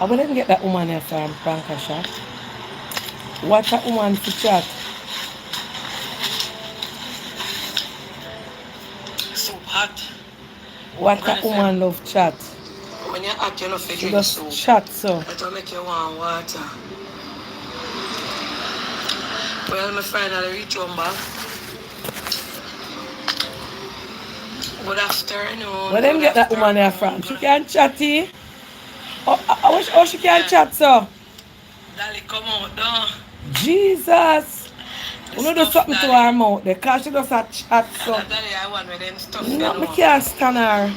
I wouldn't get that woman here from Pranker Shop. What a woman for chat. Soup hot. I'm What a gonna say, woman love chat. when you're hot, you know, if you She drink just soup, chat so. it will make you want water. Well, my finally reach home back. Good afternoon, Where them good get that woman here afternoon, from? good She can chatty. Oh, she can Yeah, chat so. Dolly, come out, though. Jesus. The You know do stuff, something to Dolly. her mouth. The cause she does a chat so. Dolly, I want with them stuff, you No, me know. can't stand her.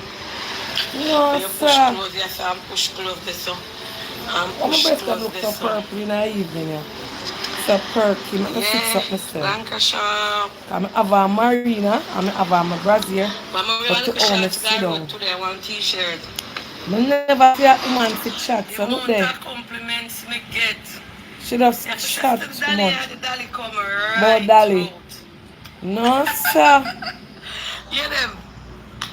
No, When you push sir. clothes, yes, I'm push clothes this, so. I'm Why my push breast them clothes look this, so so. purple in the evening, yeah? So perky. Make me fix Yeah, up myself. Lancashire. Cause I have a marina and I have a my brazier. But I But wear a to little own me shorts, sit I wrote down. today, I want t-shirt. Me never see a woman fit chat, The so look amount there. of compliments me get. She does You have to say chat to too Dolly, much. and the Dolly come About right Dali. out. No, sir. Yeah, them.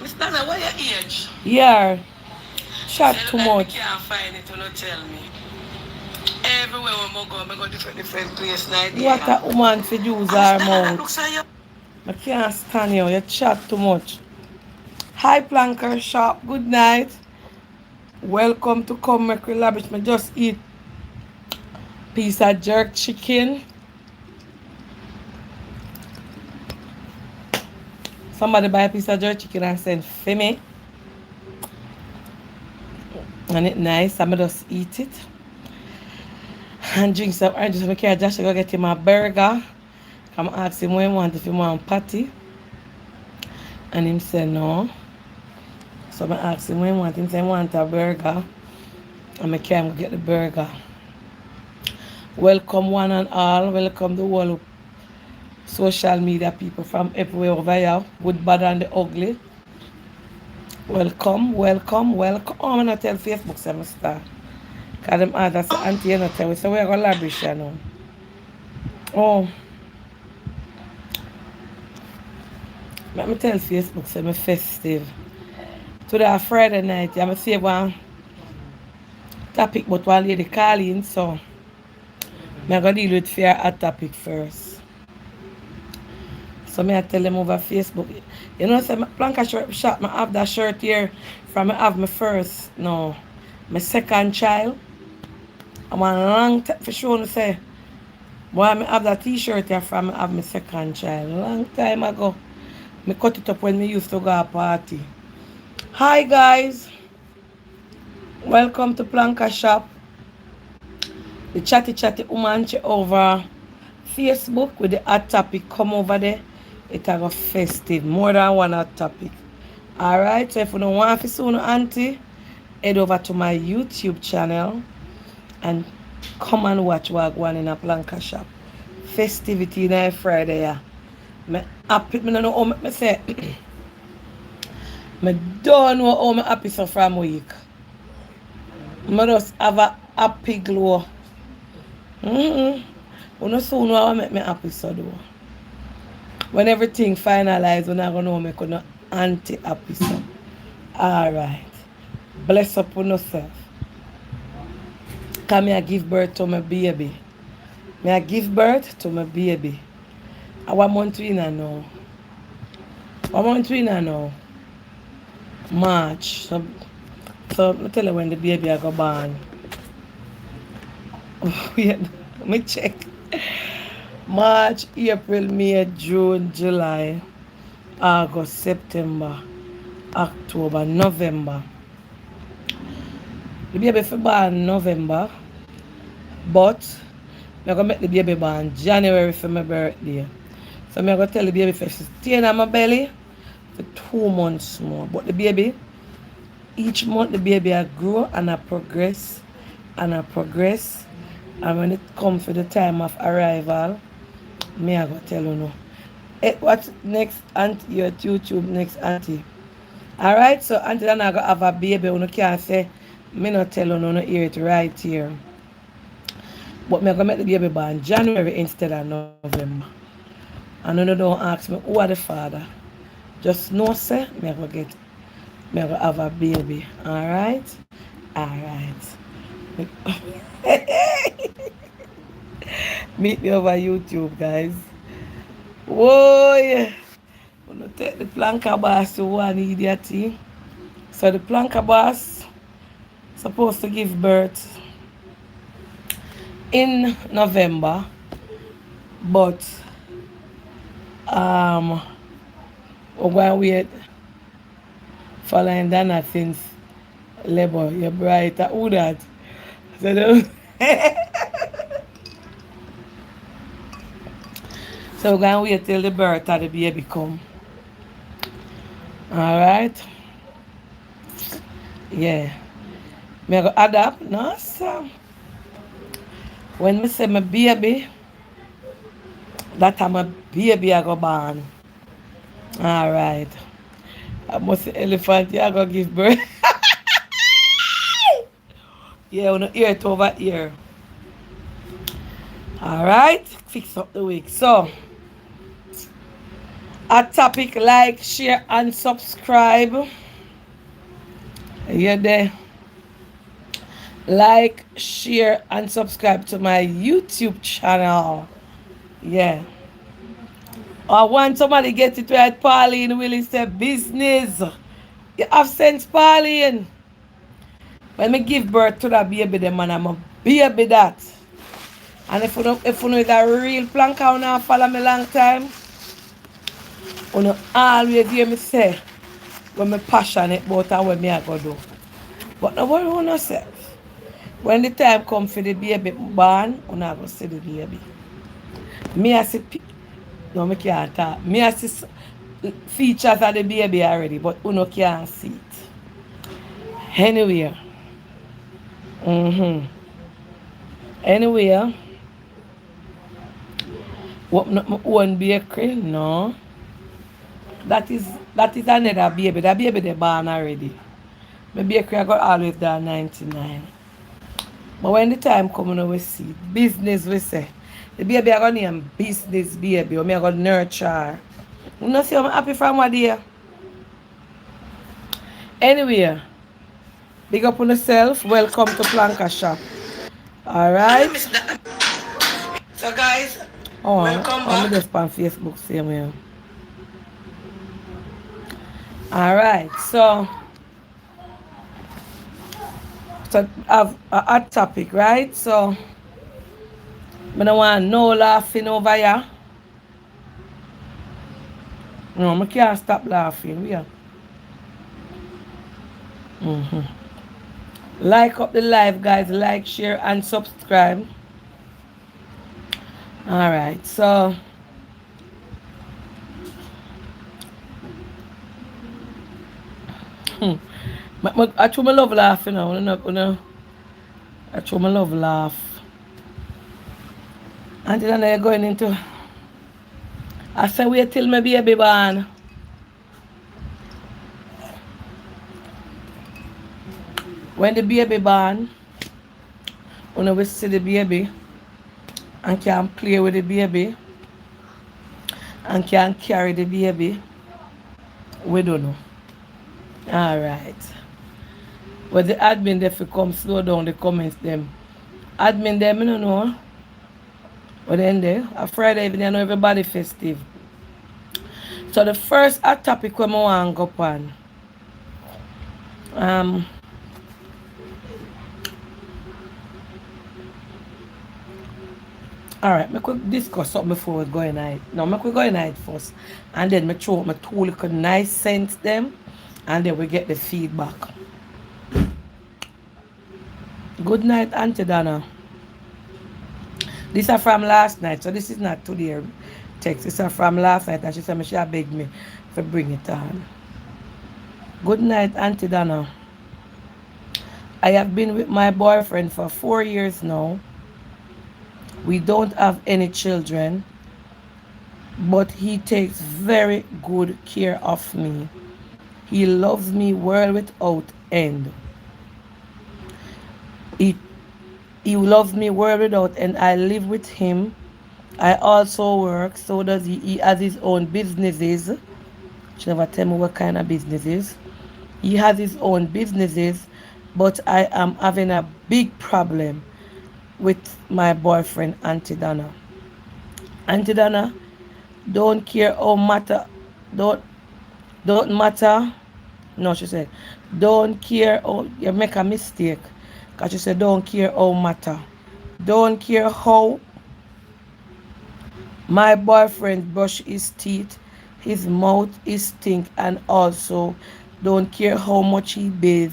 Miss Donna, what your age? Yeah. Say, Chat look too like me much. can't find it, you not tell me. Everywhere we go different place, night What yeah. a woman fit use And Miss her Donna, that looks mouth. like you. I can't stand you. You chat too much. Hi, Planker Shop. Good night. Welcome to Come Make Labrish. Me just eat piece of jerk chicken. Somebody buy a piece of jerk chicken and send for me. And it nice. I'm just eat it. And drink some orange juice. I care Josh go get him a burger. Come ask him what he want, if he want patty. And him say no. So I ask him what he want. Him say he want a burger. And I can't get the burger. Welcome one and all. Welcome the whole social media people from everywhere over here. Good, bad and the ugly. Welcome, welcome, welcome. Oh, I'm not tell Facebook say I'm star. Because them others say auntie you not tell me. So we're going to Labrish you know. Oh, let me tell Facebook say I'm festive. Today Friday night, I'm see one topic but one lady calling, so I'm going to deal with fear at topic first. So me I tell them over Facebook. You know, say my Planka shirt shop, I have that shirt here from I have my first, no, my second child. I want a long time for sure to say, boy, I have that t-shirt here from I have my second child. Long time ago. Me cut it up when me used to go a party. Hi guys, welcome to Planka Shop. The chatty woman over Facebook with the hot topic come over there. It have a festive, more than one hot topic. Alright, so if you don't want to see no auntie, head over to my YouTube channel and come and watch what going in a Planka Shop. Festivity night Friday, yeah. Me happy, me don't know how me say. Me don't know how me happy so from week. Me just have a happy glow. Mm-hmm. You know soon what make me happy so though. When everything finalized, we're not gonna know me could anti happy so. Alright. Bless up on yourself. Cause me I give birth to my baby. Me I give birth to my baby. I want month in now. 1 month in now. March. So I tell you when the baby I go born. Wait, let me check. March, April, May, June, July, August, September, October, November. The baby for born November, but I'm gonna make the baby born January for my birthday. So I'm gonna tell the baby to stay in my belly for 2 months more. But the baby, each month the baby I grow and I progress and I progress. And when it comes to the time of arrival, me I go tell you no. What's next auntie? Your YouTube next auntie. Alright, so auntie then I go have a baby. You can't say me not tell you no hear it right here. But me I go make the baby born January instead of November. And you don't ask me who are the father. Just know say me I go have a baby. Alright? Alright. Meet me over YouTube, guys. Whoa, yeah. Gonna take the planka boss to one idiot thing. So the planka boss supposed to give birth in November, but um we're going to wait following that since labor. You're bright. Who that? So, so we're going to wait till the birth of the baby come. Alright? Yeah. Me go adapt, no, so when me say my baby, that time my baby I go born. Alright. I must say elephant, yeah, I go give birth. Yeah, on ear to over ear. Alright, fix up the wig. So, a topic like, share, and subscribe. You there? Like, share, and subscribe to my YouTube channel. Yeah. I want somebody get it right, Pauline Willis said business. You have sense, Pauline. When me give birth to that baby, the man, I'm a baby that. And if you know that real plank, I wanna follow me long time. You always hear me say when me passionate about and what me I go do. But now what you say? When the time come for the baby born, you not go see the baby. Me I see no me can't talk. Me I see features of the baby already, but you can't see it. Anyway. Anyway. What not my own bakery? No. That is another baby. That baby they born already. My bakery I got always done 99. But when the time come we see business we say. The baby I got name business baby or me I got nurture. You know see I'm happy from what day. Anyway, big up on yourself. Welcome to Planka Shop. Alright. So guys, Oh, welcome I'm back. just on Facebook same way. Alright, so I have a hot topic, right? So I don't want no laughing over here. No, I can't stop laughing. Yeah. Like up the live, guys. Like, share, and subscribe. Alright, so I truly love laughing now. I truly love laugh. And then they're going into I say wait till my baby born. When the baby born, when we see the baby and can play with the baby and can carry the baby, we don't know. Alright. But the admin they fi come slow down the comments them. Admin them I don't know. But then there, a Friday evening I know everybody festive. So the first hot topic we want to go on. Alright, me could discuss something before we go in night. No, me could go in night first. And then me throw out my two little nice scents them. And then we get the feedback. Good night, Auntie Donna. These are from last night, so this is not today text. These are from last night, and she said she begged me to bring it on. Good night, Auntie Donna. I have been with my boyfriend for 4 years now. We don't have any children, but he takes very good care of me. He loves me world without end. He He loves me world without end. I live with him. I also work. So does he. He has his own businesses. She never tell me what kind of businesses. He has his own businesses but I am having a big problem with my boyfriend, Auntie Donna. Auntie Donna, don't care how matter, don't don't matter. No, she said, don't care how you make a mistake. Cause she said, don't care how matter. Don't care how my boyfriend brush his teeth, his mouth is stink, and also don't care how much he bathe,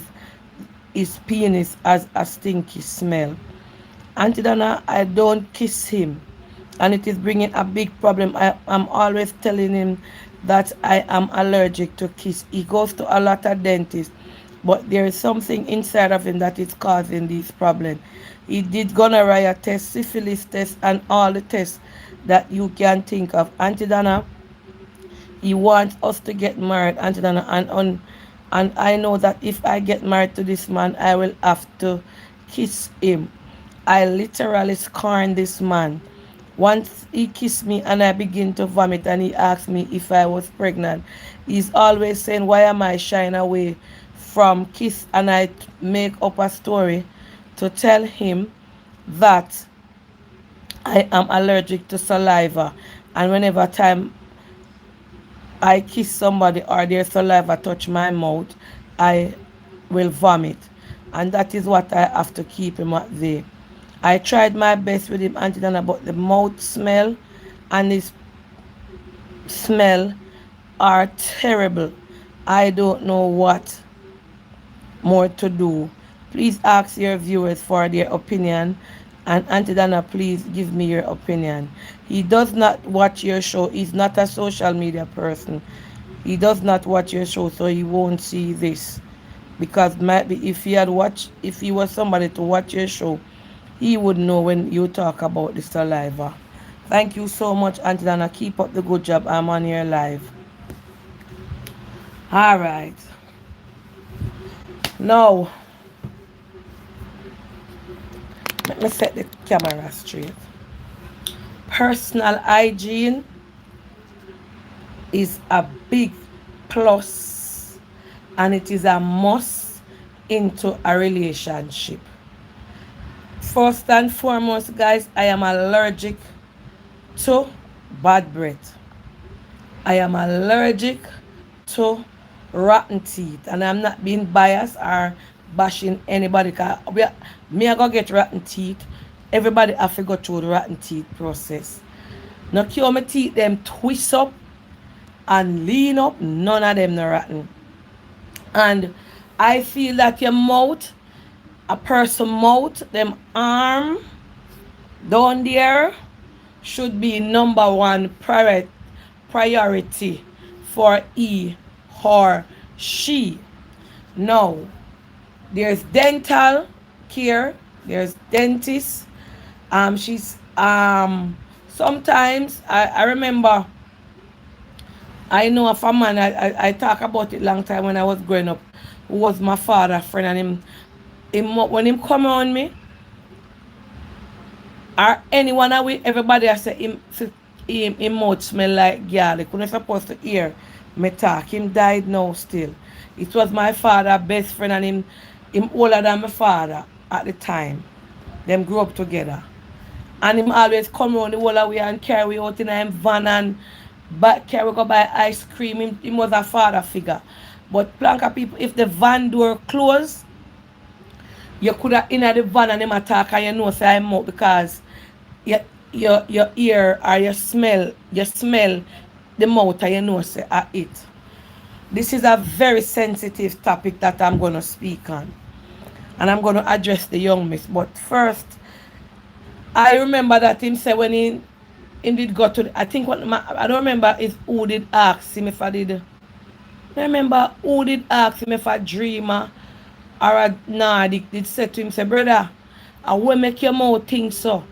his penis has a stinky smell. Auntie Donna, I don't kiss him, and it is bringing a big problem. I'm always telling him that I am allergic to kiss. He goes to a lot of dentists, but there is something inside of him that is causing this problem. He did gonorrhea test, syphilis test, and all the tests that you can think of. Auntie Donna, he wants us to get married, Auntie Donna, and I know that if I get married to this man, I will have to kiss him. I literally scorn this man. Once he kissed me and I begin to vomit and he asked me if I was pregnant, he's always saying, why am I shying away from kiss? And I make up a story to tell him that I am allergic to saliva. And whenever time I kiss somebody or their saliva touch my mouth, I will vomit. And that is what I have to keep him at there. I tried my best with him, Auntie Dana, but the mouth smell and his smell are terrible. I don't know what more to do. Please ask your viewers for their opinion. And Auntie Dana, please give me your opinion. He does not watch your show. He's not a social media person. He does not watch your show, so he won't see this. Because might be if he was somebody to watch your show, he would know when you talk about the saliva. Thank you so much, Auntie Dana. Keep up the good job. I'm on your live. All right. Now, let me set the camera straight. Personal hygiene is a big plus and it is a must into a relationship. First and foremost, guys, I am allergic to bad breath. I am allergic to rotten teeth. And I'm not being biased or bashing anybody. Cause me, I go get rotten teeth. Everybody have to go through the rotten teeth process. Now, cure my teeth, them twist up and lean up. None of them are rotten. And I feel that your mouth, a person mouth, them arm down there should be number one priority for he or she. Now, there's dental care, there's dentist. She's sometimes I remember I know of a man I talk about it long time when I was growing up, who was my father friend, and him when him come on me or anyone away, everybody I say him mouth smell like garlic. When I supposed to hear me talk. Him died now still. It was my father best friend and him older than my father at the time. Them grew up together. And him always come around the whole away and carry we out in him van and back carry go buy ice cream. Him was a father figure. But Planka people, if the van door closed, you could have in the van and him attack and you know say I'm out because your ear or you smell the mouth and you know say it. This is a very sensitive topic that I'm gonna speak on. And I'm gonna address the young miss. But first, I remember that him say when he did go to I think I don't remember is who did ask him if I did. I remember who did ask him if a dreamer or a Nordic did say to him, say, brother, I will make your mouth think so.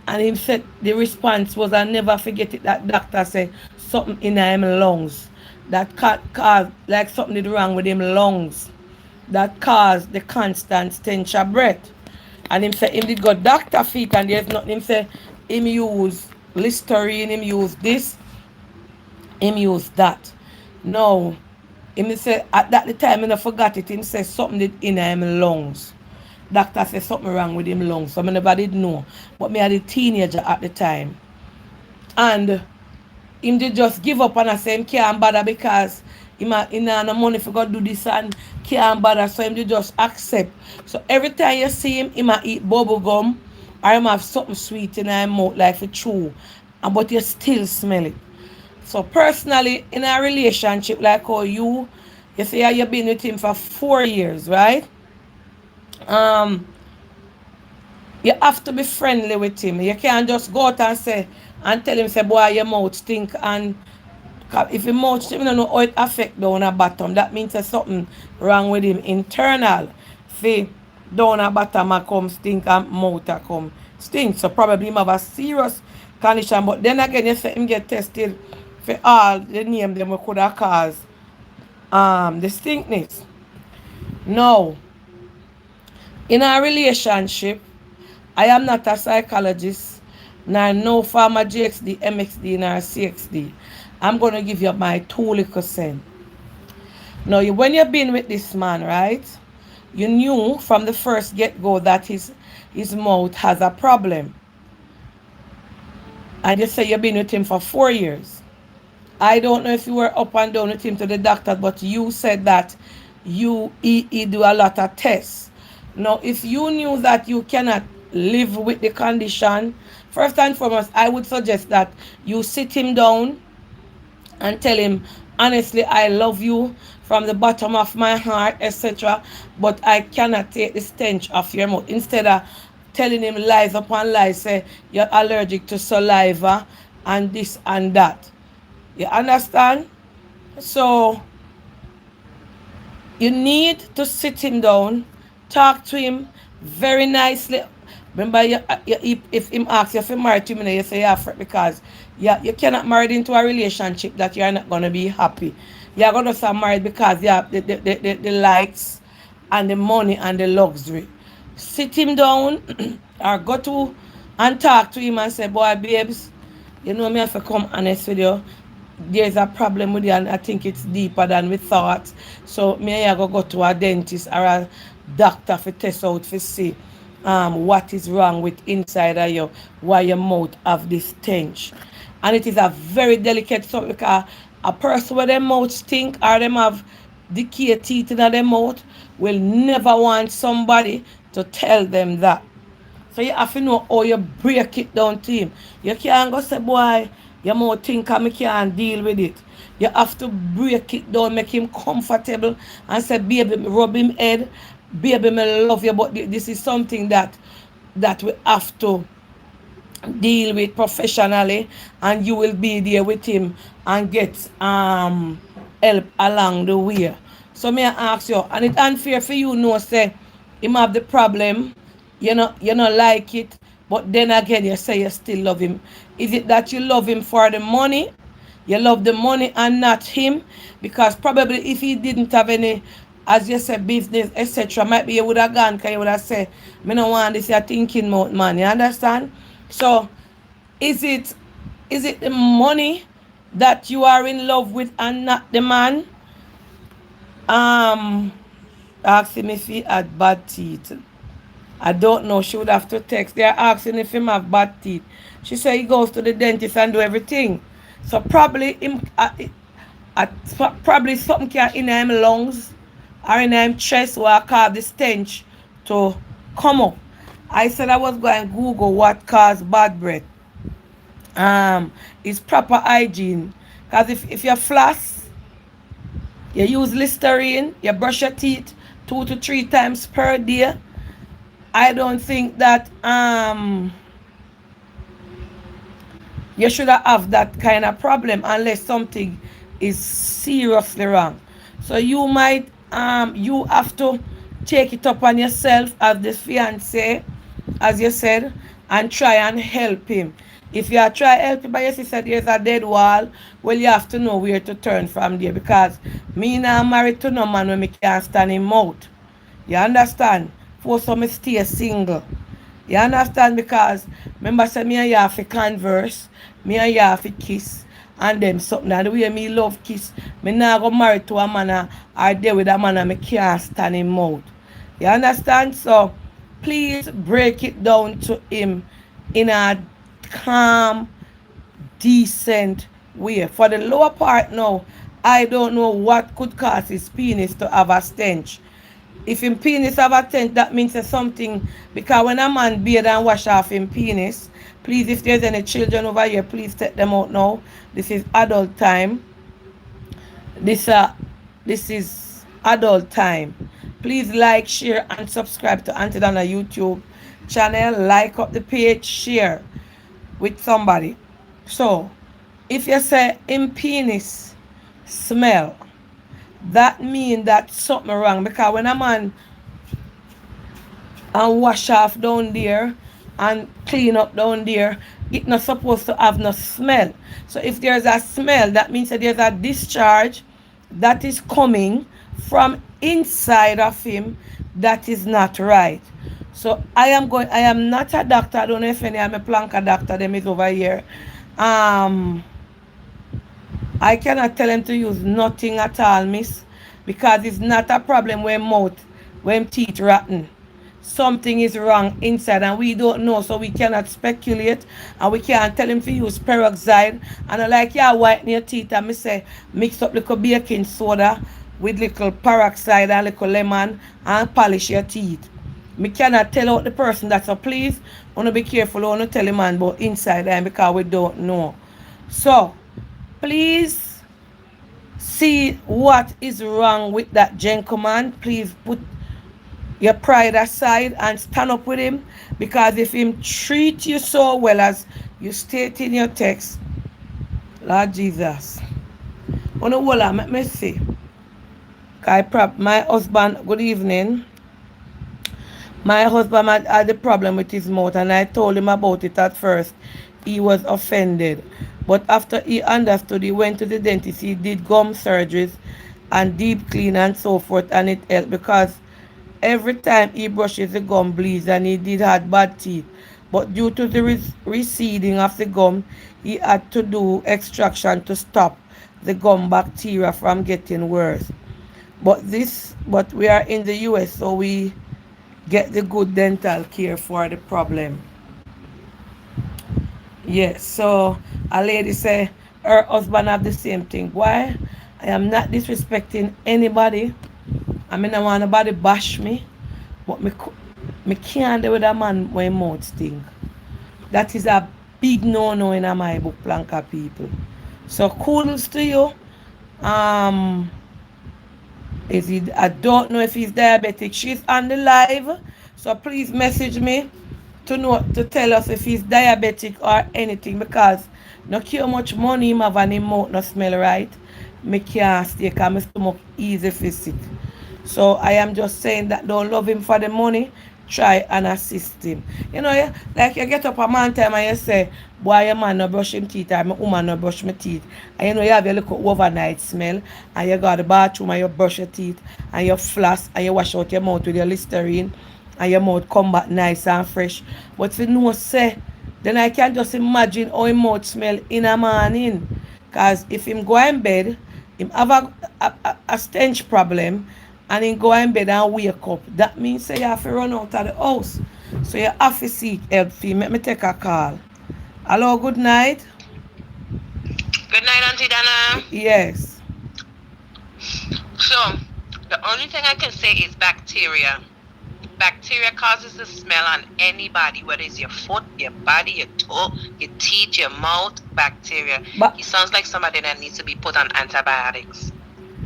And he said the response was, I never forget it, that doctor said something in him lungs. That caused like something did wrong with him lungs. That caused the constant stench of breath. And him say him did go doctor feet and there's nothing. Him say him use Listerine, him use this, him use that. No. Him say at that the time I forgot it. Him say something did in him lungs. Doctor said something wrong with him lungs. So I never did know. But me had a teenager at the time. And him did just give up and I say him can't bother because him no money for go do this and can't bother. So him did just accept. So every time you see him a eat bubble gum or him have something sweet in his mouth like a chew. But you still smell it. So personally, in a relationship like how you say you've been with him for 4 years, right? Um, you have to be friendly with him. You can't just go out and say and tell him say boy your mouth stink and 'cause if your mouth stink, you don't know how it affect down the bottom. That means there's something wrong with him internal. See, down the bottom a come stink and mouth a come stink. So probably him have a serious condition. But then again, you say him get tested for all the name them we could have caused the stinkness. Now, in a relationship, I am not a psychologist, nor no farmer GXD, MXD, nor CXD. I'm going to give you my 2 little cents. Now, when you've been with this man, right, you knew from the first get-go that his mouth has a problem. And you say you've been with him for 4 years. I don't know if you were up and down with him to the doctor, but you said that he do a lot of tests. Now, if you knew that you cannot live with the condition, first and foremost, I would suggest that you sit him down and tell him, honestly, I love you from the bottom of my heart, etc. But I cannot take the stench of your mouth. Instead of telling him lies upon lies, say you're allergic to saliva and this and that. You understand? So you need to sit him down, talk to him very nicely. Remember, if him asks you if you married him, you say yeah, because you cannot marry into a relationship that you're not going to be happy. You're going to stay married because you have the likes and the money and the luxury. Sit him down or go to and talk to him and say, boy, babes, you know me have to come honest with you. There's a problem with you and I think it's deeper than we thought. So me I go to a dentist or a doctor for test out for see what is wrong with inside of you, why your mouth have this stench. And it is a very delicate subject because a person with their mouth stink or them have decayed teeth in their mouth will never want somebody to tell them that. So you have to know how you break it down to him. You can't go say, boy, your mouth think I can't deal with it. You have to break it down, make him comfortable and say, baby, rub him head. Baby, I love you, but this is something that we have to deal with professionally and you will be there with him and get help along the way. So may I ask you, and it's unfair for you know say him have the problem, you know like it, but then again you say you still love him. Is it that you love him for the money? You love the money and not him? Because probably if he didn't have any, as you said, business, etc., might be you would have gone because you would have said, I don't want this, you're thinking about money. You understand? So, is it the money that you are in love with and not the man? Ask him if he had bad teeth. I don't know. She would have to text. They're asking if him have bad teeth. She said he goes to the dentist and do everything. So probably probably something can in him lungs or in him chest where cause the stench to come up. I said I was going to Google what caused bad breath. It's proper hygiene. Because if you floss, you use Listerine, you brush your teeth 2 to 3 times per day, I don't think that you should have that kind of problem unless something is seriously wrong. So you might you have to take it up on yourself as the fiance, as you said, and try and help him. If you try help him, but yes, you said there's a dead wall, well, you have to know where to turn from there because me now married to no man when me can't stand him out. You understand? For some me stay single. You understand? Because remember say me and you have to converse, me and you have to kiss, and them something. And the way me love kiss, me nah go married to a man or there with a man and me can't stand him out. You understand? So please break it down to him in a calm, decent way. For the lower part now, I don't know what could cause his penis to have a stench. If him penis have a stench, that means there's something. Because when a man bathe and wash off him penis, please, if there's any children over here, please take them out now. This is adult time. This this is adult time. Please like, share, and subscribe to Auntie Donna YouTube channel. Like up the page, share with somebody. So, if you say in penis smell, that mean that something wrong. Because when a man and wash off down there and clean up down there, it not supposed to have no smell. So if there's a smell, that means that there's a discharge that is coming from inside of him that is not right. So I am not a doctor. I don't know if any I'm a planka doctor, them is over here. Um I cannot tell him to use nothing at all, miss, because it's not a problem when mouth, when teeth rotten. Something is wrong inside and we don't know, so we cannot speculate and we can't tell him to use peroxide. And I like, yeah, whiten your teeth and me say mix up little baking soda with little peroxide and little lemon and polish your teeth. Me cannot tell out the person that, so please wanna be careful, wanna tell him man about inside and because we don't know. So please see what is wrong with that gentleman. Please put your pride aside and stand up with him, because if him treat you so well as you state in your text, Lord Jesus. On the wall, let me see. My husband, good evening. My husband had a problem with his mouth and I told him about it at first. He was offended. But after he understood, he went to the dentist. He did gum surgeries and deep clean and so forth, and it helped because every time he brushes the gum bleeds and he did had bad teeth. But due to the receding of the gum, he had to do extraction to stop the gum bacteria from getting worse. But we are in the US, so we get the good dental care for the problem. Yes, so a lady say her husband have the same thing. Why? I am not disrespecting anybody. I mean, I want nobody bash me, but me can't do with a man when mouth stink. That is a big no-no in my book, Planka people. So kudos to you. Um, is he? I don't know if he's diabetic. She's on the live, so please message me to tell us if he's diabetic or anything, because no care how much money him have and him mouth no smell right. Me can't stay because my stomach easy for sick. So I am just saying that don't love him for the money. Try and assist him. You know, like you get up a man time and you say, boy, your man no brush him teeth or my woman no brush my teeth. And you know you have your little overnight smell and you go to the bathroom and you brush your teeth and you floss and you wash out your mouth with your Listerine and your mouth come back nice and fresh. But if you know say, then I can just imagine how his mouth smell in a morning. Because if him go in bed, him have a stench problem and him go in bed and wake up, that means say you have to run out of the house. So you have to seek help for you. Let me take a call. Hello, good night. Good night, Auntie Dana. Yes. So, the only thing I can say is bacteria. Bacteria causes the smell on anybody, whether it's your foot, your body, your toe, your teeth, your mouth, bacteria. But He sounds like somebody that needs to be put on antibiotics.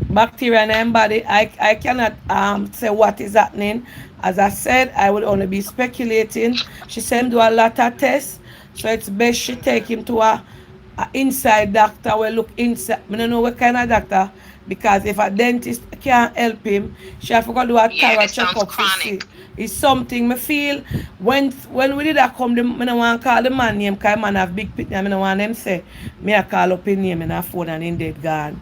bacteria in the body, I cannot say what is happening. As I said, I would only be speculating. She said him do a lot of tests, so it's best she take him to a inside doctor will look inside. I don't know what kind of doctor, because if a dentist can't help him, she have to go do a Yeah, thorough this sounds checkup to see. chronic. It's something me feel when we did that come, I don't want to call the man name because man have big pit. I don't want them say me I call up his name in a phone and in dead gone.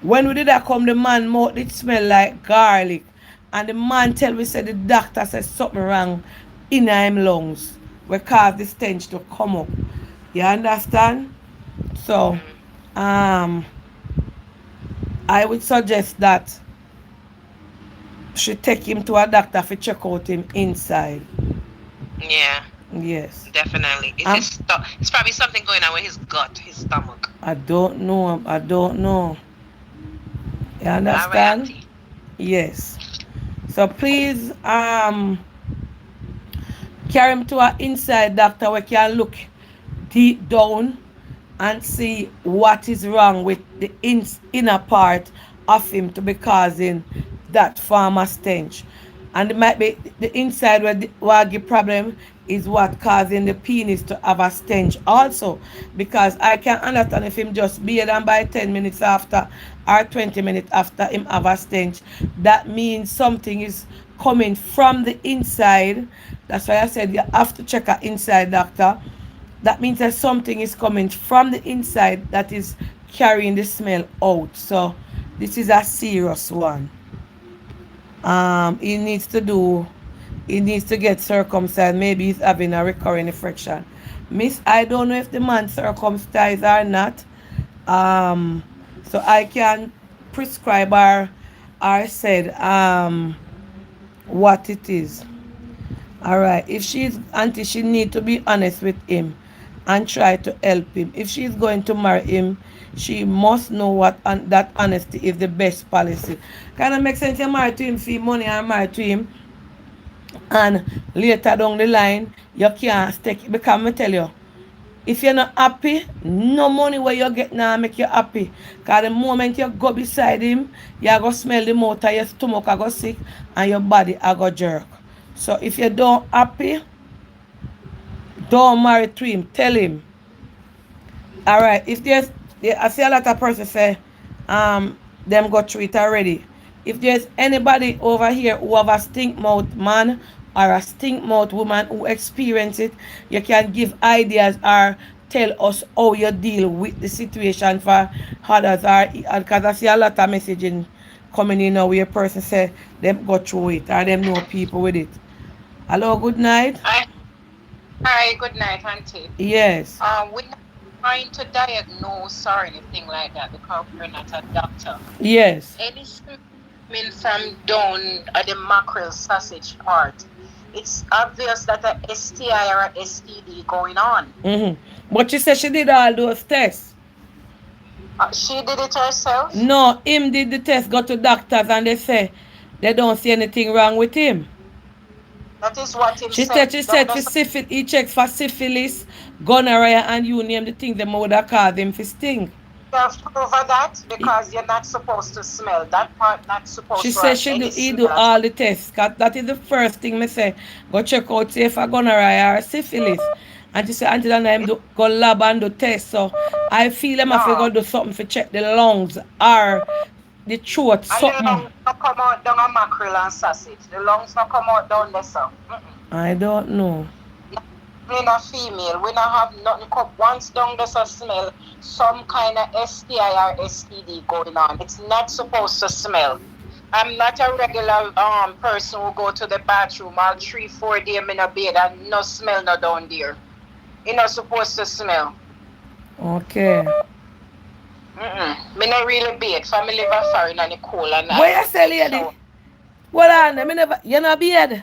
When we did that come, the man mouth it smell like garlic. And the man tell me say the doctor said something wrong in him lungs. We cause the stench to come up. You understand? So um, I would suggest that she take him to a doctor to check out him inside. Yeah, Yes. definitely. It's Um, his it's probably something going on with his gut, his stomach. I don't know. I don't know. You All right, understand? Auntie. Yes. So please, carry him to an inside doctor where can look deep down and see what is wrong with the inner part of him to be causing that form of stench. And it might be the inside where the problem is what causing the penis to have a stench also. Because I can understand if him just be and by 10 minutes after or 20 minutes after him have a stench, that means something is coming from the inside. That's why I said you have to check an inside doctor. That means that something is coming from the inside that is carrying the smell out. So this is a serious one. He needs to do, he needs to get circumcised. Maybe he's having a recurring infection. Miss, I don't know if the man circumcised or not. So I can prescribe or said what it is. All right. If she's auntie, she need to be honest with him and try to help him. If she's going to marry him, she must know what that honesty is the best policy. Kind of make sense. You marry to him for money and marry to him, and later down the line you can't stick because I tell you. If you're not happy, no money where you get now make you happy. Because the moment you go beside him, you go smell the mouth and your stomach go sick and your body go jerk. So if you don't happy, don't marry to him. Tell him. Alright, if there's I see a lot of person say them go through it already. If there's anybody over here who have a stink mouth man or a stink mouth woman who experience it, you can give ideas or tell us how you deal with the situation for others, or because I see a lot of messaging coming in now where a person say them go through it or them know people with it. Hello, good night. Hi, hi, good night, Auntie. Yes. We're not trying to diagnose or anything like that because we're not a doctor. Yes. Any coming from down at the mackerel sausage part, it's obvious that a STI or a STD going on. But she said she did all those tests. She did it herself. No, him did the test, go to doctors and they say they don't see anything wrong with him. That is what him She said. said for syphilis, he checked for syphilis, gonorrhea and you name the thing them would have called him for sting. You have proof of that because you're not supposed to smell. That part not She supposed to said have any he smell do at all the tests. 'Cause that is the first thing me say. Go check out see if I gonorrhea or syphilis. And she said until then him do go lab and do test. So I feel him have to all. go do something to check the lungs or the throat, And the something. lungs not come out down a mackerel and sausage. The lungs not come out down there, so. I don't know. Being a female, we not have nothing come once down there's a smell, some kind of STI or STD going on. It's not supposed to smell. I'm not a regular person who go to the bathroom all 3-4 days in a bed and no smell no down there. You're not supposed to smell. Okay. Me not really bathe. Family live a foreign and the cold and Where you say lady? What on? Me never you not beard?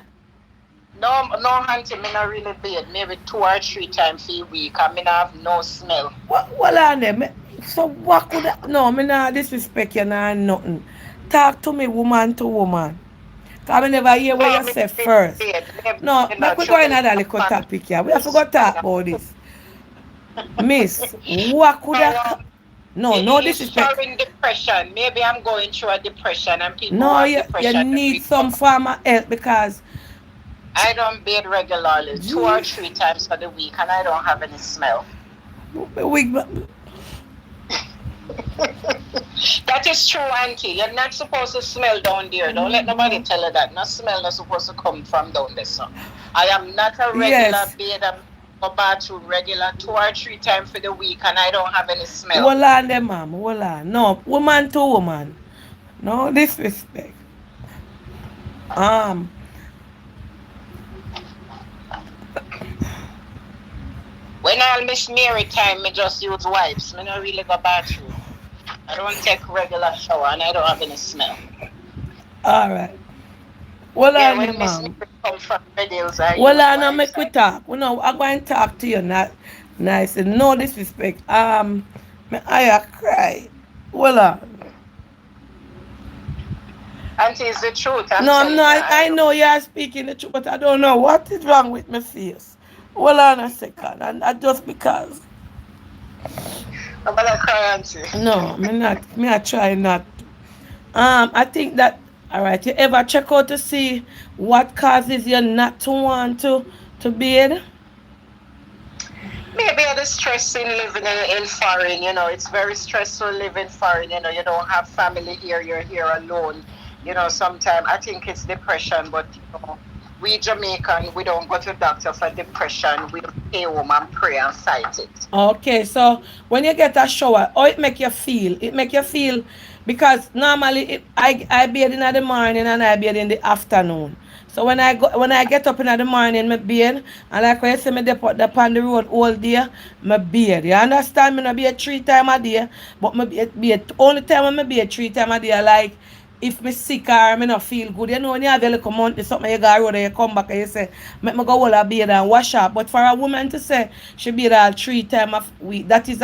No, no, auntie, me not really bathe. Maybe 2 or 3 times a week, and me not have no smell. What on them? So what could I, no, me not disrespect you nah nothing. Talk to me woman to woman. Cause I never hear what No, you me say really first. bathe. No, Me make not we go in trouble another little topic here. We have to go talk about this. Miss, what could I no It's disrespect. showing depression. Maybe I'm going through a depression, and people who No, have you depression don't need drink some water. form of help because I don't bathe regularly, two or gee, three times for the week, and I don't have any smell. we, That is true, Auntie. You're not supposed to smell down there. Don't let nobody tell you that. No smell not supposed to come from down there. So I am not a regular yes. bather. Go bathroom regular 2 or 3 times for the week, and I don't have any smell. Hold on them ma'am, hold on. No, woman to woman. No disrespect. Um When all Miss Mary time, me just use wipes. Me not really go bathroom. I don't take regular shower and I don't have any smell. All right. Well, Yeah, on, when Miss ma'am. Mary come from Remedies, I Well, use I know wipes. make we talk. You know, I'm going to talk to you. Not nice and no disrespect. I cry. Well, And it's the truth, I'm no, I'm telling you. not. I I don't. know you're speaking the truth, but I don't know what is wrong with my face. Well, on a second, and just because. I'm gonna cry, auntie. No, me not. Me I try not. I think that. All right. You ever check out to see what causes you not to want to bathe? Maybe the stress in living in foreign, it's very stressful living foreign, you don't have family here, you're here alone. Sometimes I think it's depression, but we Jamaican, we don't go to doctor for depression. We stay home and pray and fight it. Okay, so when you get a shower, how it make you feel? It make you feel because normally I bathe in the morning and I bathe in the afternoon. So when I get up in the morning, me bathe, and like when you see me depot on the road all day, me bathe. You understand? Me no bathe 3 times a day, but me bathe only time when me bathe 3 times a day, like if me sick or me not feel good, you know when you have a little month, something you go road and you come back and you say, make me go all a bathe and wash up. But for a woman to say she bathe all 3 times a week, that is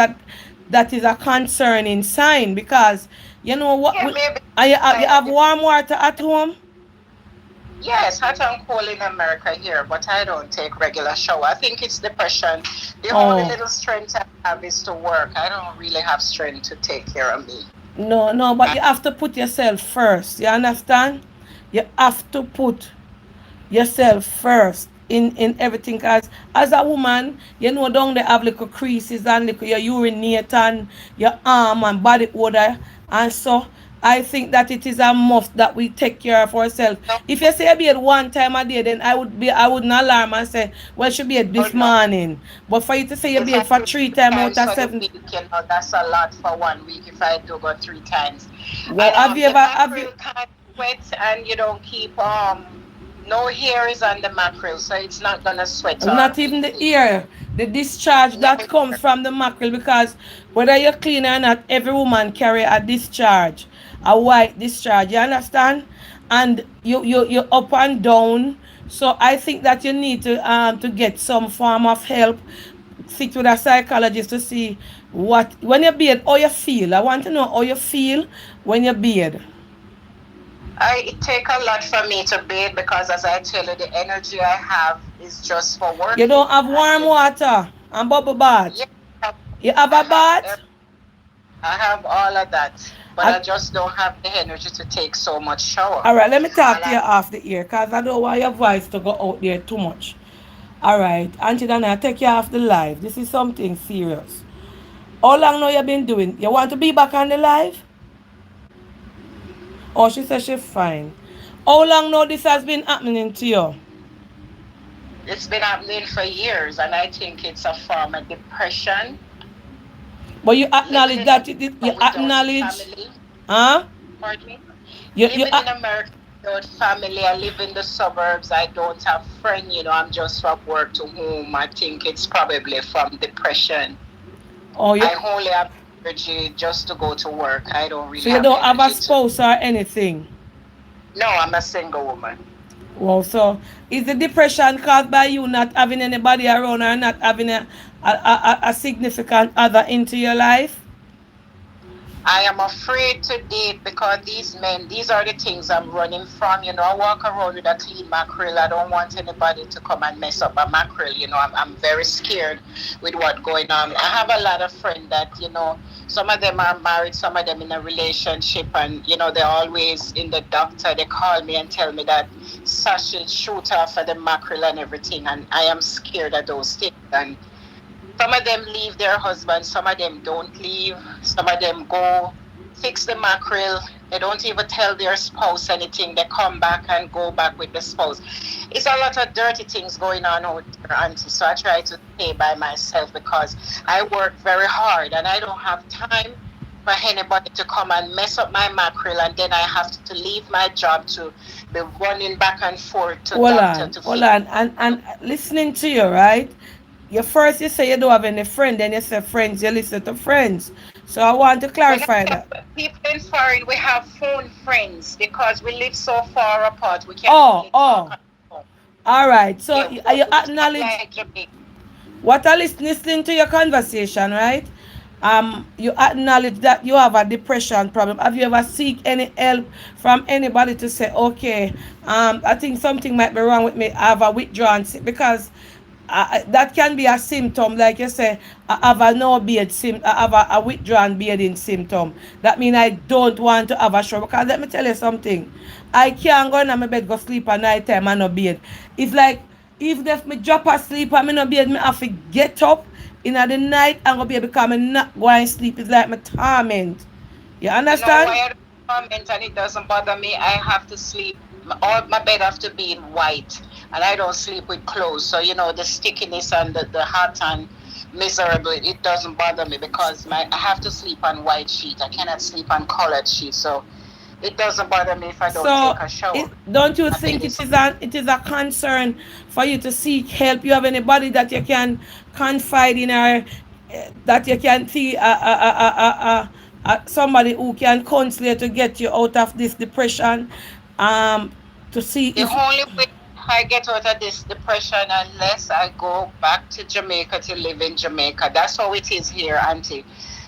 a concerning sign because you know what Yeah, maybe and you kind of have warm water at home. yes, hot and cold in America here, but I don't take regular shower. I think it's depression. The only Oh little strength I have is to work. I don't really have strength to take care of me. no, no, but you have to put yourself first. You understand? You have to put yourself first in everything because as a woman you know down there have little creases and little your urinate and your arm and body odor, and so I think that it is a must that we take care of ourselves. No, If you say I bathe 1 time a day, then I wouldn't alarm and say, well, she bathe oh this no. morning. But for you to say you If I bathe for do three three times out times of for the 7, week, that's a lot for 1 week if I do go 3 times. well, And have you the ever have you mackerel can't sweat and you don't keep no hair is on the mackerel, so it's not gonna sweat or not even the anything. ear, the discharge No that comes hair. from the mackerel, because whether you're clean or not, every woman carry a discharge, a white discharge. You understand? And you up and down. So I think that you need to get some form of help. Sit with a psychologist to see what when you bathe, how you feel. I want to know how you feel when you bathe. It take a lot for me to bathe because, as I tell you, the energy I have is just for You working. don't have warm water and bubble bath. Yeah, I You have a have bath? I have all of that, but And I just don't have the energy to take so much shower. all right, let me talk And to you off the ear because I don't want your voice to go out there too much. All right, Auntie Dana, I take you off the live. This is something serious. How long now you been doing? You want to be back on the live? Oh, she said she's fine. How long now this has been happening to you? it's been happening for years, and I think it's a form of depression. But you Living acknowledge in that America you without acknowledge, family, huh? pardon me. You Living in America without family, I live in the suburbs. I don't have friends. I'm just from work to home. I think it's probably from depression. oh you I only have energy just to go to work. I don't so really you have don't have a energy to. spouse or anything. No, I'm a single woman. Wow, so is the depression caused by you not having anybody around or not having a significant other into your life? I am afraid to date because these men, these are the things I'm running from. I walk around with a clean mackerel. I don't want anybody to come and mess up a mackerel. I'm very scared with what's going on. I have a lot of friends that, some of them are married, some of them in a relationship, and, they're always in the doctor. They call me and tell me that Sash will shoot off for the mackerel and everything. And I am scared of those things. And some of them leave their husbands, some of them don't leave, some of them go fix the mackerel. They don't even tell their spouse anything. They come back and go back with the spouse. It's a lot of dirty things going on out there, Auntie. So I try to stay by myself because I work very hard and I don't have time for anybody to come and mess up my mackerel, and then I have to leave my job to be running back and forth to doctor to Hold fix. on, and listening to you, right? You first you say you don't have any friend, then you say friends, you listen to friends. So I want to When I clarify say that. people in foreign, we have phone friends because we live so far apart. We can Oh, only talk oh. on the phone. All right. So Yeah, you it's not acknowledge like Jamaica. what I listening to your conversation, right? You acknowledge that you have a depression problem. Have you ever seek any help from anybody to say, okay, I think something might be wrong with me. I have a withdrawn because that can be a symptom, like you say, I have a no beard I have a withdrawn bearding symptom. That means I don't want to have a shower. Because let me tell you something, I can't go in my bed go sleep at night time and no beard. It's like even if me drop asleep and me no beard, me have to get up in the night and go be because me not going to sleep. It's like my torment. You You know understand? why I don't comment and it doesn't bother me? I have to sleep. All my bed have to be in white, and I don't sleep with clothes. So the stickiness and the hot and miserable. It doesn't bother me because I have to sleep on white sheet. I cannot sleep on colored sheet. So it doesn't bother me if I don't So take a shower. don't you My bed think is it is a concern for you to seek help? You have anybody that you can confide in, or that you can see somebody who can counsel you to get you out of this depression? To see the if only way I get out of this depression unless I go back to Jamaica to live in Jamaica. That's how it is here, Auntie.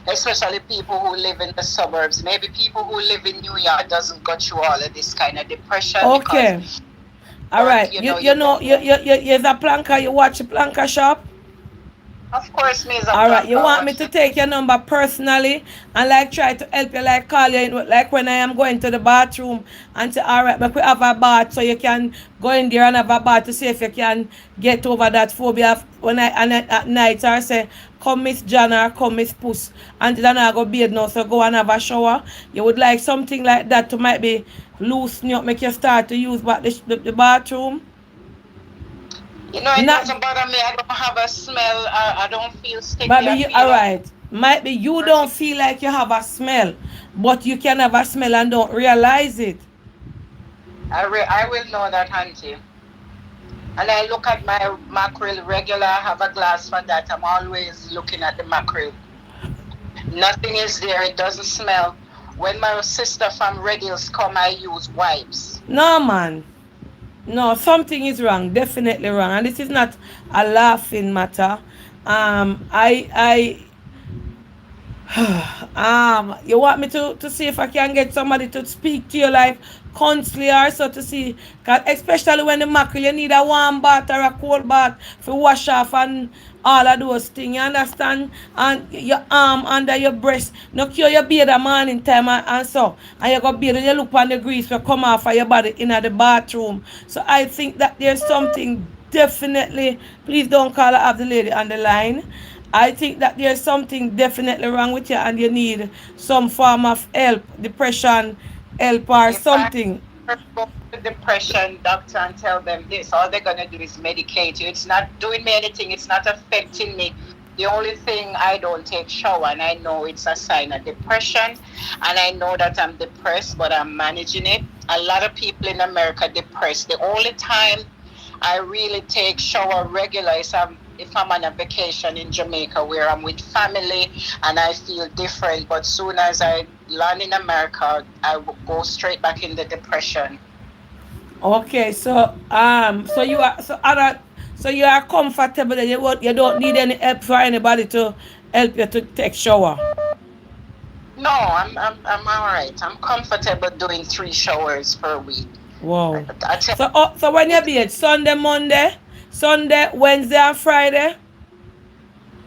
Especially people who live in the suburbs. Maybe people who live in New York doesn't go through all of this kind of depression because okay, all work, right. You you know don't know. you're a planker. You watch a planker shop. Of course, me as a All right, you planker want me watch to the take your number personally and like try to help you, like call you in, like when I am going to the bathroom and say, all right, make we have a bath so you can go in there and have a bath to see if you can get over that phobia when at night, or say, come Miss John or come Miss Puss, and then I go bathe now, so go and have a shower. You would like something like that to might be loosen you up, make you start to use back the bathroom. It Not doesn't bother me. I don't have a smell. I don't feel sticky. Maybe I you feel okay. alright. Might be you don't feel like you have a smell, but you can have a smell and don't realize it. I will know that, Auntie. And I look at my mackerel regular. I have a glass for that. I'm always looking at the mackerel. Nothing is there. It doesn't smell. When my sister from Remedies come, I use wipes. No man. No, something is wrong. Definitely wrong. And this is not a laughing matter. I you want me to see if I can get somebody to speak to you like counselor, so to see, cause especially when the mackerel, you need a warm bath or a cold bath for wash off and all of those things, you understand? And your arm under your breast, no cure your beard the morning time and so, and you go beard and you look on the grease will come off of your body in the bathroom. So I think that there's something definitely, please don't call her up the lady on the line. I think that there's something definitely wrong with you and you need some form of help, depression help or If I something. ever go to depression doctor and tell them this, all they're gonna do is medicate you. It's not doing me anything. It's not affecting me. The only thing, I don't take shower, and I know it's a sign of depression, and I know that I'm depressed, but I'm managing it. A lot of people in America depressed. The only time I really take shower regular is if I'm on a vacation in Jamaica where I'm with family and I feel different. But soon as I land in America, I will go straight back in the depression. Okay, so you are so you are comfortable and you don't need any help for anybody to help you to take shower. No, I'm all right. I'm comfortable doing 3 showers per week. Wow. I tell So when you you, be it Sunday, Monday, Sunday, Wednesday and Friday?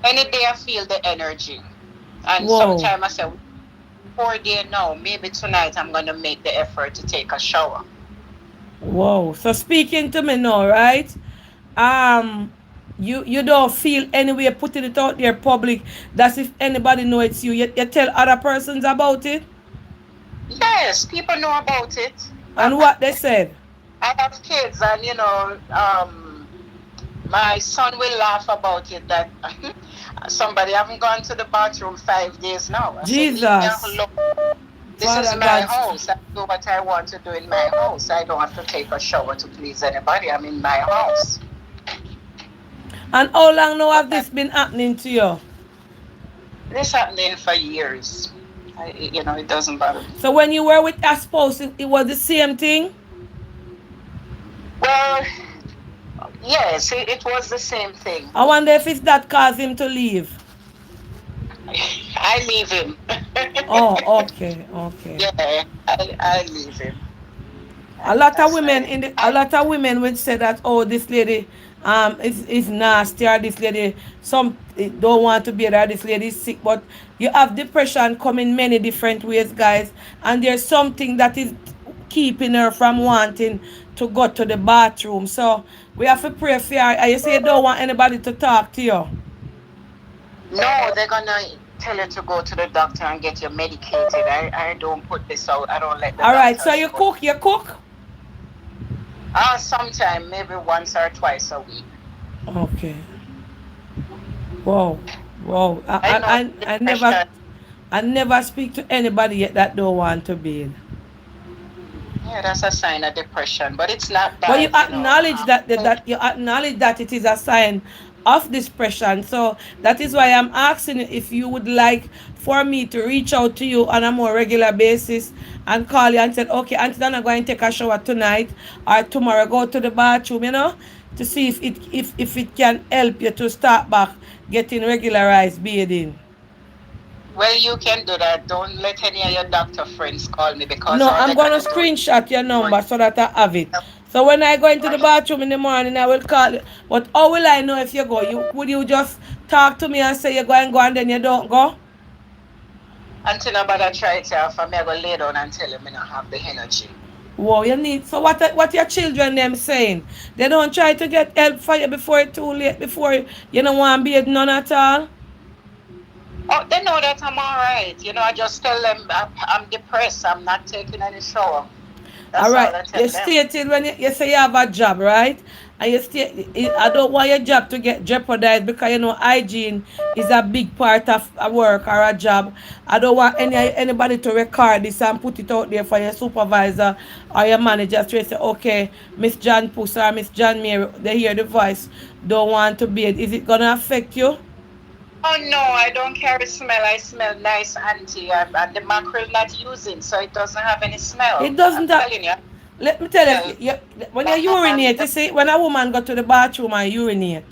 any day I feel the energy. And Wow. sometimes I say, 4 day now, maybe tonight I'm going to make the effort to take a shower. Wow. So speaking to me now, right? Um, you don't feel anyway putting it out there public. That's if anybody know it's you. You tell other persons about it Yes, people know about it. and what they said. I have kids, and my son will laugh about it that somebody haven't gone to the bathroom 5 days now. I said, leave me Jesus, alone. This is Father my God. house. I do what I want to do in my house. I don't have to take a shower to please anybody. I'm in my house. And how long now But have this been happening to you? this happening for years. It doesn't bother me. So when you were with that spouse, it was the same thing? Well, yes, it was the same thing. I wonder if it's that caused him to leave. I leave him. Oh, okay, okay. Yeah, I leave him. A lot of That's not women it. a lot of women would say that, oh, this lady is nasty, or this lady some don't want to be there, this lady is sick. But you have depression come in many different ways, guys, and there's something that is keeping her from wanting to go to the bathroom. So we have to pray for her. And you say you don't want anybody to talk to you. No, they're gonna tell you to go to the doctor and get you medicated. I don't put this out. I don't let the All right, so doctors put. you cook. Sometime maybe once or twice a week. Okay. Wow. Wow. I know I never depression. speak to anybody yet that don't want to bathe. Yeah, that's a sign of depression, but it's not But you bad. acknowledge that you acknowledge that it is a sign of depression. So that is why I'm asking you if you would like for me to reach out to you on a more regular basis and call you and say, okay, Auntie, I'm going to take a shower tonight or tomorrow. Go to the bathroom, to see if it can help you to start back getting regularized bathing. Well, you can do that. Don't let any of your doctor friends call me because No, all I'm they're gonna gonna do is screenshot your going. number so that I have it. So when I go into the bathroom in the morning, I will call you. But how will I know if you go? Would you just talk to me and say you're going to go and then you don't go? Until nobody try it out for me, I go lay down and tell them I don't have the energy. Wow, you need. So what your children them saying? They don't try to get help for you before it's too late. Before you don't want to be none at all. Oh, they know that I'm all right. I just tell them I'm depressed. I'm not taking any shower. All That's all right. I You tell them. stated when you say you have a job, right? And you state, I don't want your job to get jeopardized because hygiene is a big part of a work or a job. I don't want anybody to record this and put it out there for your supervisor or your manager to say, okay, Miss John Puss or Miss John Mary, they hear the voice, don't want to be it. Is it gonna affect you? Oh no, I don't carry smell. I smell nice, auntie. And the mackerel not using, so it doesn't have any smell. It doesn't I'm have, telling you, let me tell smell you, when you balm. urinate, you see, when a woman go to the bathroom and urinate,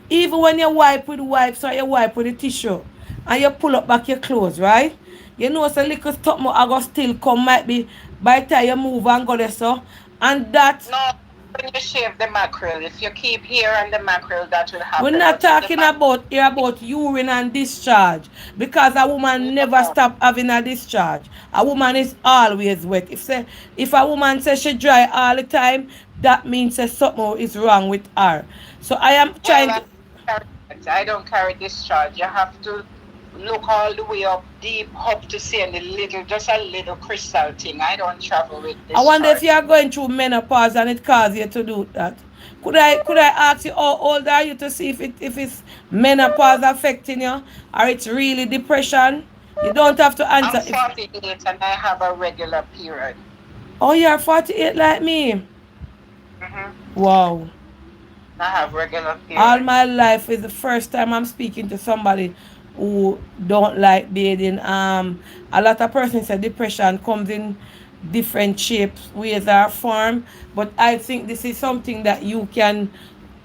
even when you wipe with wipes or you wipe with a tissue and you pull up back your clothes, right? You know, so little stuff more I go still come might be by the time you move and go there, so. And that, No, when you shave the mackerel, if you keep hair on the mackerel, that will we're happen. not But if the talking about here about urine and discharge because a woman never no, stop having a discharge. A woman is always wet. If a woman says she dry all the time, that means that something is wrong with her. So I am well, trying to. I don't carry discharge. You have to look all the way up, deep up to see any little, just a little crystal thing. I don't travel with I wonder if you discharge. are going through menopause and it causes you to do that. Could I ask you how old are you to see if it's menopause affecting you or it's really depression? You don't have to I'm answer if 48 and I have a regular period. oh you're 48 like me. hmm Wow. I have regular All period. my life is the first time I'm speaking to somebody who don't like bathing. A lot of persons say depression comes in different shapes, ways or form. But I think this is something that you can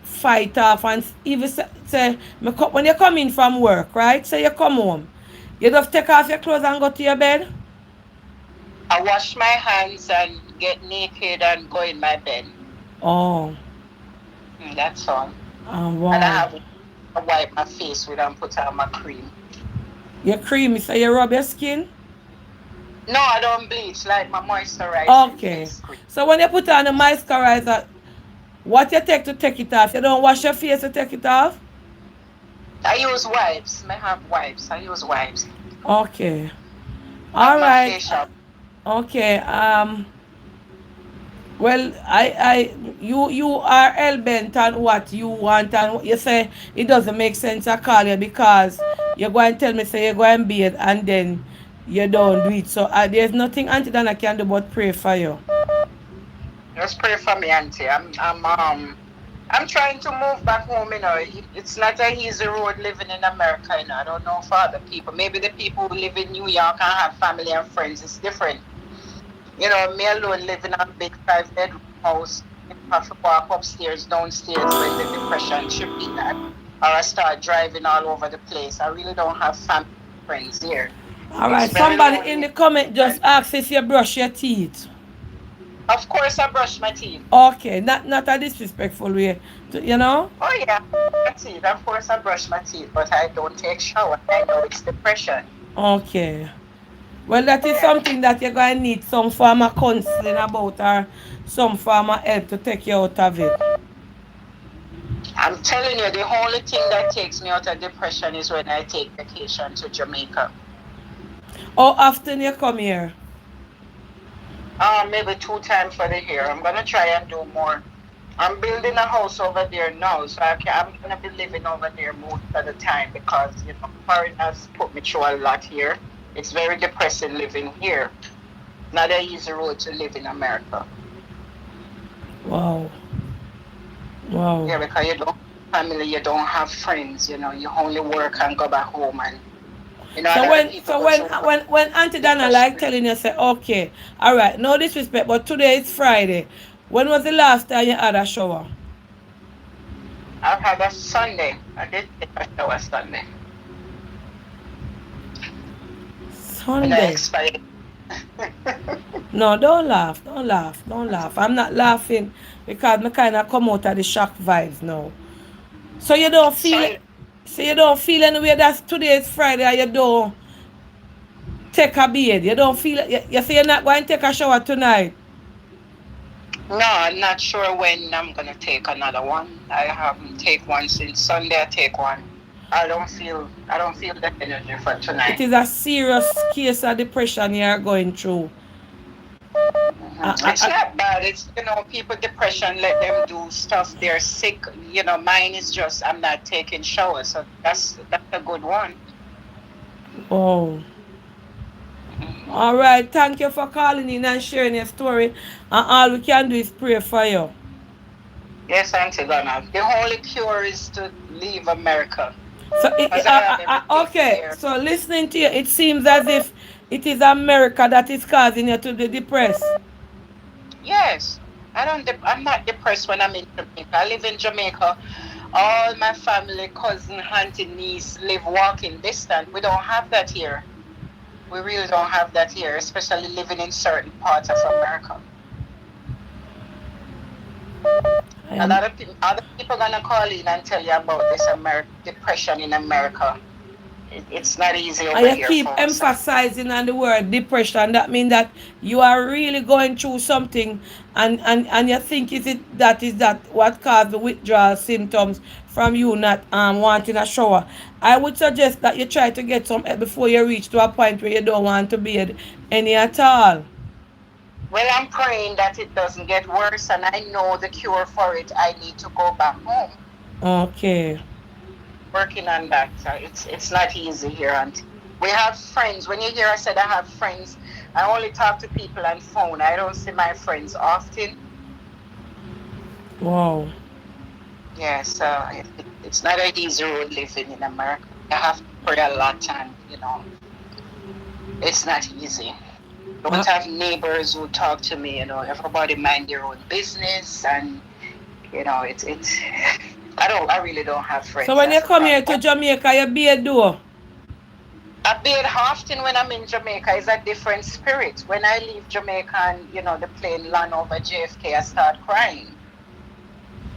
fight off and even say when you come in from work, right? Say you come home. You just take off your clothes and go to your bed. I wash my hands and get naked and go in my bed. Oh, That's all. And I wow. have to wipe my face with and put on my cream. You're creamy, so you rub your skin. No, I don't bleach like my moisturizing Okay. face cream. So when you put on the moisturizer, what you take it off? You don't wash your face to take it off? I use wipes. I have wipes. I use wipes. Okay. All And my right. facial. Okay. Well, you are hell bent on what you want, and what you say it doesn't make sense to call you because you're going to tell me say you're going to bathe and then you don't do it. So there's nothing Auntie Dana can do but pray for you. Just pray for me, auntie. I'm I'm trying to move back home, you know. It's not a easy road living in America, you know. I don't know for other people. Maybe the people who live in New York and have family and friends, it's different. You know, me alone living in a big 5 bedroom house, you have to walk upstairs, downstairs when the depression trip me that, or I start driving all over the place. I really don't have family and friends here. All It's right. very Somebody in lonely. the comment just And asked if you brush your teeth. of course, I brush my teeth. Okay, not a disrespectful way, you know. Oh yeah, my teeth. Of course, I brush my teeth, but I don't take shower. I know it's depression. Okay. Well, that is Yeah. something that you're going to need some form of counseling about or some form of help to take you out of it. I'm telling you, the only thing that takes me out of depression is when I take vacation to Jamaica. How often you come here? Maybe 2 times for the year. I'm gonna try and do more. I'm building a house over there now, so I'm gonna be living over there most of the time because foreigners put me through a lot here. It's very depressing living here. Not an easy road to live in America. Wow. Wow. Yeah, because you don't have family, you don't have friends. You only work and go back home, and a So lot of when people so go when through when when Auntie Dana like depression. telling you say, okay, all right, no disrespect, but today is Friday. When was the last time you had a shower? I've had a Sunday. I did take a shower Sunday, and I Sunday. expired. No, don't laugh, don't laugh, don't laugh. I'm not laughing because me kind of come out of the shock vibes now. So you don't feel it. Sunday. So you don't feel anyway that today is Friday and you don't take a bathe. You don't feel it. You say you're not going to take a shower tonight. No, I'm not sure when I'm gonna take another one. I haven't take one since Sunday. I take one. I don't feel the energy for It tonight. is a serious case of depression you are going through. It's not bad. It's people depression let them do stuff. They're sick. Mine is just I'm not taking showers, so that's a good one. Oh. Mhm. All right. Thank you for calling in and sharing your story. And all we can do is pray for you. Yes, Auntie Donna. The only cure is to leave America So, because I have everything okay. here. So, listening to you, it seems as if it is America that is causing you to be depressed. Yes, I'm not depressed when I'm in Jamaica. I live in Jamaica. All my family, cousin, auntie, niece live walking distance. We don't have that here. We really don't have that here, especially living in certain parts of America. I A am. lot of other people gonna call in and tell you about this depression in America. It's not easy And over you here, keep folks. emphasizing on the word depression. That means that you are really going through something, and you think is that what caused the withdrawal symptoms from you not wanting a shower. I would suggest that you try to get some help before you reach to a point where you don't want to be any at all. Well, I'm praying that it doesn't get worse, and I know the cure for it. I need to go back home. Okay. Working on that. So it's not easy here. And we have friends. When you hear I said I have friends, I only talk to people on phone. I don't see my friends often. Wow. Yes, it's not an easy road living in America. I have to pray a lot, and it's not easy. Don't Uh, have neighbors who talk to me. Everybody mind their own business, and it's. I really don't have so friends. when you That's the come here problem. to Jamaica, you be a door. A bit often when I'm in Jamaica is a different spirit. When I leave Jamaica and the plane land over JFK, I start crying.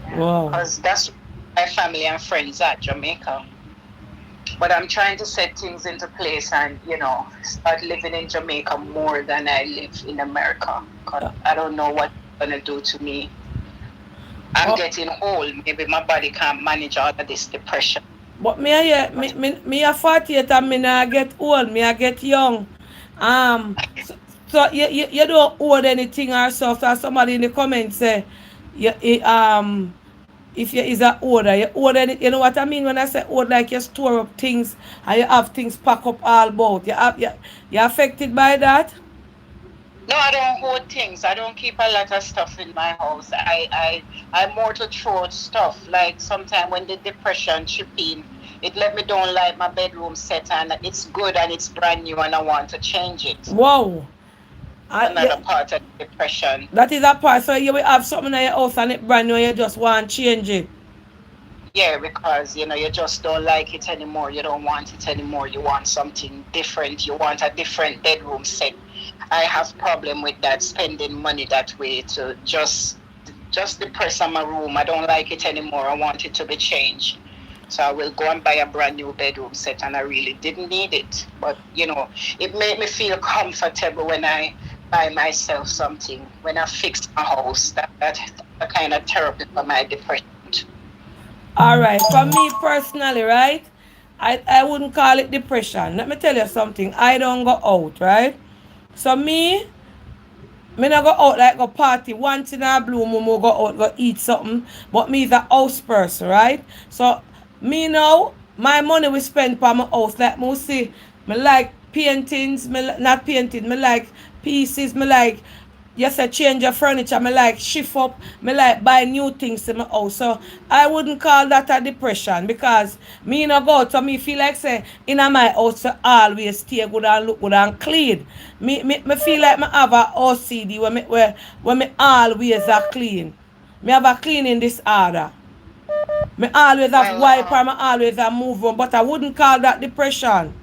Yeah, Wow. because that's where my family and friends at Jamaica. But I'm trying to set things into place and start living in Jamaica more than I live in America. Because I don't know what it's gonna do to me. I'm Oh, getting old. Maybe my body can't manage all of this depression. but me a year, But me a 48 and me not get old, me a get young. So you don't owe anything or stuff. So somebody in the comments say, if you is a older, you owe any, you know what I mean when I say old, like you store up things and you have things pack up all about. You affected by that? No, I don't hold things. I don't keep a lot of stuff in my house. I'm more to throw stuff. Like sometime when the depression chip in, it let me don't like my bedroom set and it's good and it's brand new and I want to change it. Wow. Another Yeah, part of depression. that is a part. So you will have something in your house and it brand new and you just want to change it. Yeah, because you just don't like it anymore. You don't want it anymore. You want something different. You want a different bedroom set. I have problem with that, spending money that way to just depress on my room. I don't like it anymore. I want it to be changed. So I will go and buy a brand new bedroom set, and I really didn't need it. But it made me feel comfortable when I buy myself something. When I fix my house, that's a kind of therapy for my depression. Alright, for me personally, right? I wouldn't call it depression. Let me tell you something. I don't go out, right? So me not go out like go party once in a blue moon, go out, go eat something. But me is a house person, right? So me now, my money we spend for my house. Like me see, me like paintings, not painting, me like pieces, me like yes, I change your furniture, me like shift up, me like buy new things in my house. So I wouldn't call that a depression because me no go out, so me feel like say in my house to always stay good and look good and clean. Me feel like me have a OCD where me always are clean. Me have a cleaning disorder. Me always have Well, wipe or me always have move on, but I wouldn't call that depression.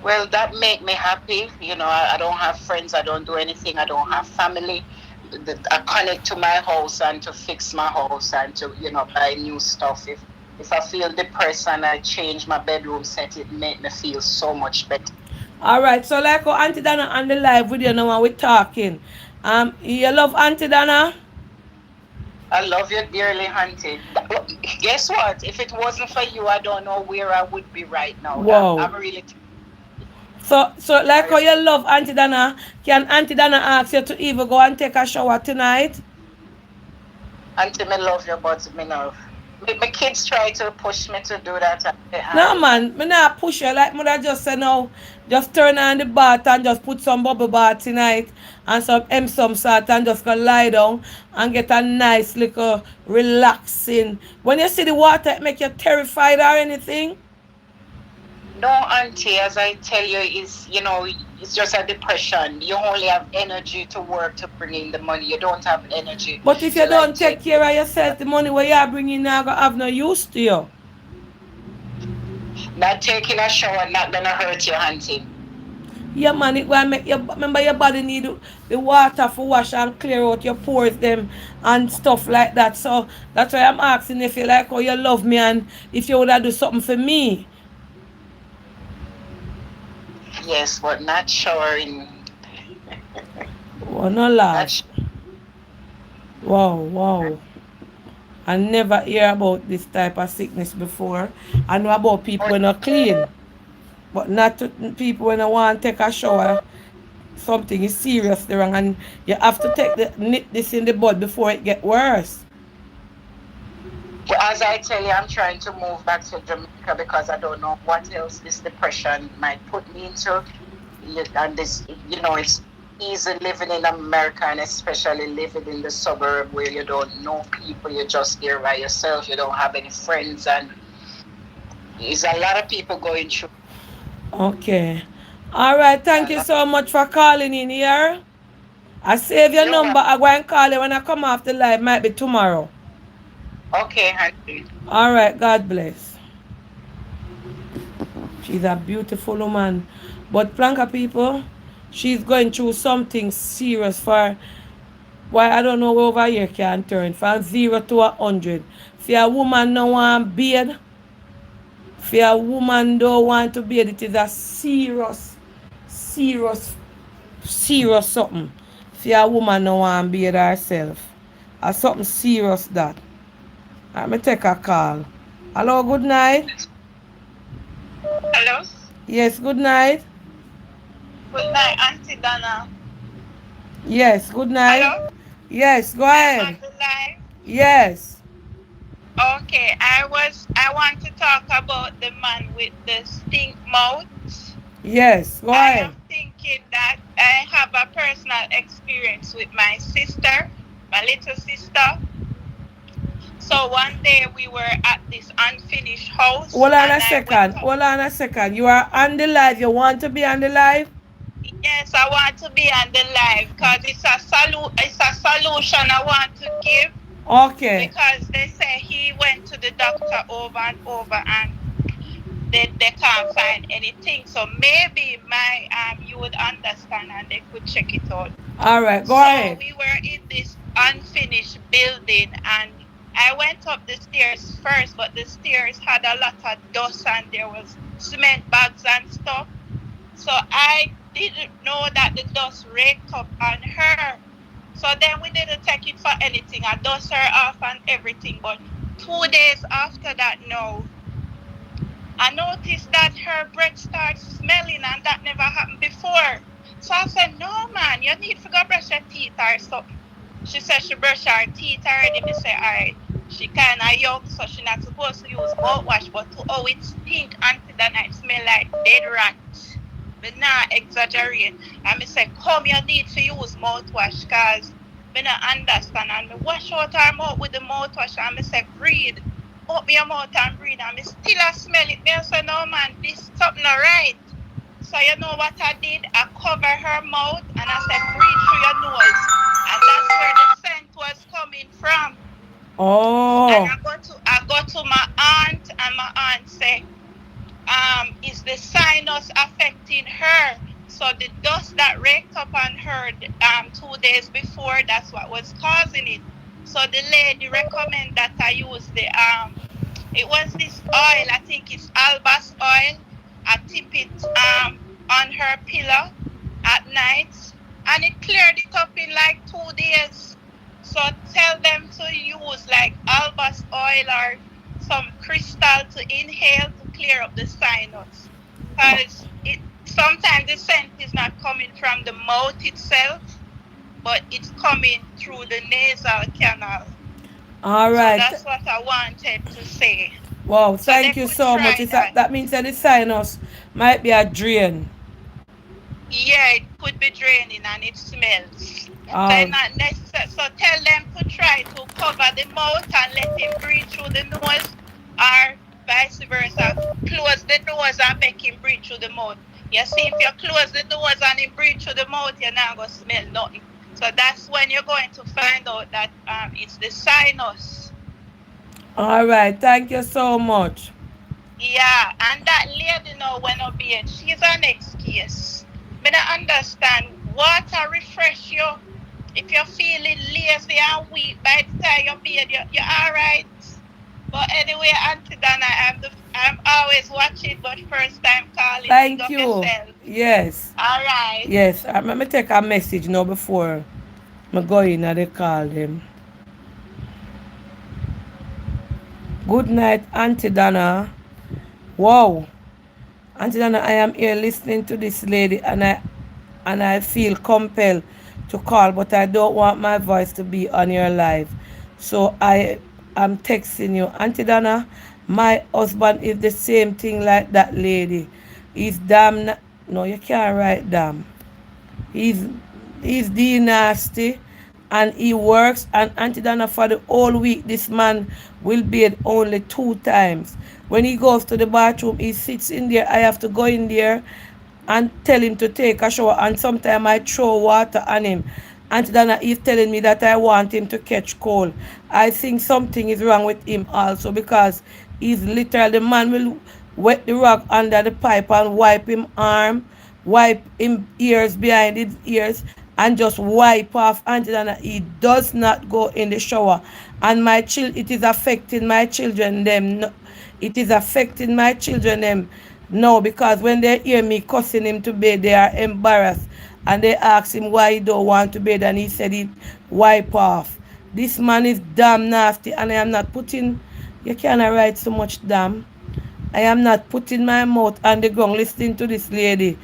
Well, that make me happy. I don't have friends. I don't do anything. I don't have family. I connect to my house and to fix my house and to buy new stuff. If I feel depressed and I change my bedroom set, it make me feel so much better. Alright, so like how Auntie Dana on the live video now and we talking. You love Auntie Dana? I love you dearly, Hunty. Guess what? If it wasn't for you, I don't know where I would be right now. Wow. I'm really. So like how I, you love Auntie Dana, can Auntie Dana ask you to even go and take a shower tonight? Auntie, me love you, but me love. My kids try to push me to do that. No I man, me not push you like mother just say no. Just turn on the bath and just put some bubble bath tonight and some salt and just go lie down and get a nice little relaxing. When you see the water it make you terrified or anything? No, auntie, as I tell you, it's just a depression. You only have energy to work to bring in the money. You don't have energy But if you to like don't take. take care of yourself, the money where you are bringing now gonna have no use to you. Not taking a shower not gonna hurt you, auntie. Yeah, man, it will make your remember your body need the water for wash and clear out your pores them and stuff like that. So that's why I'm asking if you like how you love me and if you would do something for me. Yes, but not showering. Oh, no Not laugh. Wow, wow. I never hear about this type of sickness before. I know about people when are clean, but not to people when I want to take a shower. Something is seriously wrong and you have to take the nip this in the bud before it get worse. Well, as I tell you, I'm trying to move back to Jamaica because I don't know what else this depression might put me into. And it's easy living in America and especially living in the suburb where you don't know people, you're just there by yourself, you don't have any friends, and there's a lot of people going through Okay. All right. Thank a you lot. so much for calling in here. I save your You're number. welcome. I go and call you when I come off the live. Might be tomorrow. Okay, honey. All right. God bless. She's a beautiful woman. But Planka people, she's going through something serious for why I don't know where over here can turn from 0 to 100. For a woman no want beard, for a woman don't want to beard, it is a serious serious something. For a woman no want beard herself. Or something serious that. Let me take a call. Hello, good night. Hello. Yes, good night. Good night, Auntie Dana. Yes, good night. Hello. Yes, go I'm on ahead. the line. Yes. Okay, I want to talk about the man with the stink mouth. Yes, go I ahead. am thinking thinking that I have a personal experience with my sister, my little sister. So one day we were at this unfinished house Hold on and a I went second. up. Hold on a second. You are on the live. You want to be on the live? Yes, I want to be on the live because it's a solution I want to give Okay. because they say he went to the doctor over and over and they can't find anything. So maybe my you would understand and they could check it out. All right. Go So ahead. we were in this unfinished building and I went up the stairs first, but the stairs had a lot of dust and there was cement bags and stuff. So I didn't know that the dust raked up on her. So then we didn't take it for anything. I dust her off and everything. But 2 days after that now, I noticed that her breath starts smelling and that never happened before. So I said, no man, you need to go brush your teeth or something. She said she brushed her teeth already. Me say, alright. She kinda young, so she not supposed to use mouthwash, but to how it stink until the night smell like dead rat. But not exaggerate. And me say, come you need to use mouthwash cause me not understand and me wash out her mouth with the mouthwash and me say breathe. Open your mouth and breathe and me still a smell it. Me say no man, this something not right. So you know what I did? I cover her mouth and I said breathe through your nose. And that's where the scent was coming from. And Oh. I go to my aunt and my aunt say, is the sinus affecting her? So the dust that raked up on her 2 days before, that's what was causing it. So the lady recommend that I use the it was this oil, I think it's albas oil. I tip it on her pillow at night and it cleared it up in like 2 days. So tell them to use like albas oil or some crystal to inhale to clear up the sinus. Because it sometimes the scent is not coming from the mouth itself, but it's coming through the nasal canal. All So right. that's what I wanted to say. Wow. So they Thank you could so much. try Is that. that means that the sinus might be a drain. Yeah, it could be draining and it smells. So it's Um. not necessary. So tell them to try to cover the mouth and let him breathe through the nose, or vice versa. Close the nose and make him breathe through the mouth. You see, if you close the nose and him breathe through the mouth, you're not gonna smell nothing. So that's when you're going to find out that it's the sinus. All right. Thank you so much. Yeah, and that lady now when I be it, she's an excuse. But I understand water refresh you. If you're feeling lazy and weak by the time you're beard, you're alright. But anyway, Auntie Donna, I'm always watching, but first time calling. Big Thank up you. yourself. Yes. Alright. Yes. Let me take a message now before I go in and they call them. Good night, Auntie Donna. Wow. Auntie Donna, I am here listening to this lady and I feel compelled to call, but I don't want my voice to be on your live. So I am texting you. Auntie Donna, my husband is the same thing like that lady. He's damn no, you can't write damn. He's he's the nasty and he works and Auntie Donna for the whole week this man will bathe only 2 times. When he goes to the bathroom he sits in there. I have to go in there and tell him to take a shower and sometimes I throw water on him. Auntie Dana is telling me that I want him to catch cold. I think something is wrong with him also because he's literally the man will wet the rag under the pipe and wipe him arm, wipe him ears behind his ears and just wipe off Auntie Dana. He does not go in the shower. And it is affecting my children them. It is affecting my children them no, because when they hear me cussing him to bed, they are embarrassed. And they ask him why he don't want to bed, and he said it wipe off. This man is damn nasty, and I am not putting, you cannot write so much damn. I am not putting my mouth on the ground listening to this lady.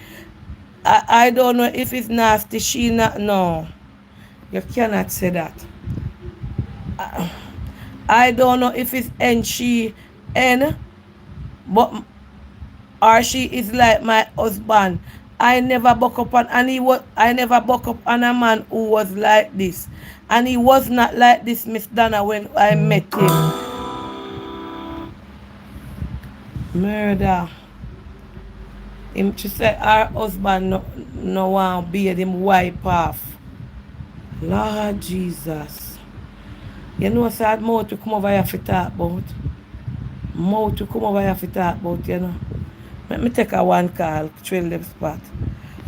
I don't know if it's nasty, she not, no. You cannot say that. I don't know if it's N, she, N, but or she is like my husband I never buck up on, and he was, I never buck up on a man who was like this. And he was not like this, Miss Donna, when I met him. Murder. Him, she said her husband no want beard him wipe off. Lord Jesus. You know sad mouth to come over here for talk about. Mouth to come over here for talk about, you know. Let me take a one call, trail them spot.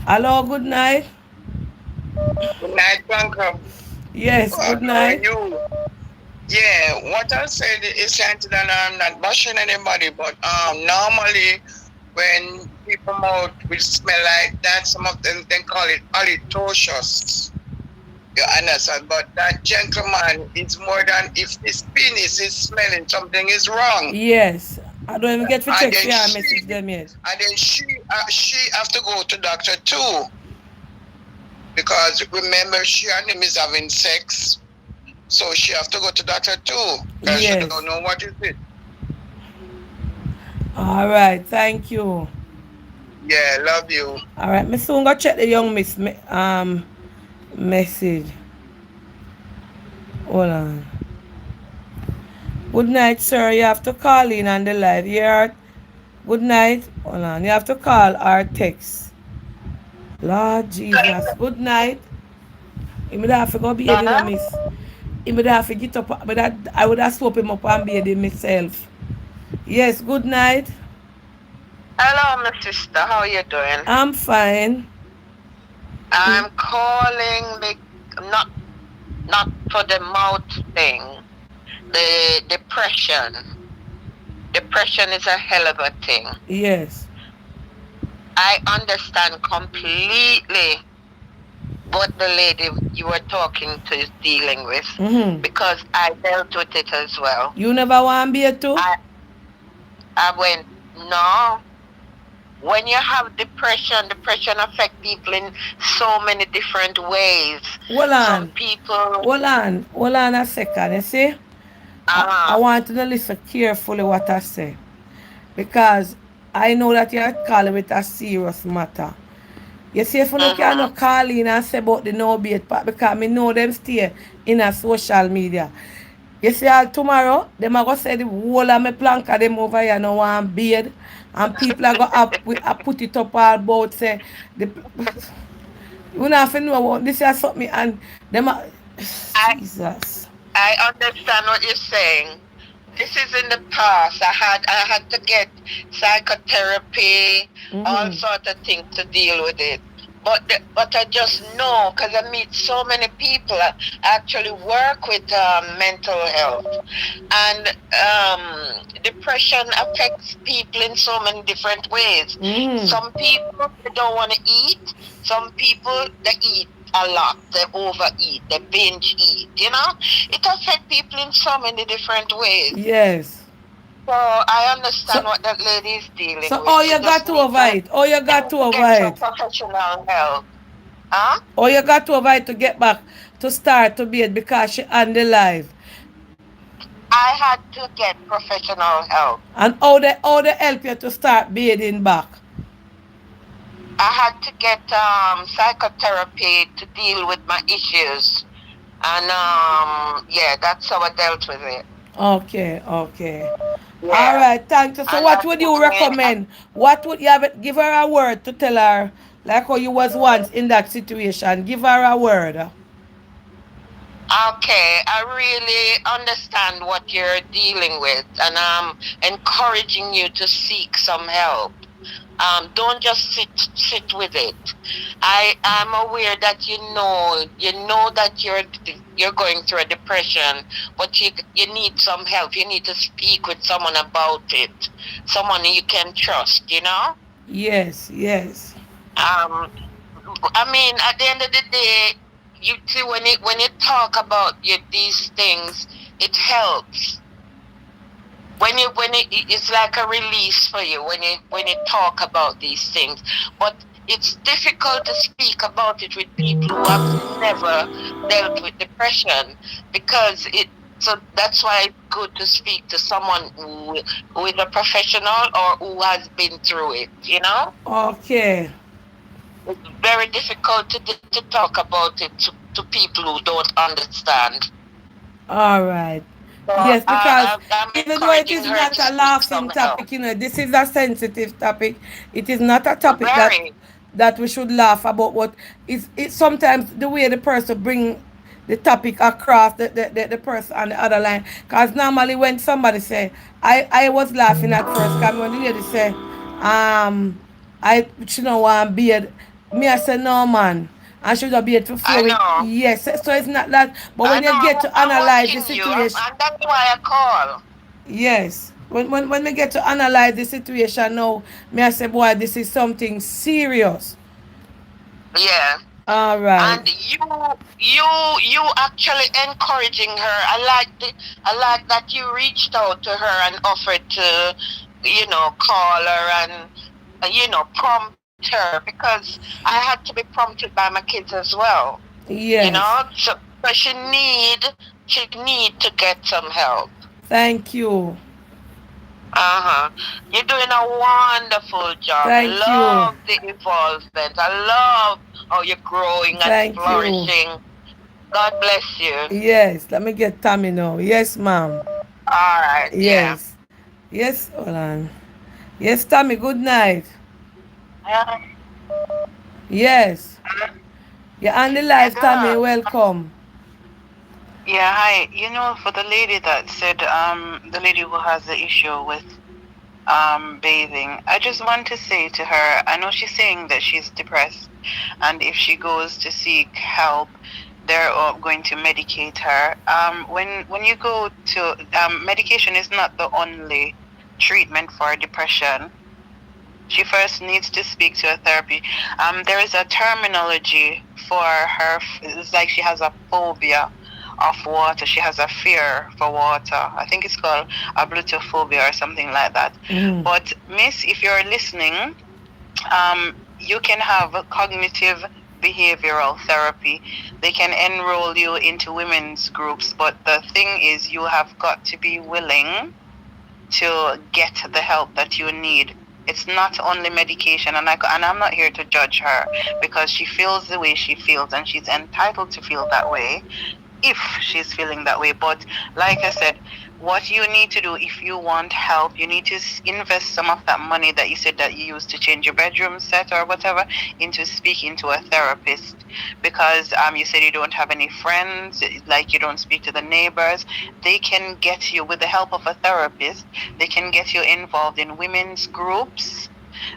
Hello, good night. Good night, Uncle. Yes, good How are night. you? Yeah, what I said is that I'm not bashing anybody, but normally when people mouth will smell like that, some of them they call it halitosis. You understand? But that gentleman is more than if his penis is smelling, something is wrong. Yes. I don't even get to And check then your message them yet. she have to go to doctor too. Because remember she and him is having sex. So she have to go to doctor too. Because she Yes. don't know what is it. All right, thank you. Yeah, love you. All right, me soon go check the young miss message. Hold on. Good night, sir. You have to call in on the live. Good night. Hold on. You have to call or text. Lord Jesus. Good night. You would have to go bathe, you know, Donna? miss. You would have to get up, but I would have swoop him up and bathe him myself. Yes, good night. Hello, my sister. How are you doing? I'm fine. I'm calling not for the mouth thing. The depression. Depression is a hell of a thing. Yes. I understand completely what the lady you were talking to is dealing with, because I dealt with it as well. You never want to be too? I went, no. When you have depression affects people in so many different ways. Hold Some on. people, Hold on a second, you see? I want you to listen carefully what I say. Because I know that you're calling it a serious matter. You see, if you cannot call in and say about the no bait part, because I know them stay in a social media. You see, tomorrow, them are going to say the whole of my plank of them over here no want beard. And people are going to put it up all about, say, the, you know, if you know about this is something, and them are, I Jesus. I understand what you're saying. This is in the past. I had to get psychotherapy, all sorts of things to deal with it. But I just know, because I meet so many people. I actually work with mental health, and depression affects people in so many different ways. Some people they don't want to eat. Some people they eat a lot, they overeat, they binge eat, you know? It affects people in so many different ways. Yes. So I understand what that lady is dealing So with. all She you got just to needs avoid. All you got to get some avoid. professional help. Huh? All you got to avoid to get back to start to bathe because she on the live. I had to get professional help. And how they help you to start bathing back. I had to get psychotherapy to deal with my issues. And yeah, that's how I dealt with it. Okay. Yeah. All right, thank you. So And what would you recommend? What would you have, give her a word to tell her, like how you was once in that situation? Give her a word. Okay, I really understand what you're dealing with, and I'm encouraging you to seek some help. Don't just sit with it. I'm aware that you know that you're going through a depression, but you need some help. You need to speak with someone about it, someone you can trust. You know. Yes. I mean, at the end of the day, you see when you talk about these things, it helps. It's like a release for you when you talk about these things. But it's difficult to speak about it with people who have never dealt with depression, because so that's why it's good to speak to someone who is a professional or who has been through it, you know? Okay. It's very difficult to talk about it to people who don't understand. All right. So Yes, because I'm even though it encouraging is her not to a seek some laughing help. topic, this is a sensitive topic. It is not a topic Very. that we should laugh about. But it's sometimes the way the person bring the topic across the person on the other line. Because normally when somebody say, I was laughing at first, because when the lady say, she don't want beard, me I say, no man. I should have beard to I flow it. know. Yes, so it's not that. But I when know. you get to I'm analyze the watching you, situation, and that's why I call. yes. When we get to analyze the situation now, me I say, boy, this is something serious. Yeah. All right. And you actually encouraging her. I like that you reached out to her and offered to, call her and prompt her, because I had to be prompted by my kids as well. Yes. So she need to get some help. Thank you. Uh-huh. You're doing a wonderful job. Thank you. Love the involvement. I love how you're growing and Thank you. flourishing. God bless you. Yes. Let me get Tammy now. Yes, ma'am. All right. Yeah. Yes. Yes, hold on. Yes, Tammy, good night. Yeah, Yes. You're on the yeah, live, Tammy. God. Welcome. Yeah, hi. For the lady that said, the lady who has the issue with bathing, I just want to say to her, I know she's saying that she's depressed, and if she goes to seek help, they're going to medicate her. When you go to medication is not the only treatment for depression. She first needs to speak to a therapy. There is a terminology for her. It's like she has a phobia of water. She has a fear for water. I think it's called ablutophobia or something like that. Mm. But Miss, if you're listening, you can have a cognitive behavioral therapy. They can enroll you into women's groups, but the thing is, you have got to be willing to get the help that you need. It's not only medication, and I'm not here to judge her, because she feels the way she feels, and she's entitled to feel that way if she's feeling that way. But like I said, what you need to do if you want help, you need to invest some of that money that you said that you used to change your bedroom set or whatever into speaking to a therapist, because you said you don't have any friends, like you don't speak to the neighbors. They can get you, with the help of a therapist, they can get you involved in women's groups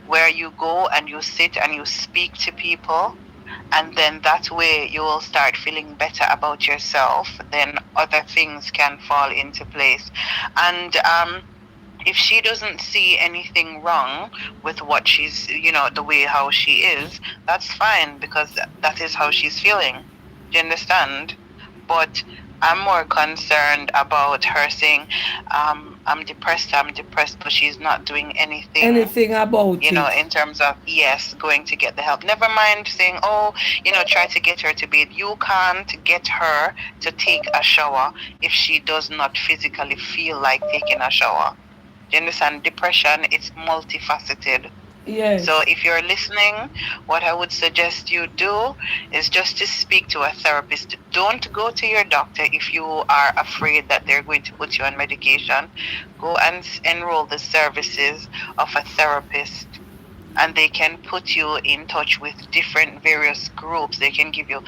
where you go and you sit and you speak to people, and then that way you will start feeling better about yourself. Then other things can fall into place. And if she doesn't see anything wrong with what she's, the way how she is, that's fine, because that is how she's feeling. Do you understand? But I'm more concerned about her saying, I'm depressed, but she's not doing anything, Anything about it. in terms of, yes, going to get the help. Never mind saying, oh, try to get her to bathe. You can't get her to take a shower if she does not physically feel like taking a shower. Do you understand? Depression, it's multifaceted. Yes. So if you're listening, what I would suggest you do is just to speak to a therapist. Don't go to your doctor if you are afraid that they're going to put you on medication. Go and enroll the services of a therapist, and they can put you in touch with different various groups. They can give you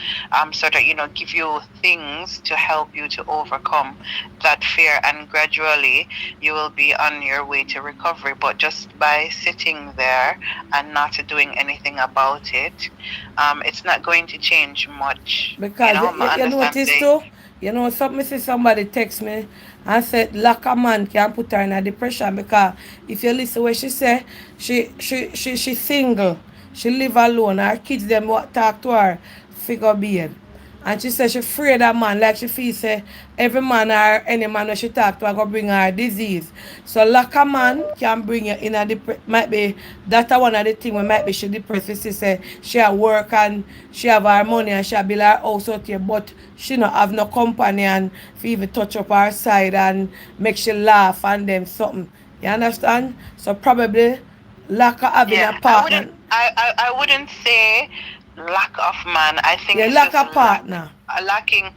give you things to help you to overcome that fear, and gradually you will be on your way to recovery. But just by sitting there and not doing anything about it, it's not going to change much. Because I you understand notice saying, too, something say somebody text me and said lack a man can put her in a depression, because if you listen what she say, she single. She live alone. Her kids them talk to her figure beard. And she said she afraid of man, like she feel say every man or any man that she talk to are gonna bring her disease. So lack a man can bring you in a might be that one of the thing we might be she depressed. She say she at work and she have her money and she have build her house out here, but she not have no company and if even touch up her side and make she laugh and them something. You understand? So probably lack of having a yeah, I partner. wouldn't. I wouldn't say lack of man. I think Yeah, it's lack just a partner. lacking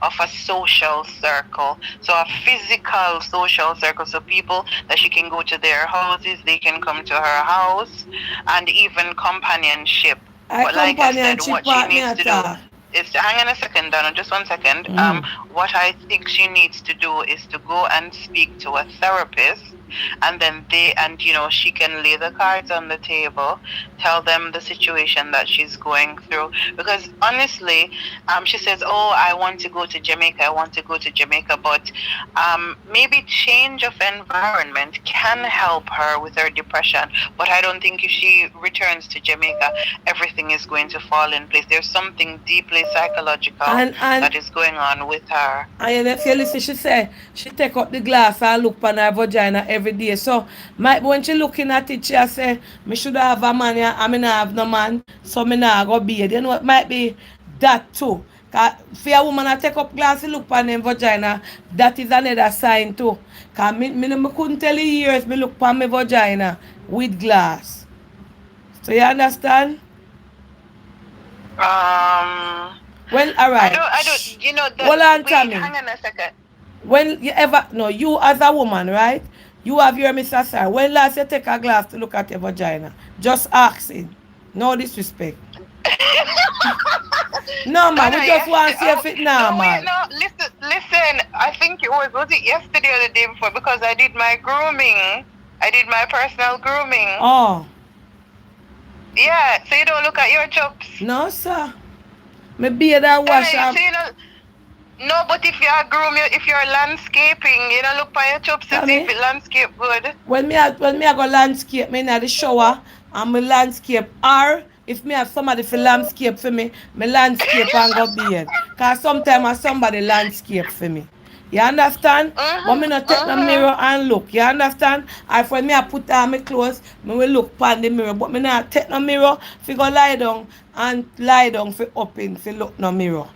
of a social circle. So a physical social circle. So people that she can go to their houses, they can come to her house, and even companionship. I But like I said, companionship what she part me needs to do attack. is hang on a second, Donna, just 1 second. Mm. What I think she needs to do is to go and speak to a therapist, and then she can lay the cards on the table, tell them the situation that she's going through. Because honestly, she says, "Oh, I want to go to Jamaica. I want to go to Jamaica," but maybe change of environment can help her with her depression. But I don't think if she returns to Jamaica, everything is going to fall in place. There's something deeply psychological And that is going on with her. And if you listen, she say she take up the glass and look on her vagina every day. So when she looking at it, she say, me should have a man here, and me not have no man, so me not go be. You know, it might be that too. Cause for a woman to take up glass and look on them vagina, that is another sign too. Cause me couldn't tell you years me look on my vagina with glass. So you understand? Well, alright. I don't, Hold on, wait, Tammy. hang on a second. When you ever, no, you as a woman, right? You have your Mr. Sir. When last you take a glass to look at your vagina? Just asking. No disrespect. No, No, man, no, we just want to see if it no, wait, normal. no, listen. I think was it yesterday or the day before? Because I did my grooming. I did my personal grooming. Oh, Yeah, so you don't look at your chops. no, sir. Me beard and Tell wash you, and so no, but if you're if you're landscaping, look at your chops to tell see if me. it landscape good. When me I go landscape, me in the shower and me landscape. Or if me have somebody for landscape for me landscape and go beard. Cause sometimes somebody landscape for me. You understand? But me not take no Mhm. mirror and look. You understand? I when me I put on my clothes, me will look pan the mirror. But me not take no mirror fi go lie down for open fi look no mirror.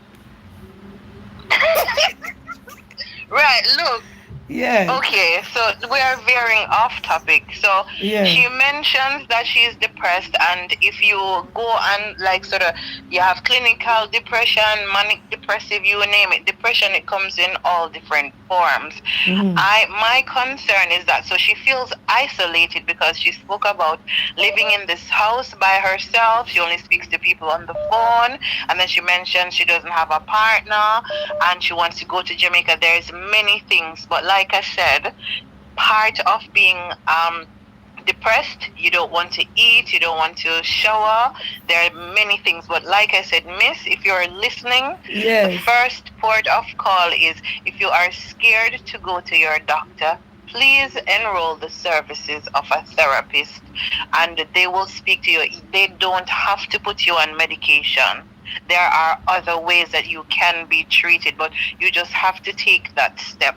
Right, look. Yes. Okay, so we are veering off topic. So Yeah. she mentions that she is depressed, and if you go and like sort of you have clinical depression, manic depressive, you name it, depression, it comes in all different forms. Mm-hmm. My concern is that so she feels isolated because she spoke about living in this house by herself. She only speaks to people on the phone, and then she mentioned she doesn't have a partner, and she wants to go to Jamaica. There's many things, but like I said, part of being depressed, you don't want to eat, you don't want to shower. There are many things, but like I said, miss, if you're listening, the Yes. first port of call is if you are scared to go to your doctor, please enroll the services of a therapist, and they will speak to you. They don't have to put you on medication. There are other ways that you can be treated, but you just have to take that step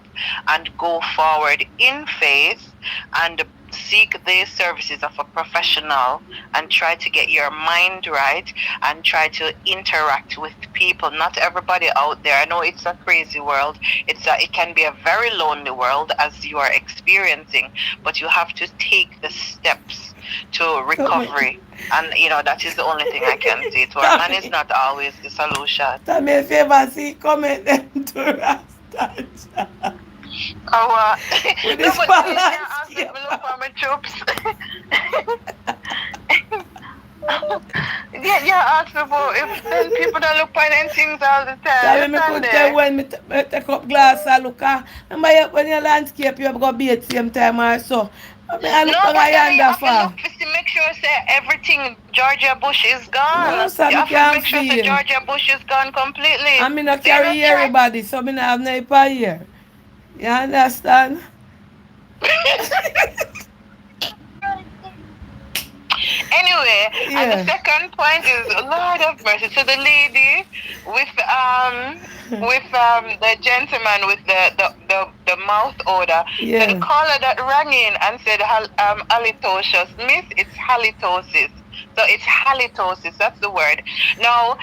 and go forward in faith and seek the services of a professional and try to get your mind right and try to interact with people. Not everybody out there. I know it's a crazy world. It can be a very lonely world as you are experiencing, but you have to take the steps to recovery. And that is the only thing I can say to her. Man is not always the solution. Tell me if you ever see comment them to Rasta. Oh, With no, this but you can't ask me to look for my chops. Yeah, ask me for if then people don't look for them things all the time. Tell me could tell when me take up glass and look at. Remember when you landscape you have got be at the same time or so. I look No, down but at then you yonder have to for. look to make sure say everything Georgia Bush is gone. No, so You me have to can't make sure say feel. Georgia Bush is gone completely. I me not So you carry not try. everybody, so me not have no per year. You understand? Anyway, and the Yeah. second point is Lord of mercy. So the lady with the gentleman with the mouth odor. So the Yeah. caller that rang in and said halitosis, miss, it's halitosis. So it's halitosis, that's the word. Now,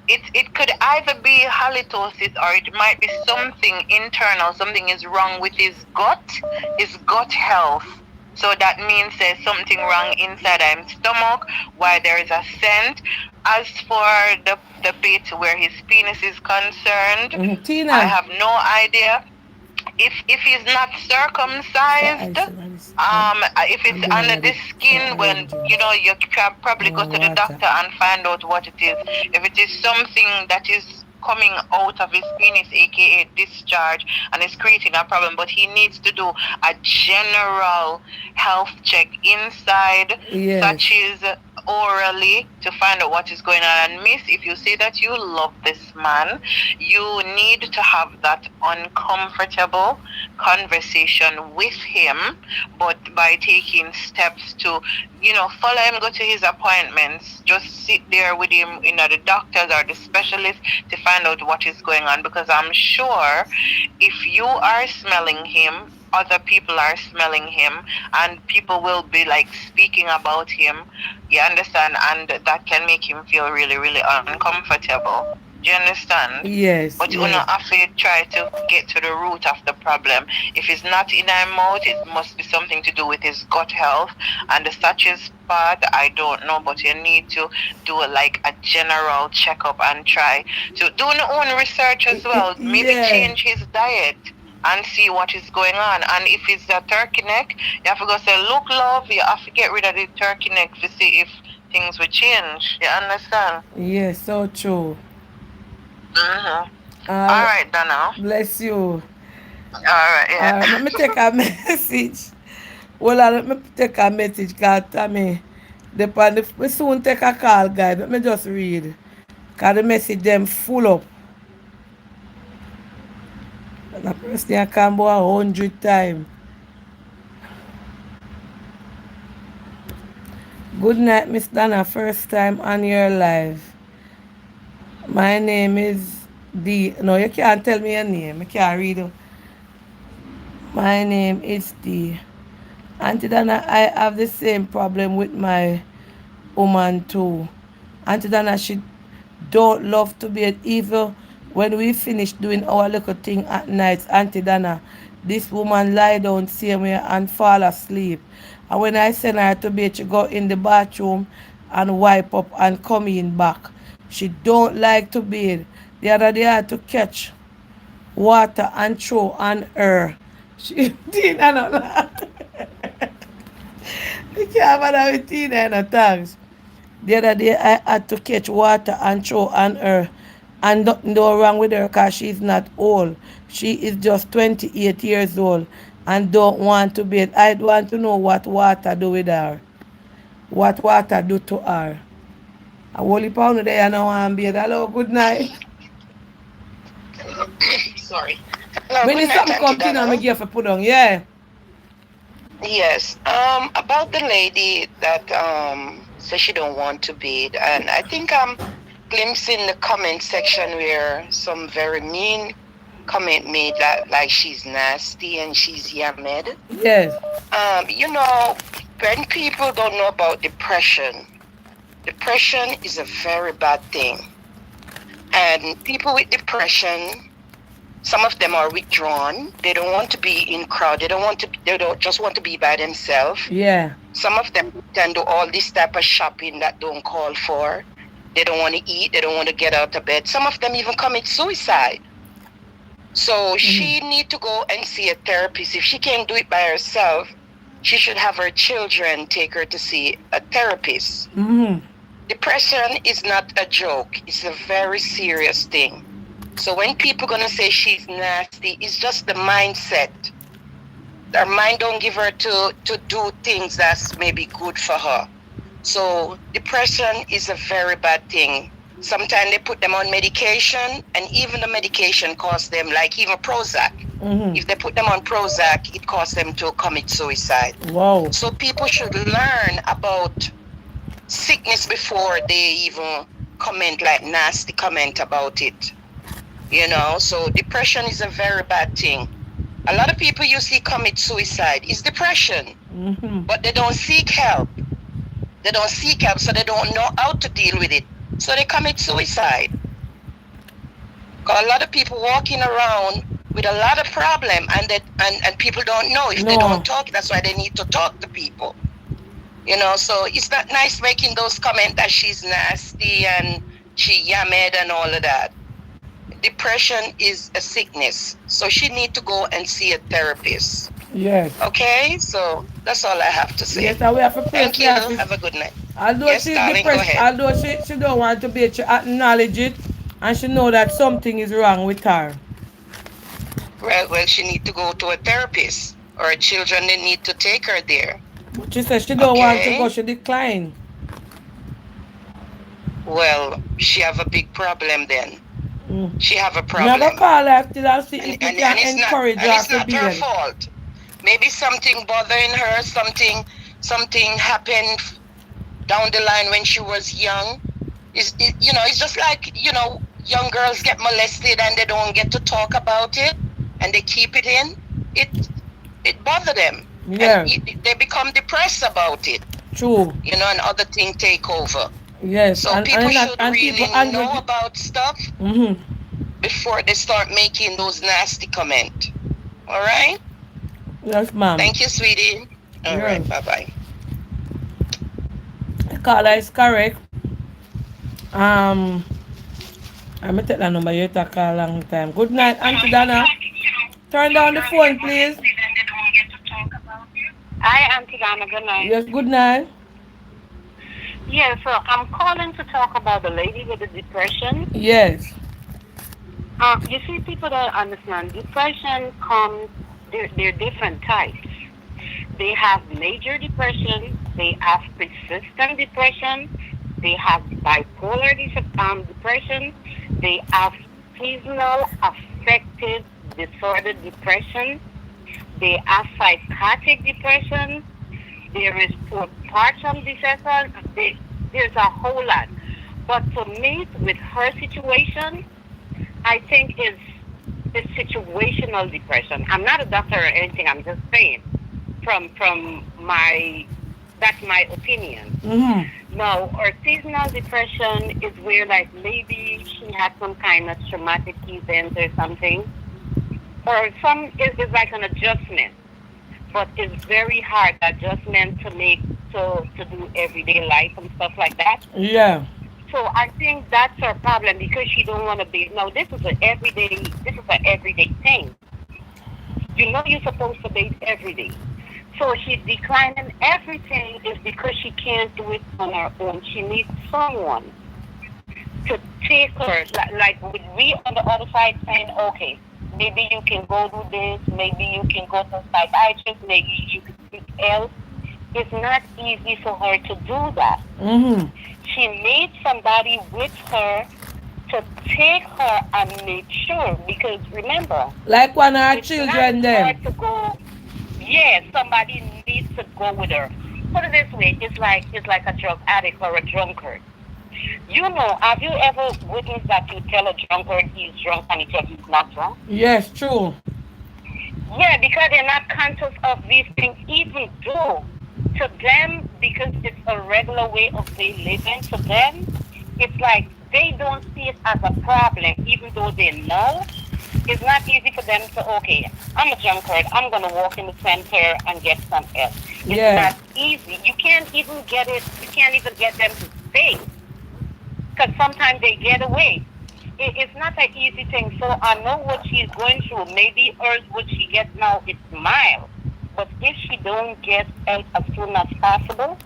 it could either be halitosis or it might be something internal, something is wrong with his gut health. So that means there's something wrong inside his stomach, why there is a scent. As for the bit where his penis is concerned, I Tina. have no idea. If he's not The ice circumcised, on this. if I'm it's doing under the already. So skin, I when already drink. you know you can probably go More to the water. doctor and find out what it is. If it is something that is coming out of his penis, aka discharge, and it's creating a problem, but he needs to do a general health check inside, Yes. such as orally, to find out what is going on. And miss, if you say that you love this man, you need to have that uncomfortable conversation with him, but by taking steps to, follow him, go to his appointments, just sit there with him, the doctors or the specialists, to find out what is going on. Because I'm sure if you are smelling him, other people are smelling him, and people will be like speaking about him, you understand, and that can make him feel really, really uncomfortable. Do you understand? Yes. But you Yes. have to try to get to the root of the problem. If it's not in our mouth, it must be something to do with his gut health. And the Satch's part, I don't know, but you need to do like a general checkup and try to do your own research as well. Maybe Yeah. change his diet and see what is going on. And if it's a turkey neck, you have to go say, look, love, you have to get rid of the turkey neck to see if things will change. You understand? Yes. So true. Mm-hmm. All Uh, right, Donna. bless you. All right, Let yeah. me take a message. Well, let me take a message because I mean, we soon take a call, guys. Let me just read. Because the message them full up. The person can go 100 times. Good night, Miss Donna. First time on your live. My name is D. No, you can't tell me your name. I can't read it. My name is D. Auntie Donna, I have the same problem with my woman too. Auntie Dana, she don't love to be even when we finish doing our little thing at night. Auntie Dana, this woman lie down same way and fall asleep. And when I send her to bed, she go in the bathroom and wipe up and come in back. She don't like to bathe. The other day I had to catch water and throw on her. She did not. You can't bother with Tina and her thanks. The other day I had to catch water and throw on her. And nothing no wrong with her because she's not old. She is just 28 years old and don't want to bathe. I want to know what water do with her. What water do to her. A whole pound there and I want to bathe. Hello, good night. Sorry. Hello, When good is night, something Auntie come in and me Dana. give for put on, yeah. Yes. About the lady that says she don't want to bathe, and I think I'm glimpsing the comment section where some very mean comment made that like she's nasty and she's yammed. Yes. When people don't know about depression is a very bad thing. And people with depression, some of them are withdrawn. They don't want to be in crowd. They don't just want to be by themselves. Yeah. Some of them can do all this type of shopping that don't call for. They don't want to eat. They don't want to get out of bed. Some of them even commit suicide. So she need to go and see a therapist. If she can't do it by herself, she should have her children take her to see a therapist. Mm-hmm. Depression is not a joke. It's a very serious thing. So when people gonna say she's nasty, it's just the mindset. Her mind don't give her to do things that's maybe good for her. So depression is a very bad thing. Sometimes they put them on medication, and even the medication costs them, like even Prozac. Mm-hmm. If they put them on Prozac, it costs them to commit suicide. Wow. So people should learn about sickness before they even comment like nasty comment about it. So depression is a very bad thing. A lot of people you see commit suicide is depression, but they don't seek help. They don't seek help, so they don't know how to deal with it. So they commit suicide. Got a lot of people walking around with a lot of problem, and that and people don't know if they No. don't talk. That's why they need to talk to people. You know, so it's not nice making those comments that she's nasty and she yammed and all of that. Depression is a sickness, so she need to go and see a therapist. Yes. Okay, so that's all I have to say. Yes, and we have to pray Thank for you. her. Have a good night. Although Yes, she's darling, go depressed, ahead. although she don't want to be, she acknowledge it, and she know that something is wrong with her. Well, she need to go to a therapist, or her children they need to take her there. But she said she don't want to go, Okay. she decline. Well, she have a big problem then. Mm. She have a Me I go problem, call her still and see and if we can encourage her it's to not be her there. fault. Maybe something bothering her, something happened down the line when she was young. It's just like, young girls get molested and they don't get to talk about it, and they keep it in. It bother them, and Yeah, they become depressed about it, true. and other things take over. Yes, So people should and people really angry. know about stuff Mm-hmm. before they start making those nasty comments. All right? Yes, ma'am. Thank you, sweetie. All Yeah. right, bye-bye. The caller is correct. Um, I'm gonna take that number. You take a long time. Good night, Auntie Dana. Turn down the phone, please. Hi, Auntie Donna. Good night. Yes, good night. Yeah, so I'm calling to talk about the lady with the depression. Yes. You see, people don't understand. Depression comes, they're different types. They have major depression, they have persistent depression, they have bipolar depression, they have seasonal affective disorder depression, they have psychotic depression, there is postpartum depression, there's a whole lot. But for me, with her situation, I think is situational depression. I'm not a doctor or anything. I'm just saying from my that's my opinion. Mm-hmm. Now, or seasonal depression is where like maybe she had some kind of traumatic event or something, or some is like an adjustment, but it's very hard adjustment to make to do everyday life and stuff like that. Yeah. So I think that's her problem because she don't want to be. No, this is an everyday thing. You know you're supposed to bathe every day. So she's declining everything is because she can't do it on her own. She needs someone to take her. Like with we on the other side saying, okay, maybe you can go do this, maybe you can go to a psychiatrist, maybe you can seek help. It's not easy for her to do that. Mm-hmm. She needs somebody with her to take her and make sure. Because remember, Like one of our it's children not them. hard to go. Yes, somebody needs to go with her. Put it this way: it's like a drug addict or a drunkard. You know, have you ever witnessed that you tell a drunkard he's drunk and he tells you he's not drunk? Yes, true. Yeah, because they're not conscious of these things, even though to them, because it's a regular way of they living, to them, it's like they don't see it as a problem, even though they know. It's not easy for them to, okay, I'm a drunkard, I'm going to walk in the center and get some help. It's Yeah. not easy. You can't even get them to stay. Because sometimes they get away. It's not an easy thing. So I know what she's going through. Maybe hers, what she gets now, it's mild. But if she don't get help as soon as possible,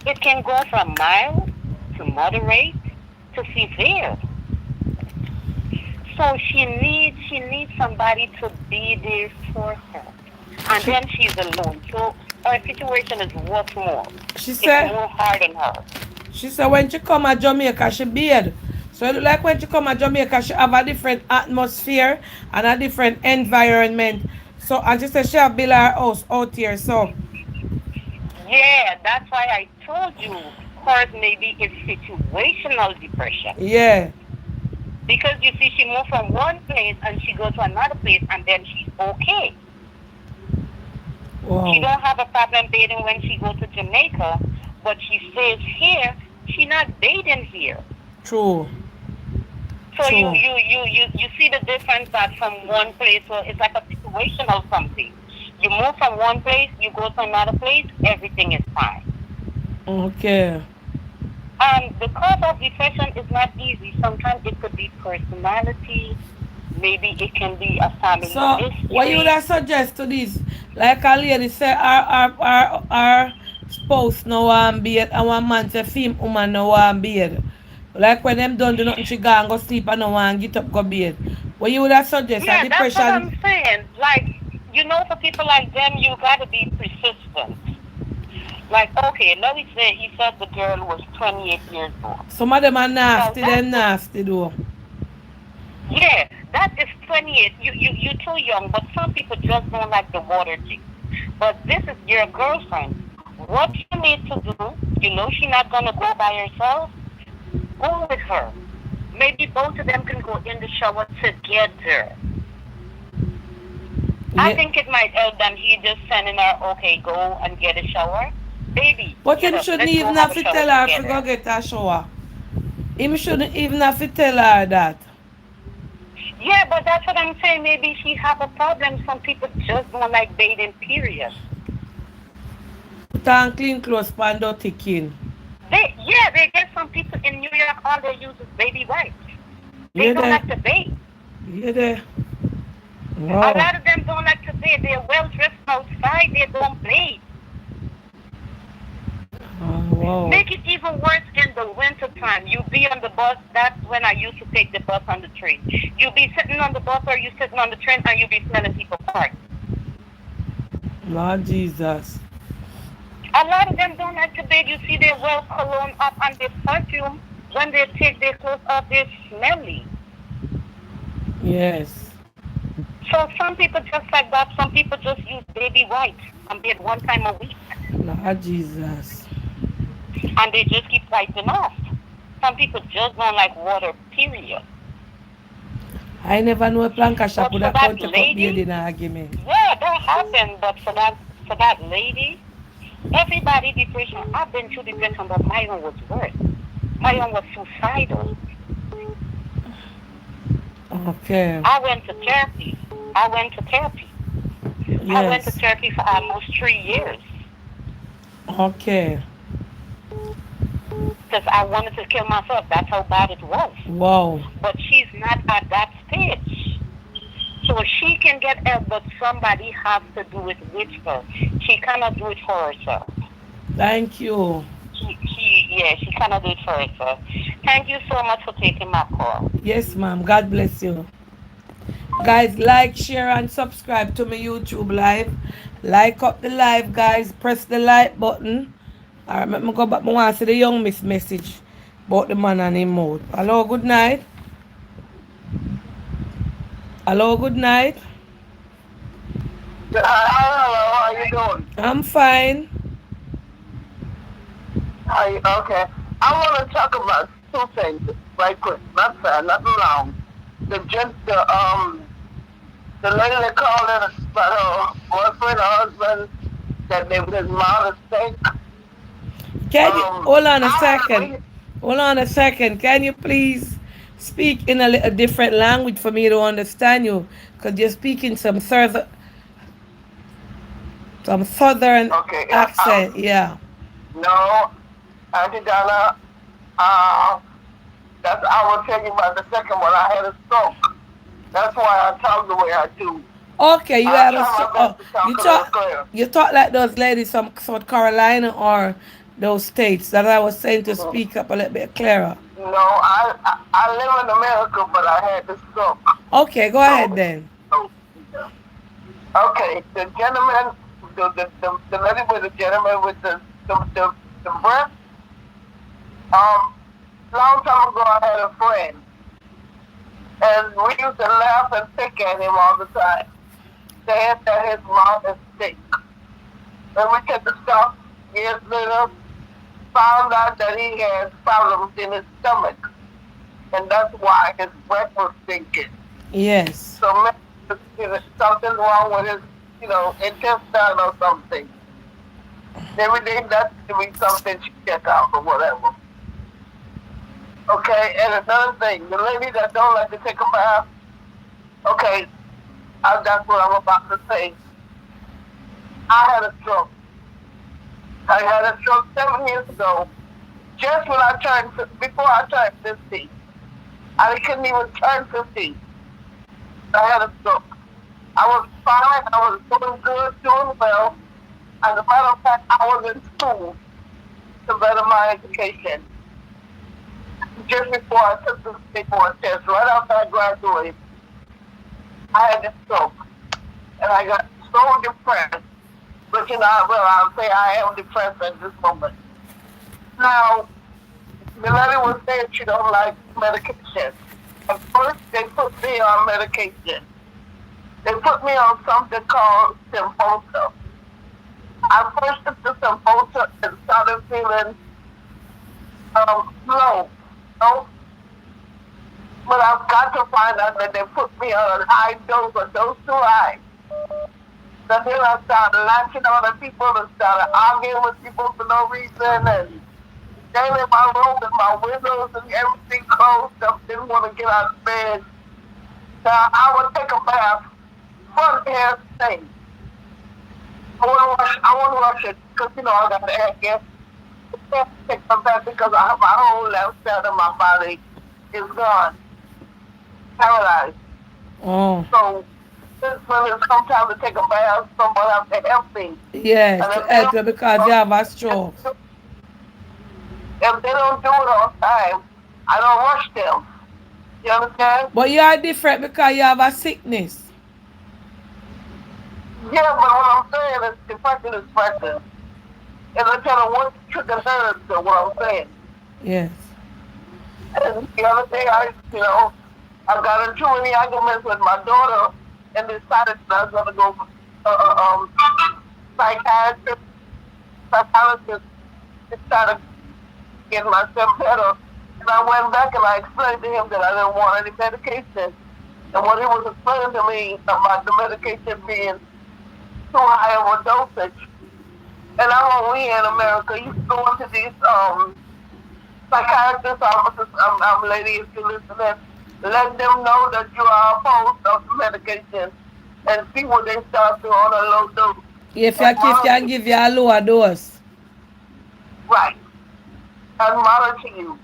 it can go from mild to moderate to severe. So she needs somebody to be there for her. And then she's alone. So her situation is what's more. She It's said more hard on her. she said when she come to Jamaica she bathe. So it look like when she come to Jamaica she have a different atmosphere and a different environment. So and she said she have built her house out here. So Yeah, that's why I told you hers maybe is situational depression. yeah. Because you see, she moved from one place and she goes to another place and then she's okay. She Wow. don't have a problem bathing when she goes to Jamaica, but she stays here, she not bathing here. True. So True. you see the difference that from one place, so it's like a situational something. You move from one place, you go to another place, everything is fine. Okay. The cause of depression is not easy. Sometimes it could be personality, maybe it can be a family So, what you would history. I suggest to this? Like a lady say, our spouse no want beard, and one man say, film woman no want beard. Like when them done do nothing, she go and go sleep and no want get up go beard. What you would I suggest? A Yeah, that's what depression. I'm saying. Like, for people like them, you gotta be persistent. Like, okay, let me say he said the girl was 28 years old. Some of them are So nasty, that them is, nasty though. yeah, that is 28. You're too young, but some people just don't like the water thing. But this is your girlfriend. What you need to do, she's not gonna go by herself. Go with her. Maybe both of them can go in the shower together. I Yeah. think it might help them. He just sending her, okay, go and get a shower. Baby, But get him up. shouldn't Let's go even have have a to shower tell her to go together. get a shower. Him shouldn't even have to tell her that. Yeah, but that's what I'm saying. Maybe she have a problem. Some people just don't like bathing, period. Put on clean clothes, pan dirty kin. They get some people in New York, all they use is baby wipes. They You don't there? like to bathe. You there? A Wow. lot of them don't like to bathe. They're well dressed outside. They don't bathe. Oh, wow. Make it even worse in the winter time. You be on the bus. That's when I used to take the bus on the train. You be sitting on the bus or you sitting on the train and you be smelling people park. Lord Jesus. A lot of them don't like to bathe. You see their well cologne up and their perfume. When they take their clothes off, they're smelly. Yes. So some people just like that. Some people just use baby wipes and bathe one time a week. Lord Jesus. And they just keep wiping off. Some people just don't like water, period. I never know a planka shop But would for have that come take up beard lady, in an argument. yeah, that happened. But for that lady, everybody depression. I've been through depression, but my own was worse. My own was suicidal. Okay. I went to therapy. I went to therapy. I went to Yes. therapy for almost 3 years Okay. because I wanted to kill myself. That's how bad it was. Wow. But she's not at that stage. So she can get help, but somebody has to do it with her. She cannot do it for herself. Thank you. She cannot do it for herself. Thank you so much for taking my call. Yes, ma'am. God bless you. Guys, like, share, and subscribe to my YouTube live. Like up the live, guys. Press the like button. Alright, let me go back. I want to see the young miss message about the man and him mouth. Hello, good night. Hello, good night. Hello, how you doing? I'm fine. Okay. I want to talk about two things right quick. Not fair, nothing long. The lady that called in about her boyfriend or husband that they his mouth is stink. Can you hold on a I second? Hold on a second. Can you please speak in a little different language for me to understand you? Because you're speaking some southern okay. accent. Yeah. No, Auntie Donna. I will tell you about the second one. I had a stroke. That's why I talk the way I do. Okay, you I have a try so. my best to talk You a little talk. clear. You talk like those ladies from South Carolina or those states that I was saying to Mhm. speak up a little bit clearer. No, I live in America, but I had the stroke. Okay, go ahead So, then. okay, the gentleman, the lady with the gentleman with the breast. Long time ago, I had a friend, and we used to laugh and pick at him all the time, saying that his mouth is sick. And we took the stuff years later, found out that he had problems in his stomach, and that's why his breath was stinking. Yes. So maybe something's wrong with his, intestine or something. Every day that's to be something to check out or whatever. Okay, and another thing, the lady that don't like to take a bath. Okay, that's what I'm about to say. I had a stroke. I had a stroke 7 years ago. Just when before I turned 50. I couldn't even turn 50. I had a stroke. I was fine. I was doing good, doing well. As a matter of fact, I was in school to better my education. Just before I took the state board test, right after I graduated, I had a stroke. And I got so depressed. But I'll say I am depressed at this moment. Now, the lady was saying she don't like medication. At first, they put me on medication. They put me on something called Symposium. I first took the Symposium and started feeling low. No? But I've got to find out that they put me on a high dose of those too high. So then I started latching on to people and started arguing with people for no reason and staying in my room and my windows and everything closed up. Didn't want to get out of bed. So I would take a bath. Front hair thing. I want to wash it because, I got the hair here. I can't take a bath because my whole left side of my body is gone. Paralyzed. Oh. So when it's come time to take a bath, someone has to help me. Yes, to help you because you have a stroke. If they don't do it on time, I don't rush them. You understand? But you are different because you have a sickness. Yeah, but what I'm saying is depression is pressure. And I tell them what trigger nerves to what I'm saying. Yes. And the other day, I got into many arguments with my daughter and decided that I was going to go psychologist to try to get myself better. And I went back and I explained to him that I didn't want any medication. And what he was explaining to me about the medication being too high of a dosage. And I'm only in America. You can go into these psychiatrist offices, lady, if you listen, let them know that you are opposed to the medication and see what they start to on a low dose. If your kid can give you a lower dose. Right. And monitor you.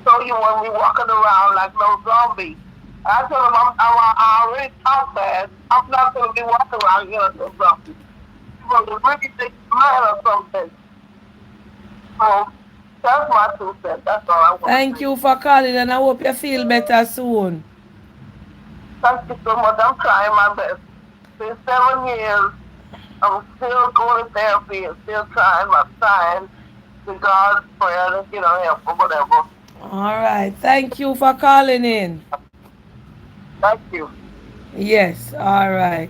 So you won't be walking around like no zombie. I told them I already talk bad. I'm not going to be walking around here like no zombie. You're going to really think mad or something. So that's my 2 cents. That's all I want. Thank you for calling and I hope you feel better soon. Thank you so much. I'm trying my best. It's been 7 years. I'm still going to therapy and still trying my sign to God's prayer, help or whatever. All right. Thank you for calling in. Thank you. Yes. All right.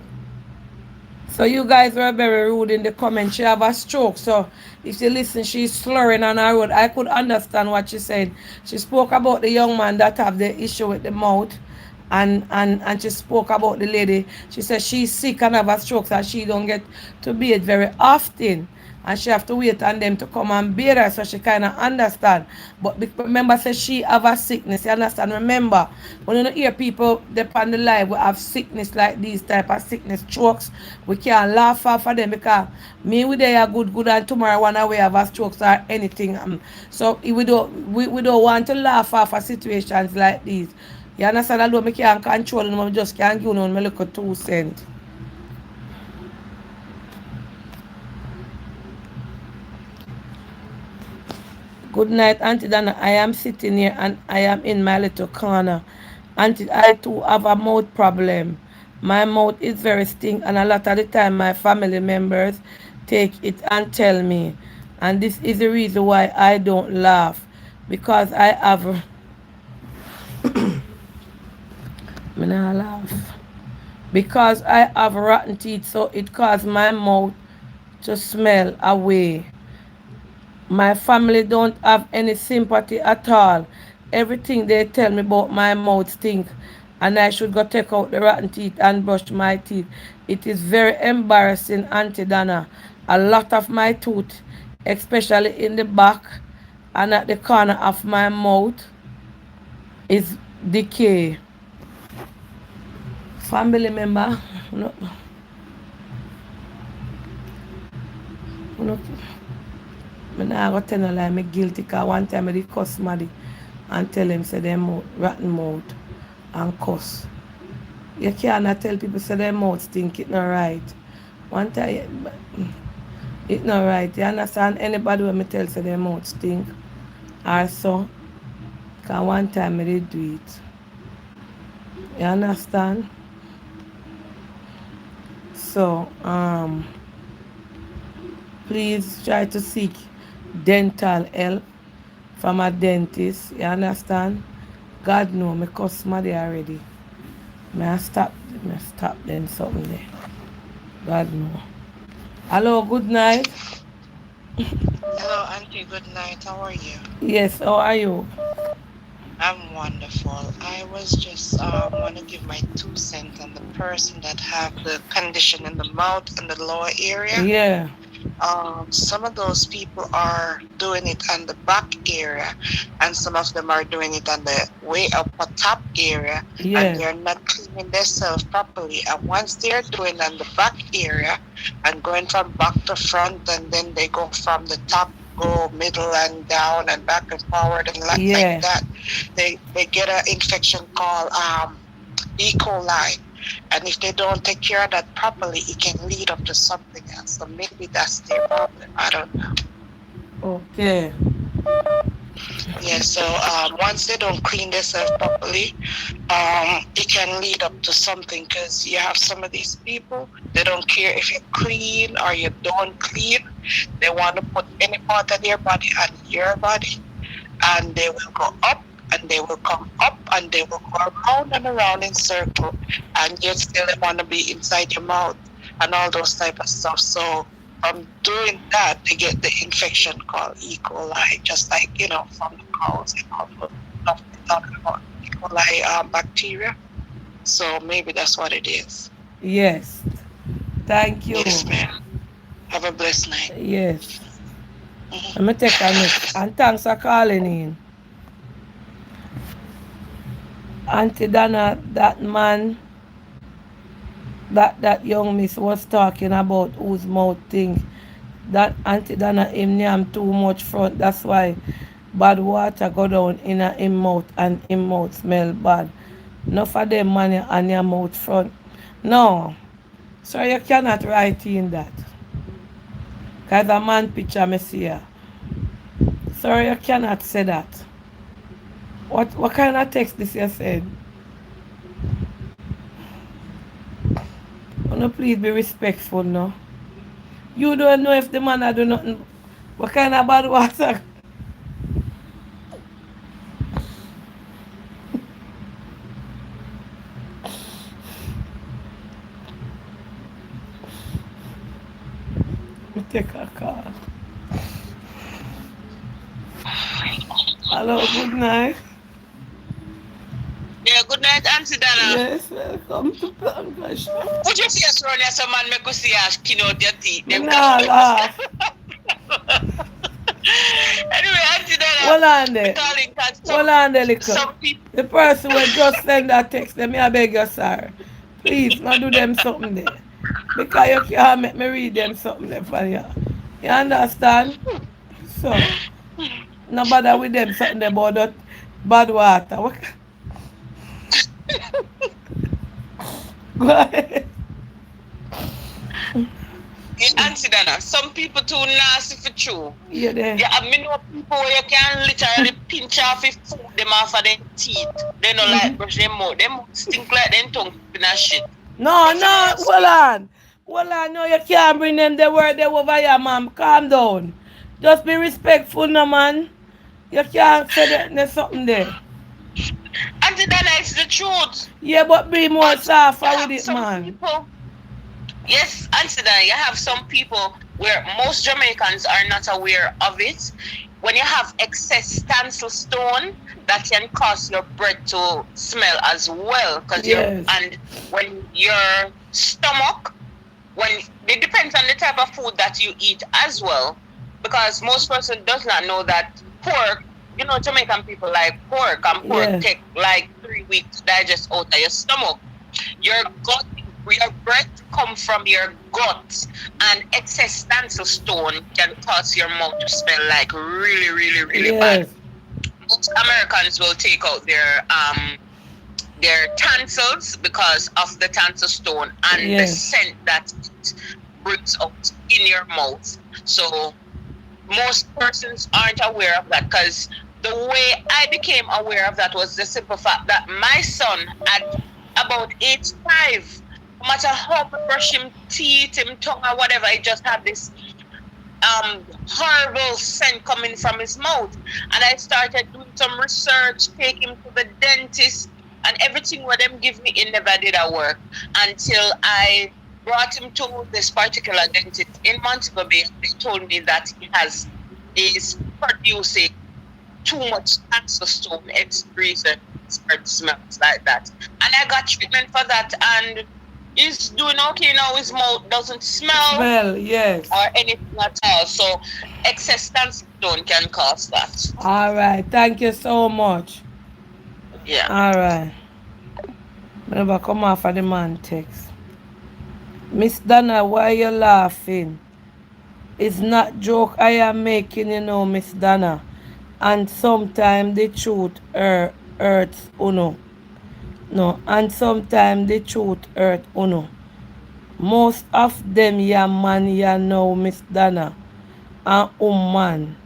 So you guys were very rude in the comments. She have a stroke. So if you listen, she's slurring on her road. I could understand what she said. She spoke about the young man that have the issue with the mouth. And she spoke about the lady. She said she's sick and have a stroke, so she don't get to bathe very often. And she have to wait on them to come and bathe her, so she kind of understand. But remember, say she have a sickness. You understand? Remember, when you hear people depend on the life we have sickness like these type of sickness, strokes, we can't laugh off of them because me we they are good and tomorrow one away have a strokes or anything. So we don't want to laugh off of situations like these. You understand? Although I can't control them, I just can't give them my little 2 cents. Good night, Auntie Dana. I am sitting here and I am in my little corner. Auntie, I too have a mouth problem. My mouth is very stink and a lot of the time my family members take it and tell me. And this is the reason why I don't laugh. Because I have... I not laugh. Because I have rotten teeth, so it causes my mouth to smell away. My family don't have any sympathy at all. Everything they tell me about my mouth stink and I should go take out the rotten teeth and brush my teeth. It is very embarrassing, Auntie Dana. A lot of my tooth, especially in the back and at the corner of my mouth is decay. Family member, no, no, me nah go tell no lie, me guilty, cause one time I did cuss somebody and tell him say them mouth, rotten mouth and cuss. You cannot tell people say their mouth stink, it not right. One time, it not right. You understand? Anybody when me tell say their mouth stink or so, cause one time I did do it. You understand? So, please try to seek dental help from a dentist. You understand? God know me cuss somebody already. May I stop then something there. God know. Hello, good night. Hello, Auntie. Good night. How are you? Yes, how are you? I'm wonderful. I was just want to give my 2 cents on the person that have the condition in the mouth and the lower area. Yeah, Some of those people are doing it on the back area, and some of them are doing it on the way upper top area, and yeah, they're not cleaning themselves properly. And once they're doing on the back area and going from back to front, and then they go from the top, go middle and down and back and forward and like yeah, that, they get an infection called E. coli. And if they don't take care of that properly, it can lead up to something else. So maybe that's their problem. I don't know. okay, Yeah, so once they don't clean themselves properly, it can lead up to something, because you have some of these people, they don't care if you clean or you don't clean. They want to put any part of their body on your body, and they will go up and they will come up and they will go around and around in circle, and yet still they want to be inside your mouth and all those type of stuff. So from doing that, they get the infection called E. coli, just like, from the cows and all the stuff they're talking about, E. coli bacteria. So maybe that's what it is. yes. Thank you. Yes, ma'am. Have a blessed night. Yes. Mhm. Let me take a next. And thanks for calling in. Auntie Dana, that man, that young miss was talking about whose mouth thing. That Auntie Dana him name too much front. That's why bad water go down in a him mouth and him mouth smell bad. Enough of them money on your mouth front. No. So you cannot write in that. Cause a man picture me see her. Sorry, you cannot say that. What kind of text this you said? Oh, no, please be respectful, no. You don't know if the man I do nothing. What kind of bad water? Me take a call. Hello, good night. Yeah, good night, Auntie Dana. Yes, welcome to Plantation. Put your face around here so man make you see her skin out your teeth. Me Them nah laugh. Anyway, Auntie Dana, Hold on me there. calling cause Hold on there, little. some people, The person will just send that text, let me I beg you, sir. Please, not do them something there. Because you can't make me read them something there for you. You understand? So, no bother with them something there about that bad water. What? Go ahead. Auntie Dana, some people too nasty for true. You there? Yeah, I mean know people where you can literally pinch off if food them off of their teeth. They don't like brush them out. Them stink like them tongue and shit. No, hold on. Hold on, no, you can't bring them the word they over here, ma'am. Calm down. Just be respectful, no, man. You can't say that there's something there. Auntie Dana, it's the truth. Yeah, but be more But softer you with have it, some man. people. Yes, Auntie Dana, you have some people where most Jamaicans are not aware of it. When you have excess tonsil stone, that can cause your breath to smell as well. Because Yes. and when your stomach, when it depends on the type of food that you eat as well. Because most person does not know that pork, Jamaican people like pork, and pork Yeah. take like 3 weeks to digest out of your stomach. Your gut, your breath come from your gut, and excess tonsil stone can cause your mouth to smell like really, really, really bad. Yes. Most Americans will take out their tonsils because of the tonsil stone and the Yes. scent that it brings out in your mouth. So most persons aren't aware of that, because the way I became aware of that was the simple fact that my son at about age 5, no matter how I brush him teeth, him tongue or whatever, he just had this horrible scent coming from his mouth. And I started doing some research, take him to the dentist, and everything what them give me, it never did a work until I brought him to this particular dentist in Montego Bay. They told me that is producing too much cancer stone. It's the reason it smells like that. And I got treatment for that, and he's doing okay now. His mouth doesn't smell Smell, yes. or anything at all. So excess cancer stone can cause that. All right. Thank you so much. Yeah. All right. Never come off of the man text. Miss Donna, why you laughing? It's not joke I am making, Miss Donna. And sometimes the truth hurts uno. No, and sometimes the truth hurt uno. Most of them ya man ya know, Miss Donna, and woman.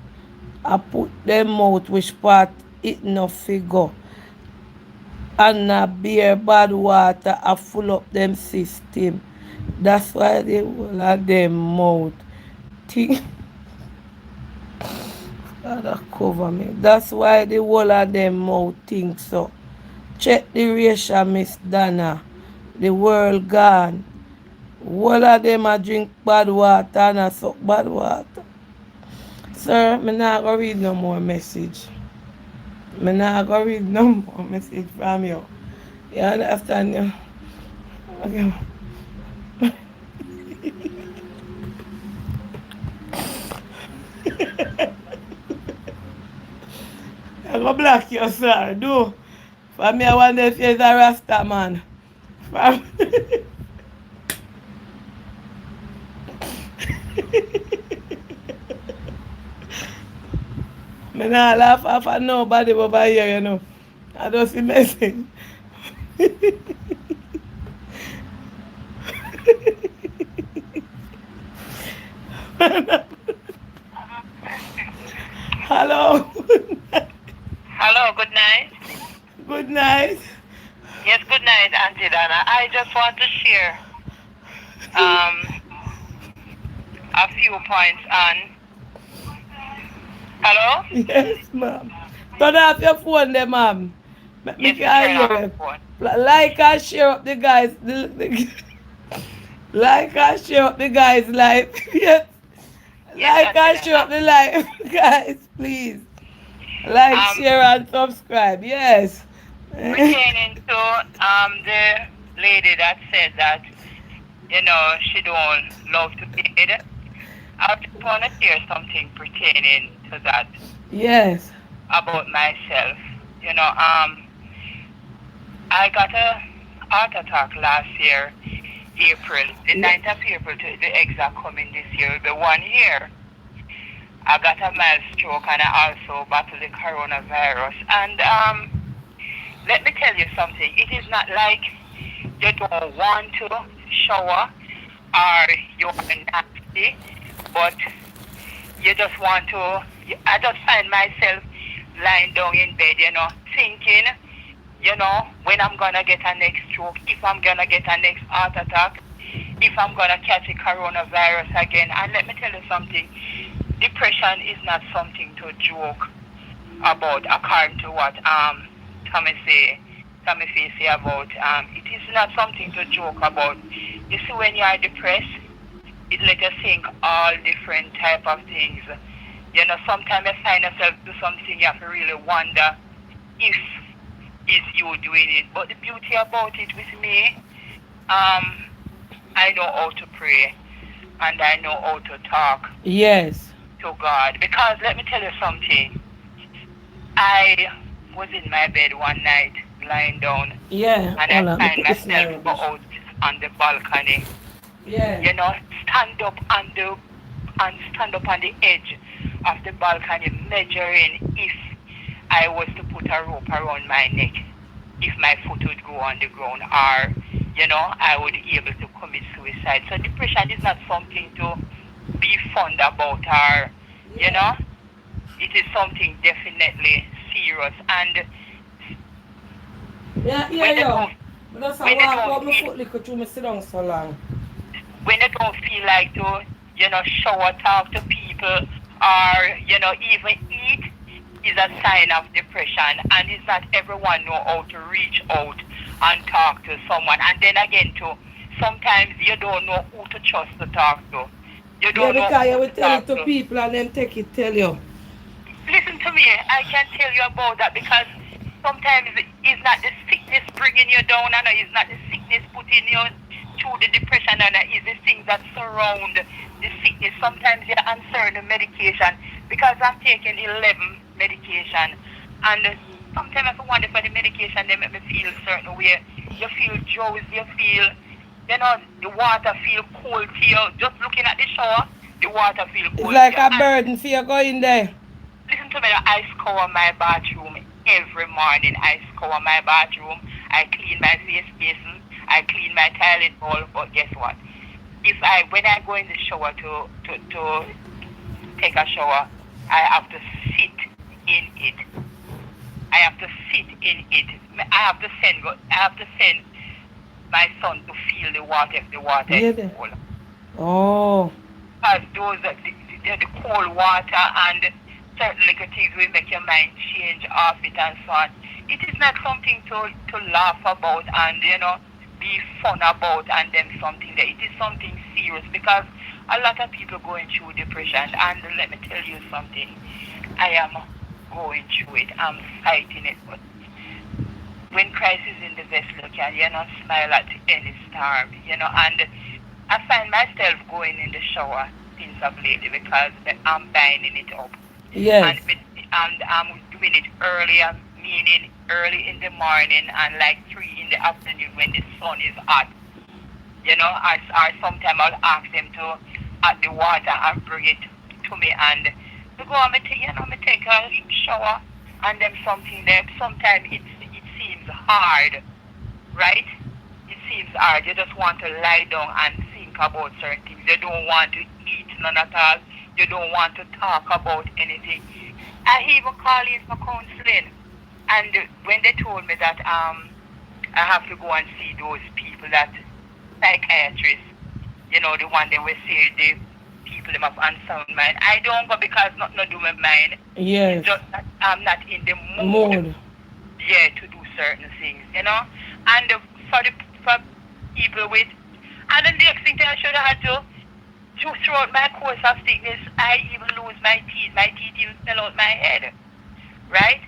I put them out which part it no figure. And a beer bad water I full up them system. That's why they will have them mouth. Think God cover me. That's why the whole of them mouth think so. Check the ratio, Miss Donna. The world gone. Whole of them a drink bad water and a suck bad water. Sir, me not gonna read no more message. Me not gonna read no more message from you. You understand? You? Okay. I go block you, sir. Do. For me, I wonder if you're a Rasta man. For me not laugh off at nobody over here. I don't see message. Hello. Hello, good night. Good night. Yes, good night, Auntie Dana. I just want to share a few points on. Hello? Yes, ma'am. Turn off your phone there, ma'am. Let me Yes, turn off hear the it. phone. Like and share up the guys. Like and share up the guys' life. Yes. Yes, Like and Auntie share up Dana. the life, guys, please. Like, Um, share, and subscribe. Yes. Pertaining to the lady that said that she don't love to read. I just want to share something pertaining to that Yes. about myself. I got a heart attack last year, April, the 9th of April, to the exact coming this year, the 1 year. I got a mild stroke, and I also battled the coronavirus. And let me tell you something. It is not like you don't want to shower or you're nasty, but you just want to. I just find myself lying down in bed, thinking, when I'm gonna get a next stroke, if I'm gonna get a next heart attack, if I'm gonna catch a coronavirus again. And let me tell you something. Depression is not something to joke about, according to what Tommy say about it is not something to joke about. You see, when you are depressed, it let you think all different type of things. Sometimes you find yourself do something, you have to really wonder if is you doing it. But the beauty about it with me, I know how to pray and I know how to talk Yes. to God. Because let me tell you something. I was in my bed one night, lying down, Yeah, and I hold on, let me find put this in my myself go rubbish. out on the balcony. Yeah. You know, stand up on the edge of the balcony, measuring if I was to put a rope around my neck, if my foot would go on the ground, or I would be able to commit suicide. So depression is not something to be fond about, or it is something definitely serious. And Yeah, when they yo. don't But that's when I they walk don't out my feel foot lick through me sit down so long. when they don't feel like to, shower, talk to people, or, even eat, is a sign of depression. And it's not everyone know how to reach out and talk to someone. And then again, too, sometimes you don't know who to trust to talk to. You Yeah, don't know because who you will to tell talk it to to. people and them take it tell you. Listen to me. I can tell you about that because sometimes it's not the sickness bringing you down, and it's not the sickness putting you through the depression, and it's the things that surround the sickness. Sometimes you answer the medication because I'm taking 11 medication, and sometimes I wonder for the medication they make me feel a certain way. You feel drowsy, you feel, the water feel cold to you. Just looking at the shower, the water feel It's cold to like you. a And burden for you go in there. listen to me, I scour my bathroom every morning. I scour my bathroom. I clean my face basin. I clean my toilet bowl. But guess what? When I go in the shower to take a shower, I have to sit in it. I have to sit in it. I have to send my son to feel the water if the water Yeah, is there. cold. Oh. Because those are the cold water and certain little things will make your mind change off it and so on. It is not something to laugh about and be fun about and then something that it is something serious because a lot of people going through depression, and let me tell you something. I am going through it. I'm fighting it, but when Christ is in the vessel, can smile at any storm, and I find myself going in the shower since of lately because I'm binding it up. Yes. And I'm doing it earlier, meaning early in the morning and like 3 in the afternoon when the sun is hot. Or sometimes I'll ask them to add the water and bring it to me and to go and me take a shower and then something there. Sometimes it seems hard, right? It seems hard. You just want to lie down and think about certain things. You don't want to eat none at all. You don't want to talk about anything. I even call in for counseling. And when they told me that I have to go and see those people, that psychiatrists, the one they will say the people them have unsound mind. I don't go because nothing to do with mine. Yes. It's just that I'm not in the Mood. to do certain things, And for people with, and the next thing that I should have had to, throughout my course of sickness, I even lose my teeth. My teeth even fell out my head, right?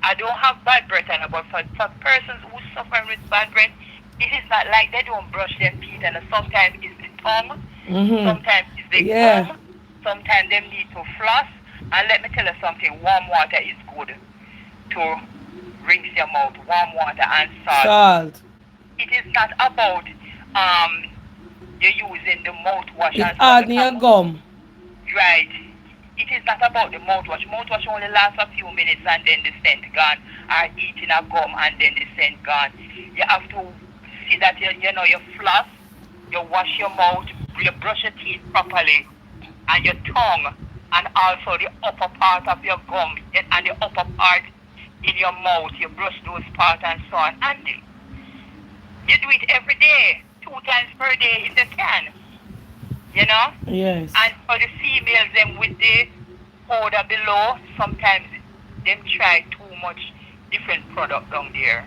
I don't have bad breath, but for persons who suffer with bad breath, it is not like they don't brush their teeth, and sometimes it's the tongue, sometimes it's the gum, sometimes they need to floss. And let me tell you something, warm water is good to rinse your mouth, warm water and salt. Salt. It is not about you using the mouthwash It's and stuff hard in your because gum. right. It is not about the mouthwash. Mouthwash only lasts a few minutes and then the scent gone. Or eating a gum and then the scent gone. You have to see that you floss, you wash your mouth, you brush your teeth properly, and your tongue, and also the upper part of your gum and the upper part in your mouth. You brush those parts and so on. And you do it every day, 2 times per day if you can. Yes. And for the females, them with the powder below, sometimes them try too much different product down there.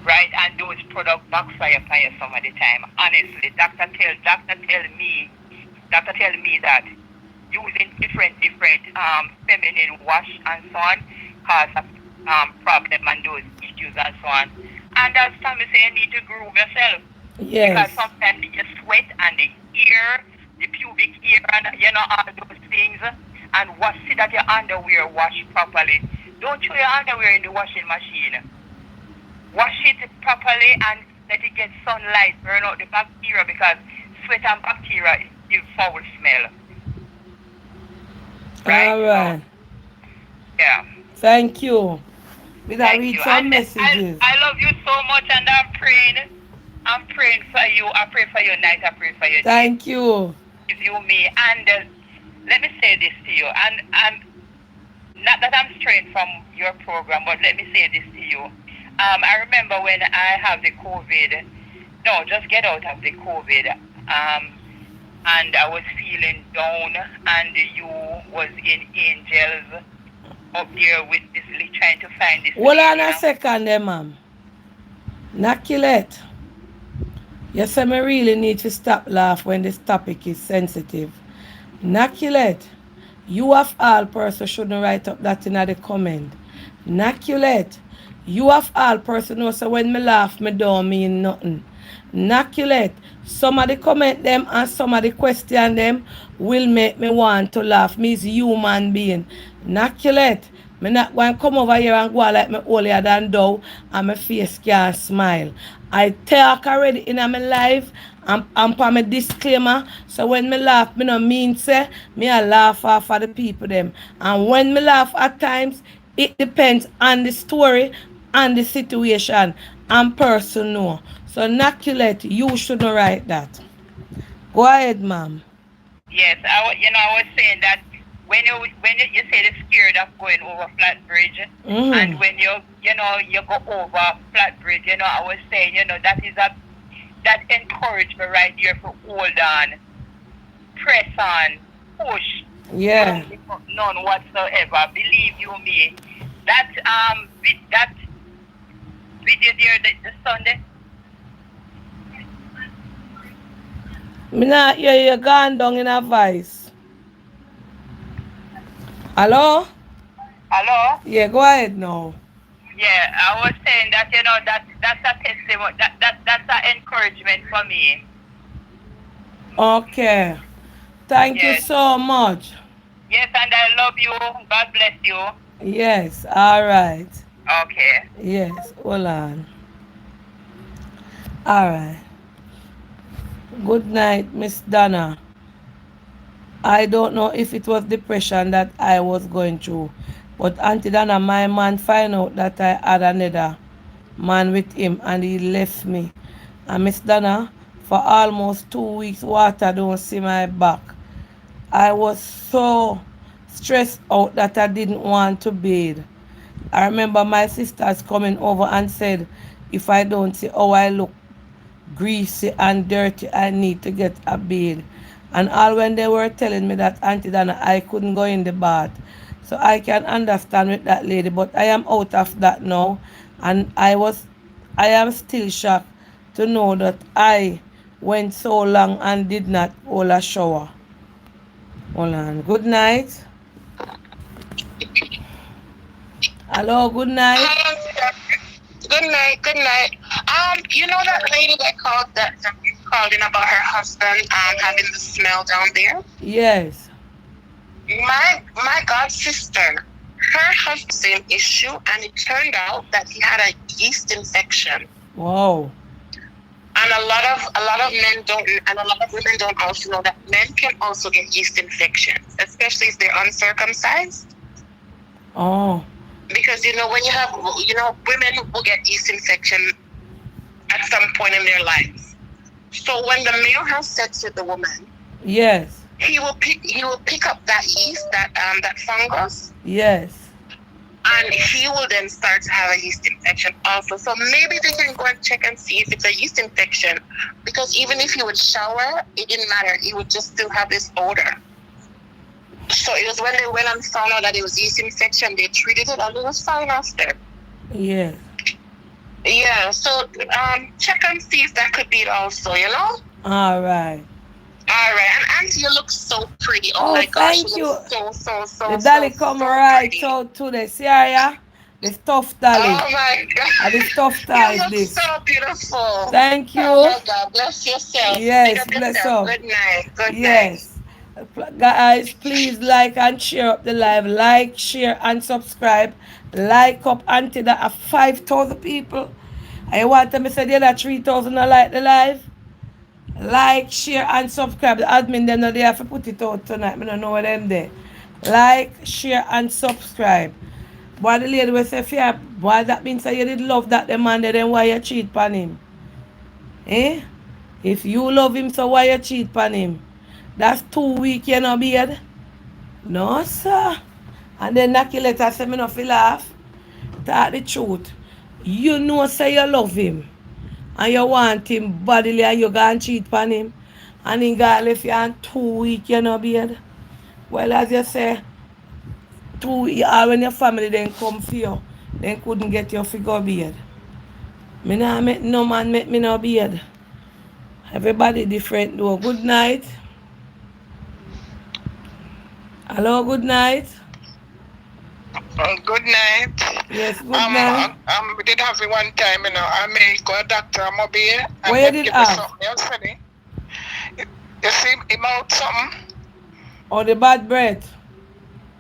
Right? And those products backfire upon you some of the time. Honestly, doctor tell me that using different feminine wash and so on cause a problem and those issues and so on. And that's time you say you need to groom yourself. Yes. Because sometimes you sweat and the ear, the pubic ear, and all those things. and wash, see that your underwear wash properly. Don't throw your underwear in the washing machine. Wash it properly and let it get sunlight, burn out the bacteria, because sweat and bacteria give foul smell. Right? All right. Yeah. Thank you. We gotta Thank read you. some And messages. I love you so much, and I'm praying. I'm praying for you. I pray for your night. I pray for your day. Thank you. Give you me. And let me say this to you. And not that I'm straying from your program, but let me say this to you. I remember when I have the COVID. No, just get out of the COVID. And I was feeling down, and you was in Angels up there with this, trying to find this. Hold on a second there, ma'am. Nakilet. You say me really need to stop laugh when this topic is sensitive. Nakilet. You of all person shouldn't write up that in the comment. Nakilet. You of all person know so when me laugh me don't mean nothing. Nakilet. Some of the comment them and some of the question them will make me want to laugh. Me is human being. Nakilet. Me not going to come over here and go like me holier than thou and my face can't smile. I talk already in my life and for my disclaimer. So when me laugh, me no mean say me a laugh off of the people them. And when me laugh at times, it depends on the story and the situation and person know. So Naculate, you shouldn't write that. Go ahead, ma'am. Yes, I was saying that when you say they're scared of going over flat bridge, and when you go over flat bridge, I was saying, that encouragement right there for hold on, press on, push. Yeah. None whatsoever. Believe you me. That video there the Sunday. Me not hear you gone down in a voice. Hello? Hello? Yeah, go ahead now. Yeah, I was saying that that's a testimony, that's an encouragement for me. Okay. Thank you Yes. so much. Yes, and I love you. God bless you. Yes, all right. Okay. Yes, hold on. All right. Good night, Miss Donna. I don't know if it was depression that I was going through, but Auntie Donna, my man find out that I had another man with him and he left me. And Miss Donna, for almost 2 weeks, water don't see my back. I was so stressed out that I didn't want to bathe. I remember my sisters coming over and said, if I don't see how I look greasy and dirty, I need to get a bathe. And all when they were telling me that Auntie Dana, I couldn't go in the bath. So I can understand with that lady, but I am out of that now. And I am still shocked to know that I went so long and did not hold a shower. Hold on. Good night. Hello, good night. Good night. Good night. You know that lady that you called in about her husband having the smell down there? Yes. My god sister, her husband issue, and it turned out that he had a yeast infection. Wow. And a lot of men don't, and a lot of women don't also know that men can also get yeast infections, especially if they're uncircumcised. Oh. Because when you have women will get yeast infection at some point in their lives. So when the male has sex with the woman, yes, he will pick up that yeast, that fungus. Yes. And he will then start to have a yeast infection also. So maybe they can go and check and see if it's a yeast infection. Because even if he would shower, it didn't matter. He would just still have this odor. So it was when they went and found out that it was yeast infection, they treated it and it was fine after. Yes. Yeah, so check and see if that could be it also, All right. All right, and Auntie, you look so pretty. Oh my gosh, thank you. So The dolly come right pretty. out today. See ya? The stuffed dolly. Oh my God. The stuffed You tie is look this. so beautiful. Thank you. Oh my God, bless yourself. Yes, Pick up bless yourself. up. Good night. Good night. Yes. Guys, please like and share up the live. Like, share, and subscribe. Like up until that 5,000 people. I want them to say the other 3,000 not like the live. Like, share, and subscribe. The admin them not there to put it out tonight. I don't know what them there. Like, share, and subscribe. Boy, the lady will say, "Fear, boy, that means that you did love that the man there, then why you cheat on him? Eh? If you love him, so why you cheat on him? That's 2 weeks you know, beard. No, sir. And then Naki let us say, me not feel laugh. Talk the truth. You know, say you love him. And you want him bodily and you go and cheat on him. And he got left you on 2 weeks, you know, beard. Well, as you say, when your family then come for you, then couldn't get your figure beard. Me nah make no man make me no beard. Everybody different though. Good night. Hello, good night. Good night. Yes, good night. We did have it one time, I may go a doctor, I'm up here. And Where you did have? Something else, you see him out something? Or the bad breath?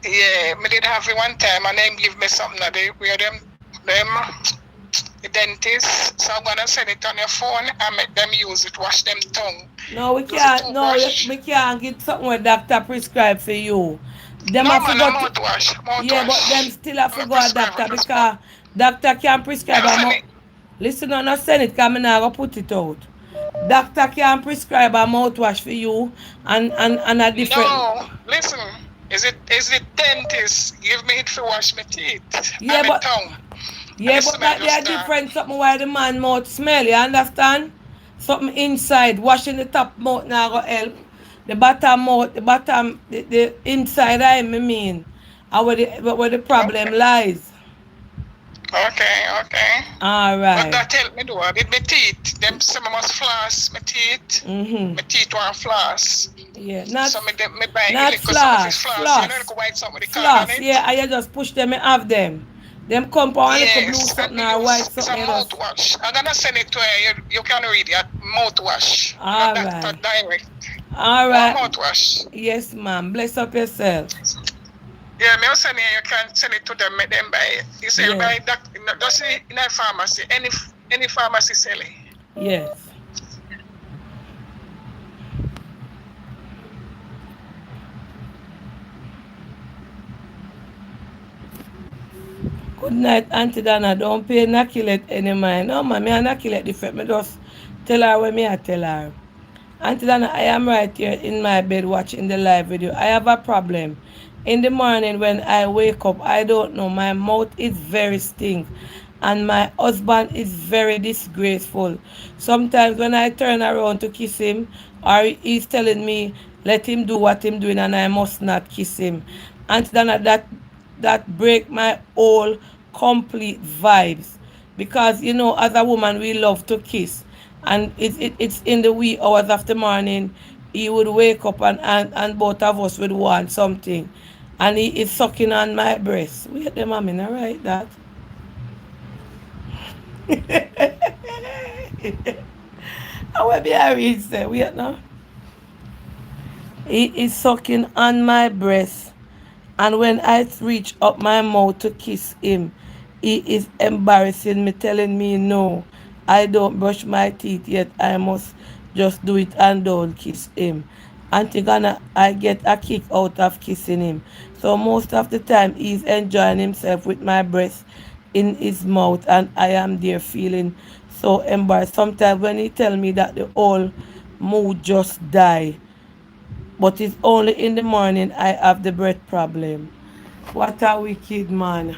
Yeah, me did have it one time, and them give me something that where them the dentist. So I'm gonna send it on your phone and make them use it, wash them tongue. No, we can't. No, we can't get something where doctor prescribe for you. Them no, have man, to go mouthwash. yeah, but them still have to go to doctor because doctor can't prescribe a mouth. Listen, no, not send it because I'm not going to put it out. Doctor can prescribe a mouthwash for you and a different... No, listen. Is it dentist give me it to wash my teeth? Yeah, but... tongue. Yeah, but that they are different something why the man mouth smell, you understand? Something inside, washing the top mouth now go help. The bottom mouth, the inside I mean. And where the problem lies. Okay. Alright. But that help me do it. With my teeth. Them say I must floss my teeth. My teeth want floss. Yeah, not so me buy not floss. You know, like white something with the floss, yeah, I just push them and have them. Them compound like blue something or white something. It's a mouthwash. I'm gonna send it to you. You can read it. Mouthwash. Alright. Direct. Alright. Mouthwash. Yes, ma'am. Bless up yourself. Yeah, me send it. You can send it to them. Make them buy it. You say buy that. Just in a pharmacy. Any pharmacy sell it. Yes. Good night, Auntie Dana. Don't pay Nakilet any mind. No, man, me and Nakilet different. Me just tell her what me I tell her. Auntie Dana, I am right here in my bed watching the live video. I have a problem. In the morning when I wake up, I don't know, my mouth is very stink. And my husband is very disgraceful. Sometimes when I turn around to kiss him, or he's telling me, let him do what he's doing and I must not kiss him. Auntie Dana, that break my whole complete vibes. Because, you know, as a woman, we love to kiss. And it's in the wee hours of the morning, he would wake up and both of us would want something. And he is sucking on my breast. Wait the mommy, not right that. I will be a read say, wait now. He is sucking on my breast. And when I reach up my mouth to kiss him, he is embarrassing me, telling me no. I don't brush my teeth yet. I must just do it and don't kiss him. Auntie Ghana, I get a kick out of kissing him. So most of the time he's enjoying himself with my breast in his mouth and I am there feeling so embarrassed. Sometimes when he tell me that the whole mood just die. But it's only in the morning I have the breath problem. What a wicked man.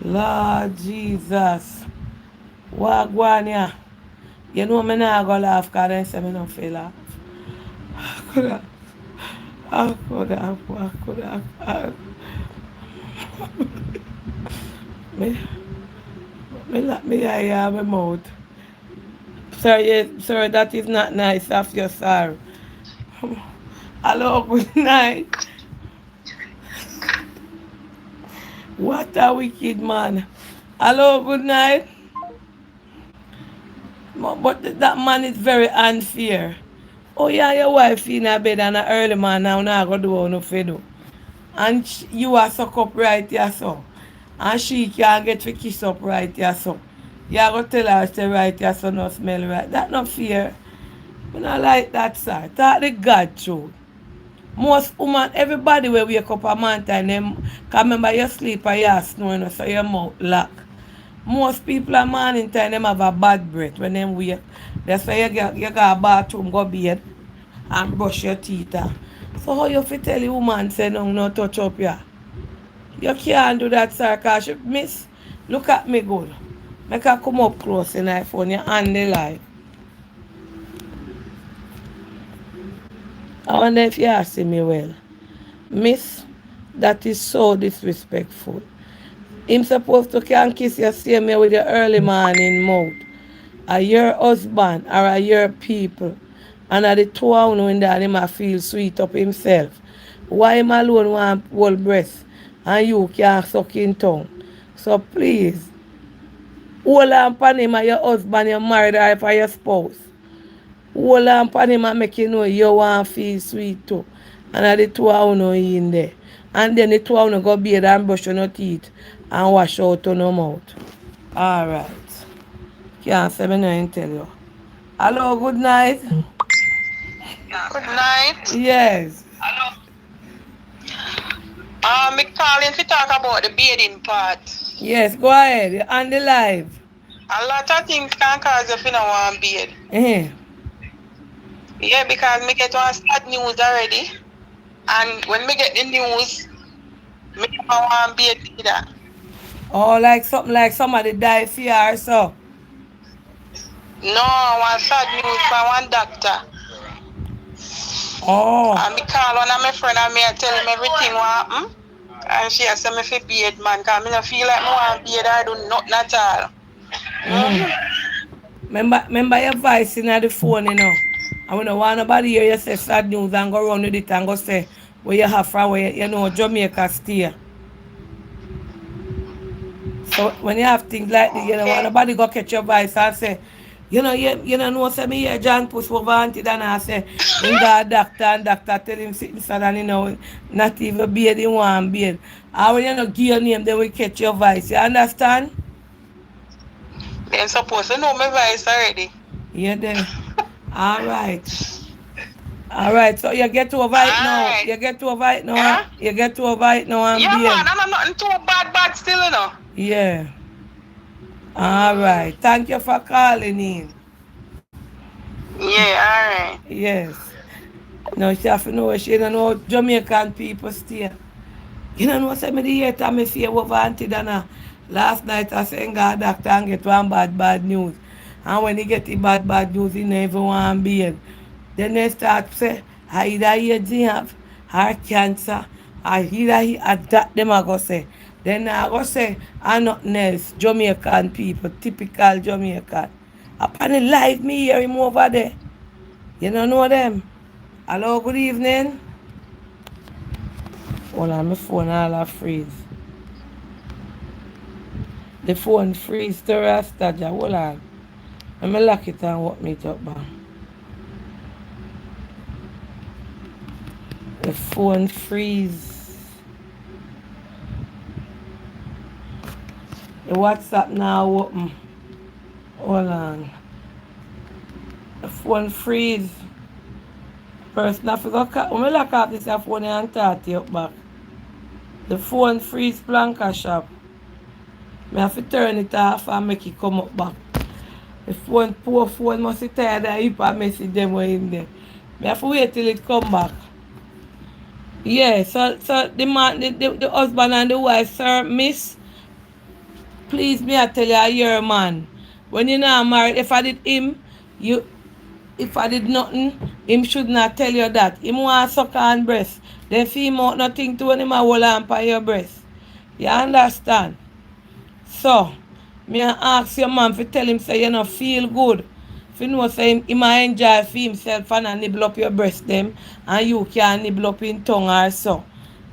Lord Jesus. Wagwan, you know me not go laugh because they say me not feel laugh. I could have. Me I have my mouth. Sir, that is not nice of you, sir. Hello, good night. What a wicked man. Hello, good night. But that man is very unfair. Oh yeah, your wife in a bed and a early man now now go do no fedo. And you are suck up right here so. And she can't get to kiss up right here so. You are gonna tell her say right here so no smell right. That not fear. I not like that sir. Talk the God truth. Most woman, everybody will wake up a man time, them, cause remember you sleep and you snoring, so your mouth lock. Most people a morning time, them have a bad breath when them wake. That's why you go a bathroom, go bed, and brush your teeth. So how you fit tell the woman say no touch up ya? You can't do that, sir, cause she miss, look at me good. Make her come up close in the phone, you hand the light. I wonder if you asking me well. Miss, that is so disrespectful. Him supposed to can kiss you same way with your early morning mouth. Are your husband or are your people? And are the two of you in that him a feel sweet up himself. Why him alone want hold breast and you can't suck in tongue? So please, hold on upon him or your husband you married or for your spouse. Hold on upon him and make you know you want to feel sweet too. And the two of you in there. And then the two of you go bathe and brush your teeth and wash out on your mouth. Alright. Can't say me no and tell you. Hello, good night. Good night. Yes. Me calling to talk about the bathing part. Yes, go ahead. You're on the live. A lot of things can cause if you don't want to bathe. Eh. Yeah, because me get one sad news already. And when me get the news, me don't want to bathe either. Oh, like something like somebody died for you or so. No, one sad news from one doctor. Oh. And me call one of my friend and me I tell him everything what happened. And she has said me fi bathe man, because me don't feel like me want to bathe or do nothing at all. Remember your voice in the phone, you know. And when I want nobody hear you say sad news and go run with it and go say where you have from where you know Jamaica stay. So when you have things like this, you know, want nobody go catch your voice and say, you know say me hear John push over auntie and I say, him got a doctor and doctor tell him sitting sad and you know, not even beard in one beard. And when you know give your name, then we catch your voice. You understand? They're supposed to know my voice already. Yeah, then. Alright. Alright, so you get over it now. Alright. You get over it now. Yeah? You get over it now and Yeah, beard. man, I'm nothing too bad still, you know. Yeah. Alright. Thank you for calling in. Yeah, alright. Yes. Now she have to know she don't know Jamaican people stay. You don't know say me the year time I see over Auntie Dana. Last night I say God doctor and get one bad news. And when he get the bad news he never want to be in. Then they start say either AIDS he have or cancer or either he had that them I go say. Then I go say and nothing else. Jamaican people, typical Jamaican. Upon the live me hear him over there. You don't know them. Hello, good evening. Hold on, my phone all a freeze. The phone freeze to Rasta. Hold on. Let me lock it and walk me up back. The phone freeze. The WhatsApp now open. Hold on. The phone freeze. Person I forgot when I lock off this phone and start it up back. The phone freeze blanker shop. I have to turn it off and make it come up back. The poor phone must be tired of heap of message them were in there. I have to wait till it come back. Yeah, so the man, the husband and the wife, sir, miss, please me I tell you, you're a man. When you're not married, if I did him, if I did nothing, him should not tell you that. Him want suck on breast. Then feel out nothing to when him a hold on by your breast. You understand? So, me ask your man to tell him say you no feel good. If you know say he might enjoy for himself and nibble up your breast them and you can nibble up in tongue or so.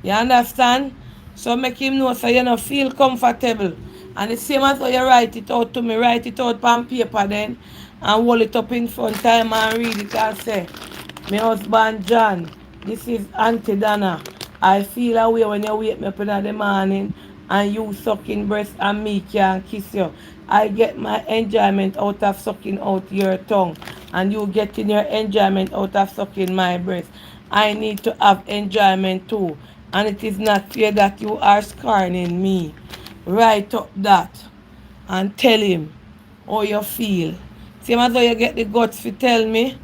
You understand? So make him know say you no feel comfortable. And the same as how you write it out to me, write it out on paper then and hold it up in front time and read it and say, My husband John, this is Auntie Dana. I feel a way when you wake me up in the morning and you sucking breast and me can kiss you. I get my enjoyment out of sucking out your tongue and you getting your enjoyment out of sucking my breast. I need to have enjoyment too. And it is not fair that you are scorning me. Write up that and tell him how you feel. Same as how you get the guts to tell me,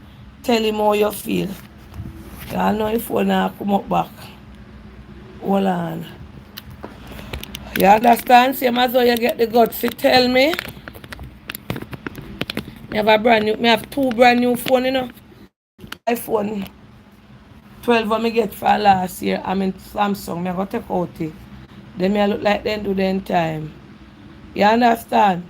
tell him how you feel. I know if phone now come up back. Hold on. You understand? Same as how you get the guts to tell me. Me have two brand new phone, iPhone 12 when me get for last year. I'm in Samsung. Me go take out it. Then me look like them do them time. You understand?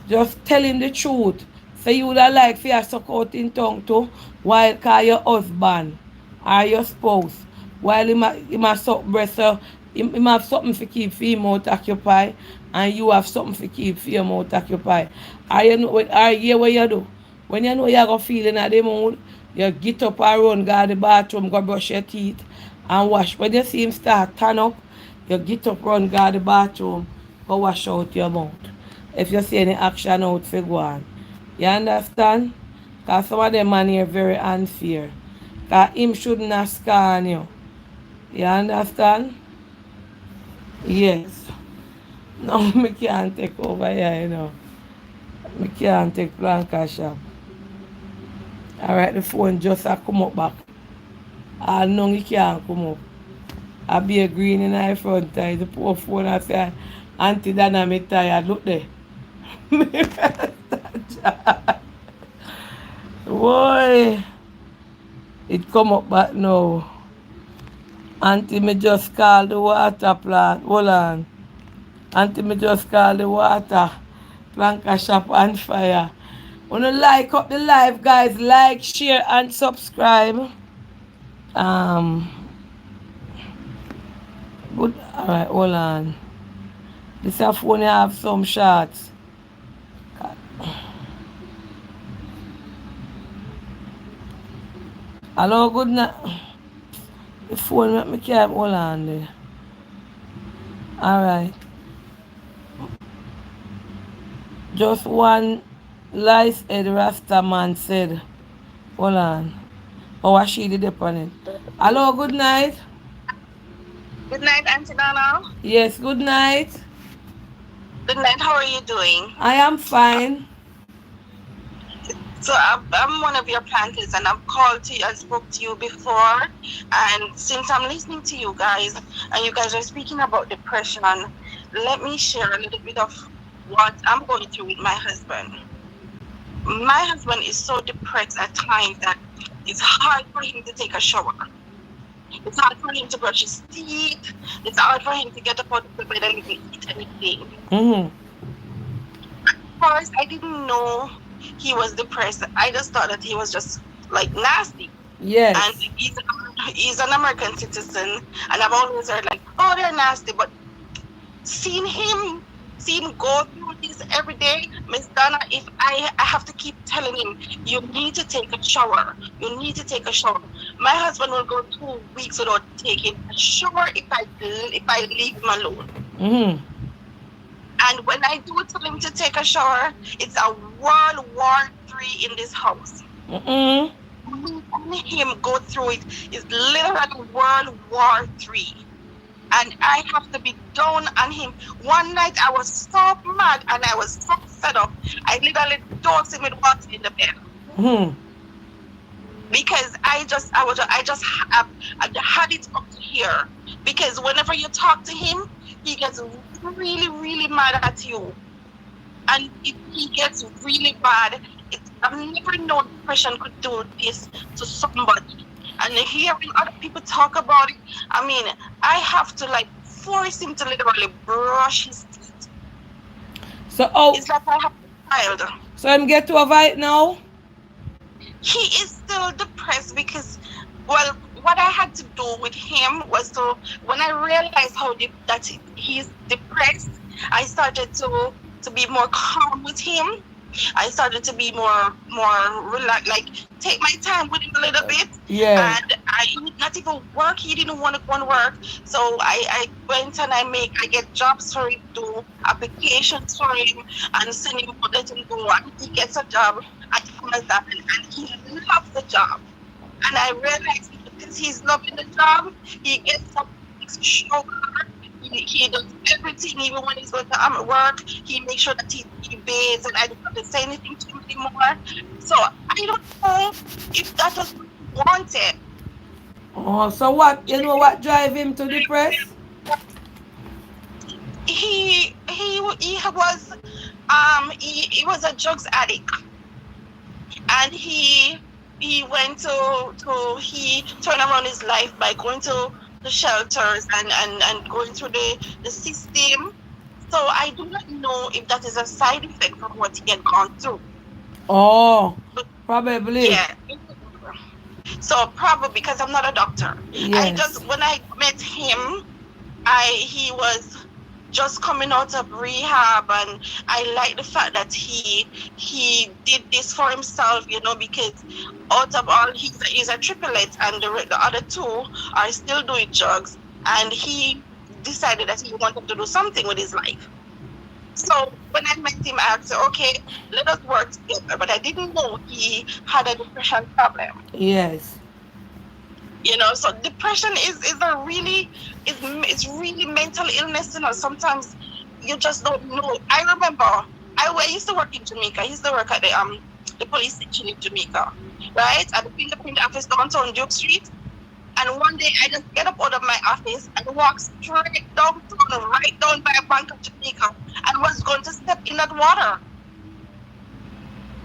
Just tell him the truth. Say you would like for you suck out in tongue too, while call your husband or your spouse, while him a suck breast, so him have something to keep for him mouth occupied, and you have something to keep for your mouth occupied. Are you know or hear what you do? When you know you're going to feel in the mood, you get up and run, go to the bathroom, go brush your teeth and wash. When you see him start turn up, you get up, run, go to the bathroom, go wash out your mouth. If you see any action out for go on. You understand? Because some of them man here very unfair. Because him shouldn't have scorn you. You understand? Yes. No, me can't take over here, Me can't take Blanca shop. Alright, the phone just a come up back. I know he can't come up. I be a green in the front side. The poor phone I say, Auntie Dana, me tired. Look there. Boy, it come up back now. Auntie me just call the water plant. Hold on. Auntie me just call the water planka shop on fire. Wanna like up the live, guys? Like, share, and subscribe. Good. Alright, hold on. This a phone have some shots. Hello, good night. The phone make me can't hold on there. Alright. Just one lice head Rasta man said. Hold on. Oh, I she did upon it. Hello, good night. Good night, Auntie Dana. Yes, good night. Good night. How are you doing? I am fine. So I'm one of your planters, and I've called to you. I spoke to you before, and since I'm listening to you guys, and you guys are speaking about depression, let me share a little bit of what I'm going through with my husband. My husband is so depressed at times that it's hard for him to take a shower. It's hard for him to brush his teeth. It's hard for him to get up out of the bed and even eat anything. Mm-hmm. First, I didn't know he was depressed. I just thought that he was just like nasty. Yes. And he's an American citizen, and I've always heard like, oh, they're nasty. But seeing him go through this every day, Miss Donna, if I have to keep telling him, you need to take a shower. You need to take a shower. My husband will go 2 weeks without taking a shower if I leave him alone. Mm-hmm. And when I do tell him to take a shower, it's a World War III in this house. Mm-hmm. Him go through it is literally World War III. And I have to be down on him. One night I was so mad and I was so fed up. I literally dosed him with water in the bed. Mm-hmm. Because I had it up to here. Because whenever you talk to him, he gets really, really mad at you. And if he gets really bad, I've never known depression could do this to somebody. And hearing other people talk about it, I mean, I have to like force him to literally brush his teeth. So, it's like I have a child. So I'm get over it now? He is still depressed because, well, what I had to do with him was to, when I realized that he's depressed, I started to be more calm with him. I started to be more relaxed, like take my time with him a little bit. Yeah. And I would not even work. He didn't want to go and work, so I went and I get jobs for him, do applications for him, and send him, let him go, and he gets a job at Amazon, and he loves the job. And I realized because he's loving the job, he gets up, makes sugar, he does everything, even when he's going to work, he makes sure that he bathes, and I don't have to say anything to him anymore. So I don't know if that was what he wanted. Oh, so what? You know what drive him to depress? He was a drugs addict, and he went he turned around his life by going to the shelters and going through the system. So I do not know if that is a side effect from what he had gone through. Oh, probably. Yeah. So probably because I'm not a doctor. I Yes. just when I met him, he was just coming out of rehab, and I like the fact that he did this for himself, because out of all he's a triplet, and the other two are still doing drugs, and he decided that he wanted to do something with his life. So when I met him, I said, okay, let us work together. But I didn't know he had a depression problem. Yes. So depression is a really it's really mental illness. Sometimes you just don't know. I remember I used to work in Jamaica. I used to work at the police station in Jamaica, right, at the fingerprint office downtown Duke Street. And one day I just get up out of my office and walk straight downtown, right down by a Bank of Jamaica, and was going to step in that water.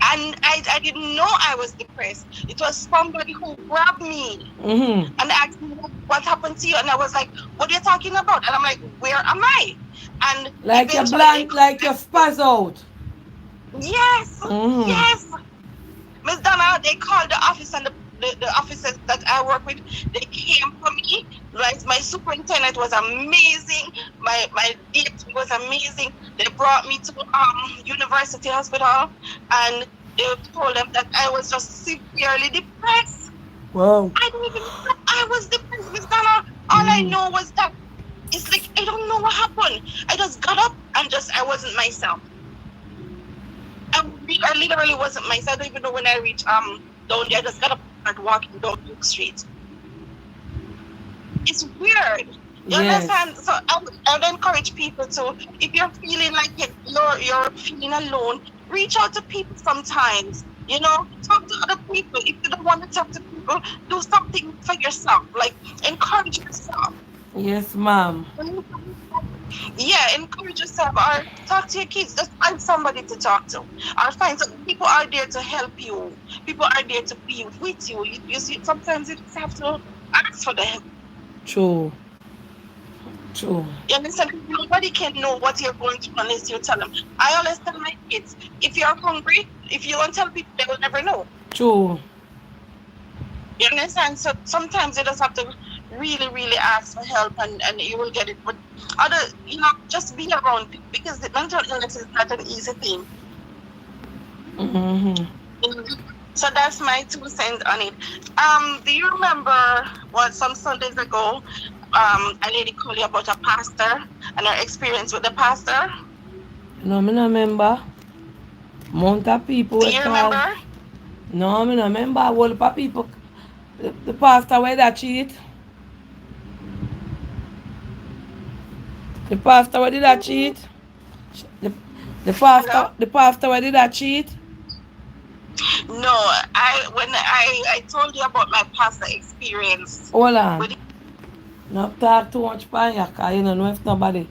And I didn't know I was depressed. It was somebody who grabbed me and asked me, what happened to you? And I was like, what are you talking about? And I'm like, where am I? And Like you're blank, like you're spaz out. Yes, yes. Miss Donna, they called the office, and the officers that I work with, they came for me. Right, my superintendent was amazing. My DP was amazing. They brought me to University Hospital, and they told them that I was just severely depressed. Wow. I didn't even know I was depressed, Miss Donna. All I know was that it's like I don't know what happened. I just got up and I wasn't myself. I literally wasn't myself. I don't even know when I reached down there. I just got up and walking down Duke Street. It's weird. You understand? So I would encourage people to, if you're feeling like you're feeling alone, reach out to people sometimes. Talk to other people. If you don't want to talk to people, do something for yourself. Like encourage yourself. Yes, ma'am. Yeah, encourage yourself, or talk to your kids. Just find somebody to talk to, or find some people are there to help you. People are there to be with you. You see, sometimes you just have to ask for the help. True. True. You understand? Nobody can know what you're going through unless you tell them. I always tell my kids, if you're hungry, if you don't tell people, they will never know. True. You understand? So sometimes you just have to really, really ask for help, and you will get it. But just be around people, because the mental illness is not an easy thing. So that's my 2 cents on it. Do you remember some Sundays ago, a lady called you about a pastor and her experience with the pastor? No, I don't remember. Amount of people. Do you remember? No, I don't remember. A whole lot of people. The pastor where that cheat. The pastor where did that cheat? The pastor where did that cheat? No, when I told you about my pastor experience. Hold on. Not talk too much pan ya, cause you don't know if nobody.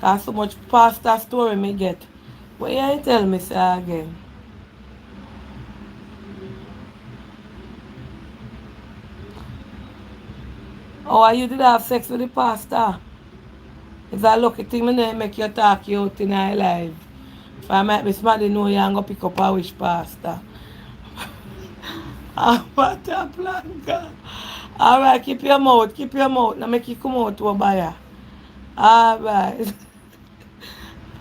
Cause so much pastor story me get. But you ain't tell me say again. Oh, you did have sex with the pastor? It's a lucky thing me not make you talk you out in our life. If I might be somebody know you and go pick up a wish pastor. What a plan, God. Alright, keep your mouth. Now make you come out to a buyer. Alright.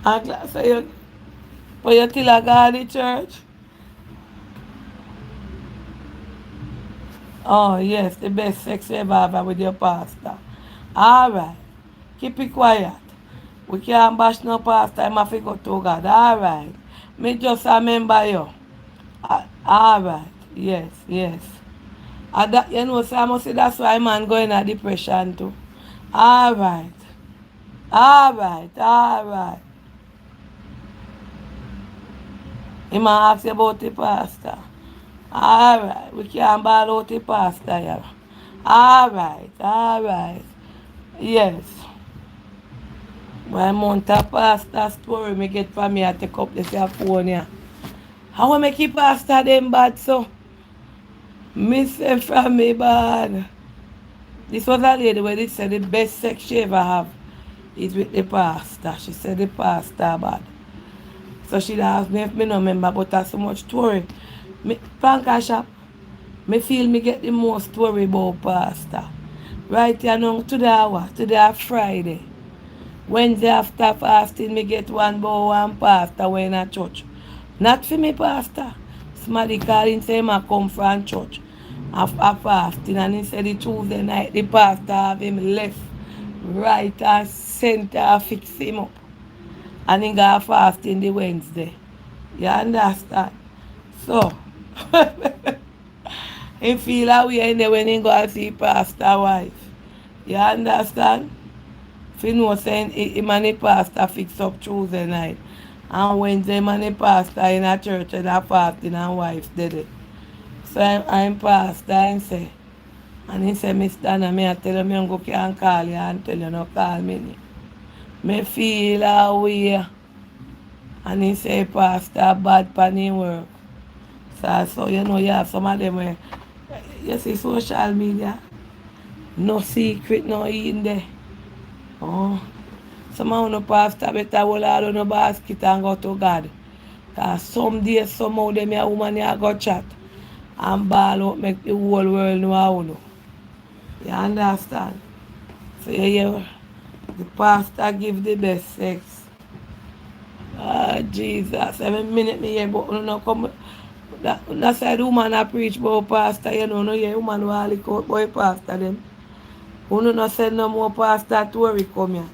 I'm glad so you But you still a go to church? Oh, yes, the best sex you ever have with your pastor. All right. Keep it quiet. We can't bash no pastor. I'm a figure to God. All right. Me just remember you. All right. Yes, yes. That, you know, so I must say that's why man going a depression too. All right. All right. All right. He might ask you about the pastor. All right. We can't ball out the pastor here. All right. All right. Yes. One month a pastor story me get from me I take up this your phone here. How I make you pastor them bad so? Me say from me bad. This was a lady where they said the best sex she ever have is with the pastor. She said the pastor bad. So she asked me if me no remember but that's so much story. Me Panka shop. Me feel me get the most story about pastor. Right here now today hour, today Friday. Wednesday after fasting, me get one bow one pastor when in a church. Not for me pastor. Somebody call him say him a come from church. After fasting and he said the Tuesday night the pastor have him left, right and center fix him up. And he got fasting the Wednesday. You understand? So he feel a way in there when he go see pastor wife. You understand? If you know saying him and the pastor fix up Tuesday night. And Wednesday him and the pastor in a church and a fasting and wife did it. So I'm pastor and say, and he say, Mr. Anna, me I tell you, me go can call you and tell you no call me. Me feel a way. And he say, pastor bad pan him work. So you know you have some of them where you see social media. No secret, no in there. Oh. Some of no pastor better hold out on no basket and go to God. Cause some days somehow them a woman here go chat and ball out make the whole world know how no. You understand? So you hear the pastor give the best sex. Ah Jesus, every minute me hear but no come that side woman a preach about pastor, you know, no hear woman who all lick out boy pastor them. Who no send no more pastor Tory come here.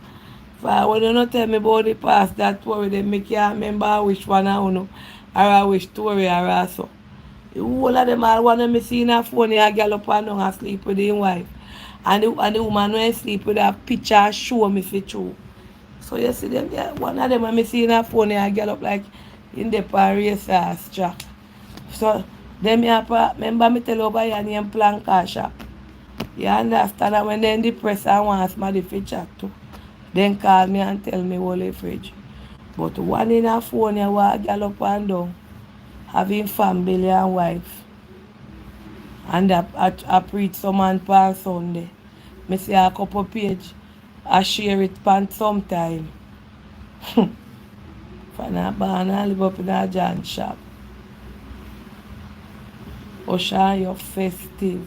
For when you not tell me about the past that Tory, then me can't remember which one I know, or which story or so. The whole of them all want me see in a phone, a girl up and down and sleep with his wife. And the woman when sleep with a picture show me for true. So you see them, yeah, one of them when me see in a phone, a girl up like in the Paris track. So them here, remember me tell you about your name Planka shop. You understand? And when they depressed and want somebody to chat too. Then call me and tell me whole fridge. But one in a phone here was a girl up and down, having family and wife. And I preach some man on Sunday. Me see a couple page. I share it pan sometime. From a barn I live up in a John shop. Usher, you're festive.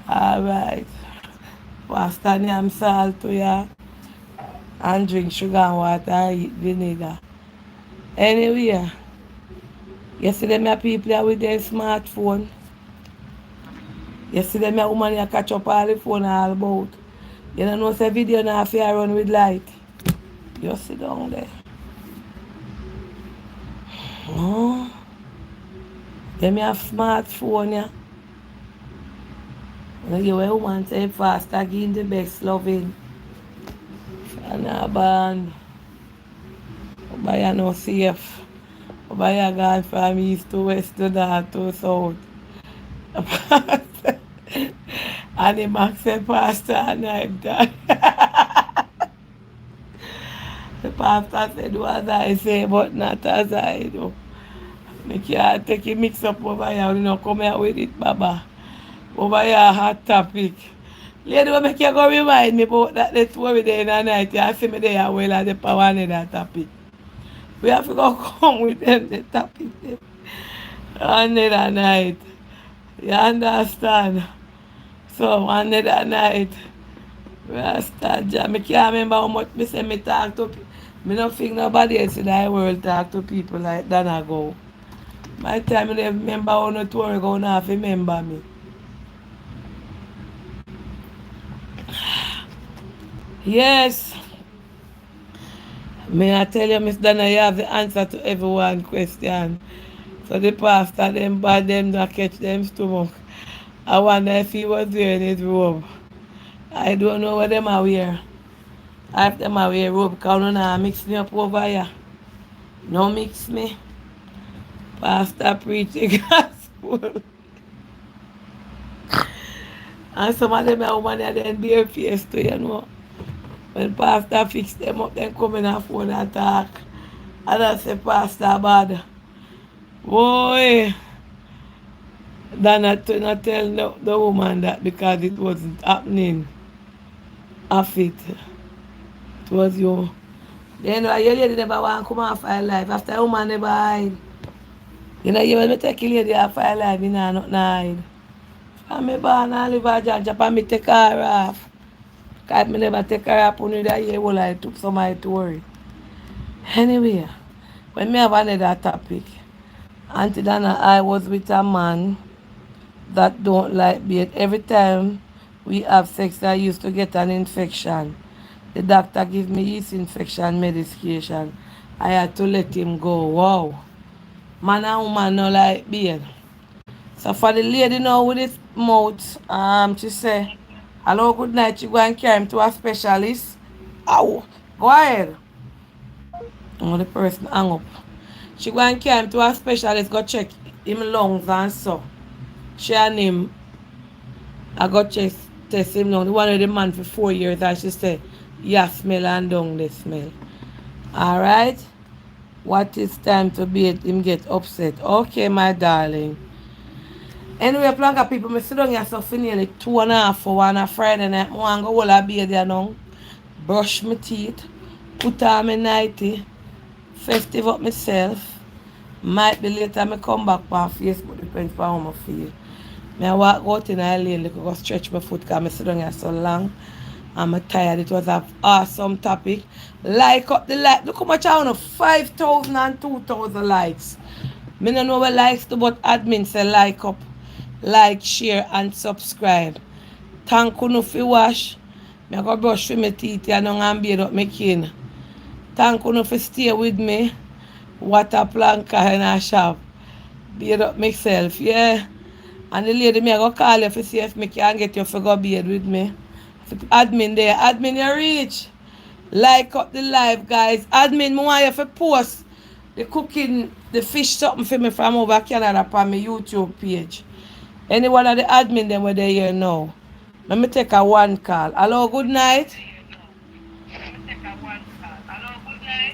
Alright. Pastor name salt to ya. And drink sugar and water and eat vinegar. Anyway, you see them here people here with their smartphone. You see them here woman here catch up all the phone all about. You don't know say video now if you run with light. You sit down there. Oh. Them here smartphone here. You a woman say fast again the best loving. And a band. Buy no safe. Buy a gone from east to west to north to south. And the max said pastor and I'm done. The pastor said what I say but not as I do. I can't take a mix up over here, you know, come here with it, Baba. Over here, hot topic. Lady, what make you go remind me about that let's worry there in the night. You see me there well at the power and that topic. We have to go come with them, the topic them. Another night. You understand? So another night. We start jam. I can't remember how much me say me talk to Me not think nobody else in the world talk to people like that I go. My time I never remember how no tour go now remember me. Yes. May I tell you, Miss Dana, you have the answer to every question. So the pastor them bad them not catch them stomach. I wonder if he was there in his robe. I don't know what them are wear. If them are wear robe, because no nah mix me up over here. No mix me. Pastor preaching gospel. And some of them are women that then bare face too, you know. When pastor fix them up, then come in and phone and talk. And I say, Pastor bad. Boy, then I not tell the woman that because it wasn't happening. Of it. It was you. Then your lady never want to come off her life. After a woman never hide. You know, you when me take a lady off her life, you know, nothing hide. And me born and live a judge, and me take her off. Because me never take her up on that year, well, I took somebody to worry. Anyway, when me have another topic, Auntie Dana, I was with a man that don't like beard. Every time we have sex, I used to get an infection. The doctor give me yeast infection medication. I had to let him go. Wow. Man and woman no like beard. So for the lady now with his mouth, she say, hello, good night. She go and carry him to a specialist. Ow. Go ahead. Oh, the person hang up. She go and carry him to a specialist, go check him lungs and so. She and him, I got test him now. The one with the man for 4 years and she said, yeah, smell and down the smell. Alright? What is time to be him get upset? Okay, my darling. Anyway, planka people, I sit down here so for nearly 2.5 hours on a Friday night. I want to go all a beer there now. Brush my teeth. Put on my nightie. Festive up myself. Might be later I come back on Facebook, depends on how I feel. I walk out in a lane, go stretch my foot because I sit down here so long. I'm tired. It was an awesome topic. Like up the like. Look how much I want 5,000 and 2,000 likes. I don't know what likes to, but admin say like up, like, share, and subscribe. Thank you for wash. I go brush for my teeth and beard up my kin. Thank you for stay with me. Water planka in a shop. Beard up myself, yeah. And the lady me I go call you to see if me can get you to go beard with me. Admin there. Admin you reach. Like up the live, guys. Admin, I want you to post the cooking, the fish something for me from over Canada on my YouTube page. Anyone of the admin them where they here now. Let me take a one call. Hello, good night.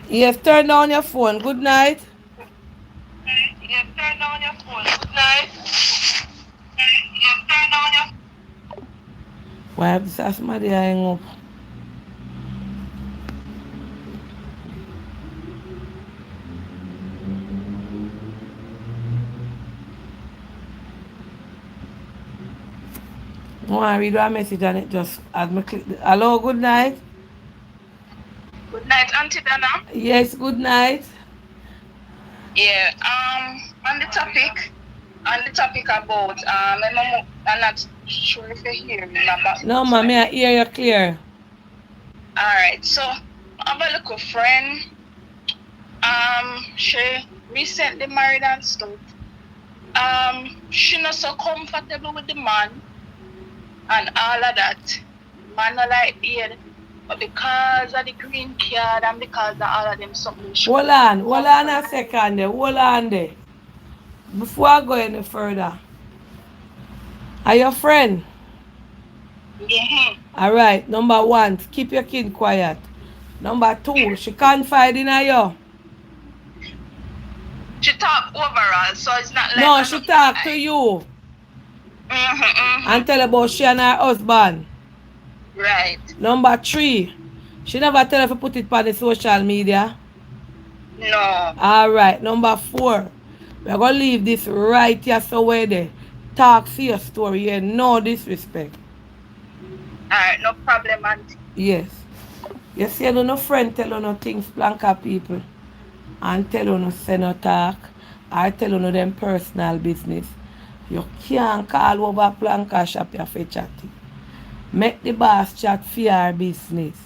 Yes, turn down your phone. Good night. Yes, turn down your phone. Good night. Yes, turn down your phone. Why have this ask somebody hang up? I want to read a message and it just as me click. Hello, good night. Good night, Auntie Dana. Yes, good night. Yeah, on the topic about, I'm not sure if you hear me. No, mommy, I hear you clear. Alright, so I have a little friend. She recently married and stuff. She not so comfortable with the man and all of that. Man not like beard. But because of the green card and because of all of them something. Hold on a second there. Hold on there. Before I go any further. Are you a friend? Yeah. Alright, number 1, keep your kid quiet. Number 2, she confide in you. She talk overall, so it's not like... No, she talk to you. And tell about she and her husband. Right. Number 3, she never tell her to put it on the social media. No. Alright, number 4, we're going to leave this right here so where they talk for your story here. No disrespect. Alright, no problem, auntie. Yes. You see, no friend tell you no things, Blanca people, and tell you no say no talk, or tell you no them personal business. You can't call over Blanca shop you for chatting. Make the boss chat for your business.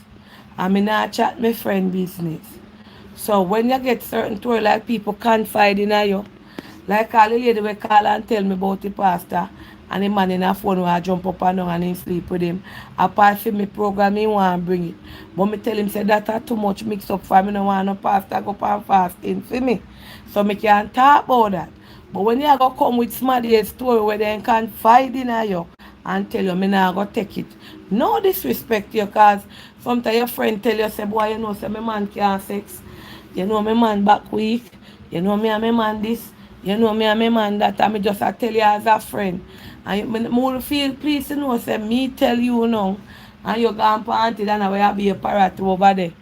I mean, I chat my friend business. So when you get certain tour like people confide in you, like all the lady we call and tell me about the pastor and the man in a phone where I jump up and down and him sleep with him. Apart from me program, he want to bring it. But me tell him say that are too much mix up for me. No want no pastor go up and fasting for me. So me can't talk about that. But when you go come with somebody story where they confide in you and tell you me nah go take it. No disrespect you cause sometimes your friend tell you say boy you know say my man can't sex. You know my man back week. You know me and my man this. You know me and my man that and me just I tell you as a friend. And me more feel please you know say me tell you now and you go and party and where be a parrot over there.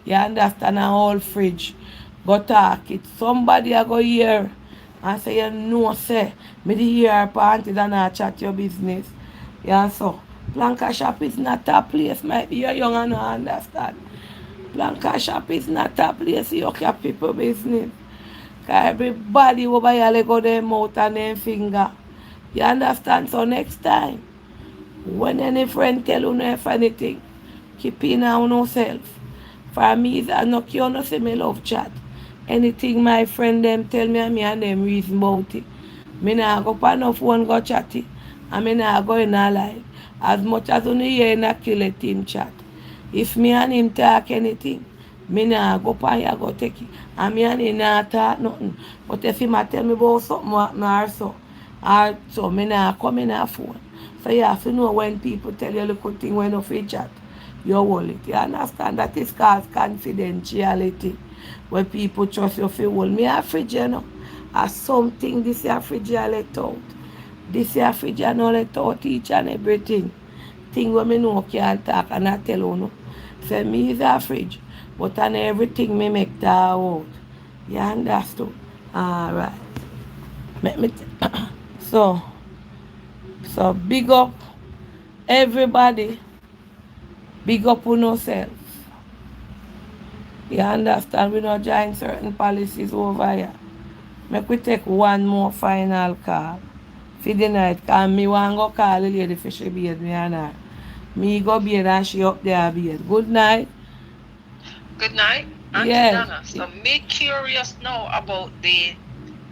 You understand a whole fridge. Go talk it. Somebody a go hear and say you know say me the hear party and I chat your business. Yeah so Blanca shop is not a place, might be you young and no understand. Blanca shop is not a place you can people business. 'Cause everybody over here let go their mouth and their finger. You understand? So next time, when any friend tell you no if anything, keep in on yourself. For me, it's not you no say me love chat. Anything my friend them tell me and me and them reason about it. Me nah go pan no phone go chat it. And me nah go in a live. As much as only hear in a kill a team chat. If me and him talk anything, me nah go pan ya go take it. And me and him nah talk nothing. But if him a tell me about something what me or so me nah come in a phone. So you have to know when people tell you little thing when you fit chat, you hold it. You understand? That is called confidentiality. When people trust you feel hold me a fridge, you know. As something this year fridge you let out. This year fridge you know let out each and everything. Thing when me know can't talk and I tell you no. Say me is a fridge. But on everything me make that out. You understand? Alright. Make me so so big up everybody. Big up on yourself. You understand? We not join certain policies over here. Make we take one more final call for the night. Cause me want go call the lady for she beard me and her. Me go beard and she up there beard. Good night. Good night, Auntie Yes. Donna. So me curious now about the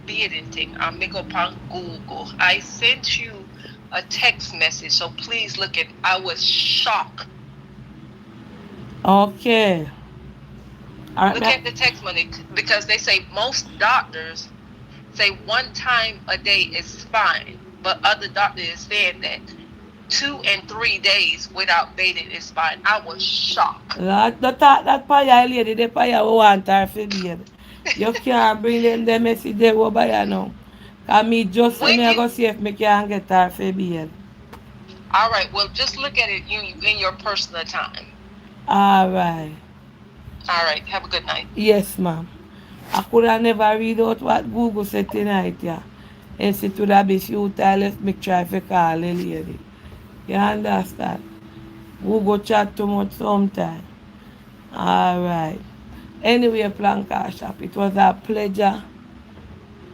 bearding thing. I make up on Google. I sent you a text message, so please look at. I was shocked. Okay. Alright, Look at the text money because they say most doctors say 1 time a day is fine, but other doctors is saying that 2 and 3 days without bathing is fine. I was shocked. Lord, don't talk that paya lady, the paya we want her for beard. You can't bring them the message there over here now. Cause me just say When me I you go see if me can get her for beard. all right, well just look at it in your personal time. Alright. All right, have a good night. Yes, ma'am. I could have never read out what Google said tonight, yeah. And it would have been futile if me try to call the lady. You understand? Google chat too much sometime. Alright. Anyway, Planka Shop, it was a pleasure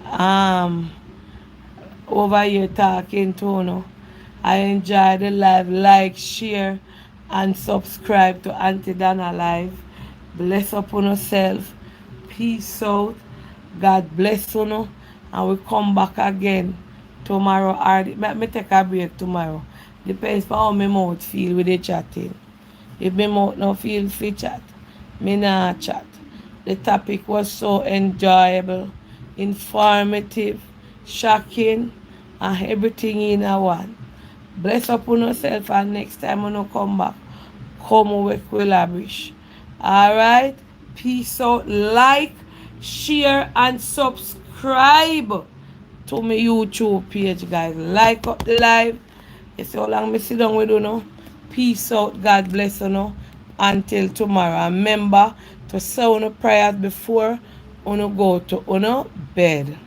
um over here talking to you. I enjoy the live. Like, share, and subscribe to Auntie Dana Live. Bless upon yourself. Peace out. God bless you. And we come back again tomorrow. Or let me take a break tomorrow. Depends on how my mouth feel with the chatting. If my mouth no feel free chat, me nah chat. The topic was so enjoyable, informative, shocking, and everything in a one. Bless upon yourself and next time when you come back, come with Labrish. Alright? Peace out. Like, share, and subscribe to my YouTube page, guys. Like up the live. You see how long me sit down with you now? Peace out. God bless you now. Until tomorrow. Remember to say your prayers before you go to your bed.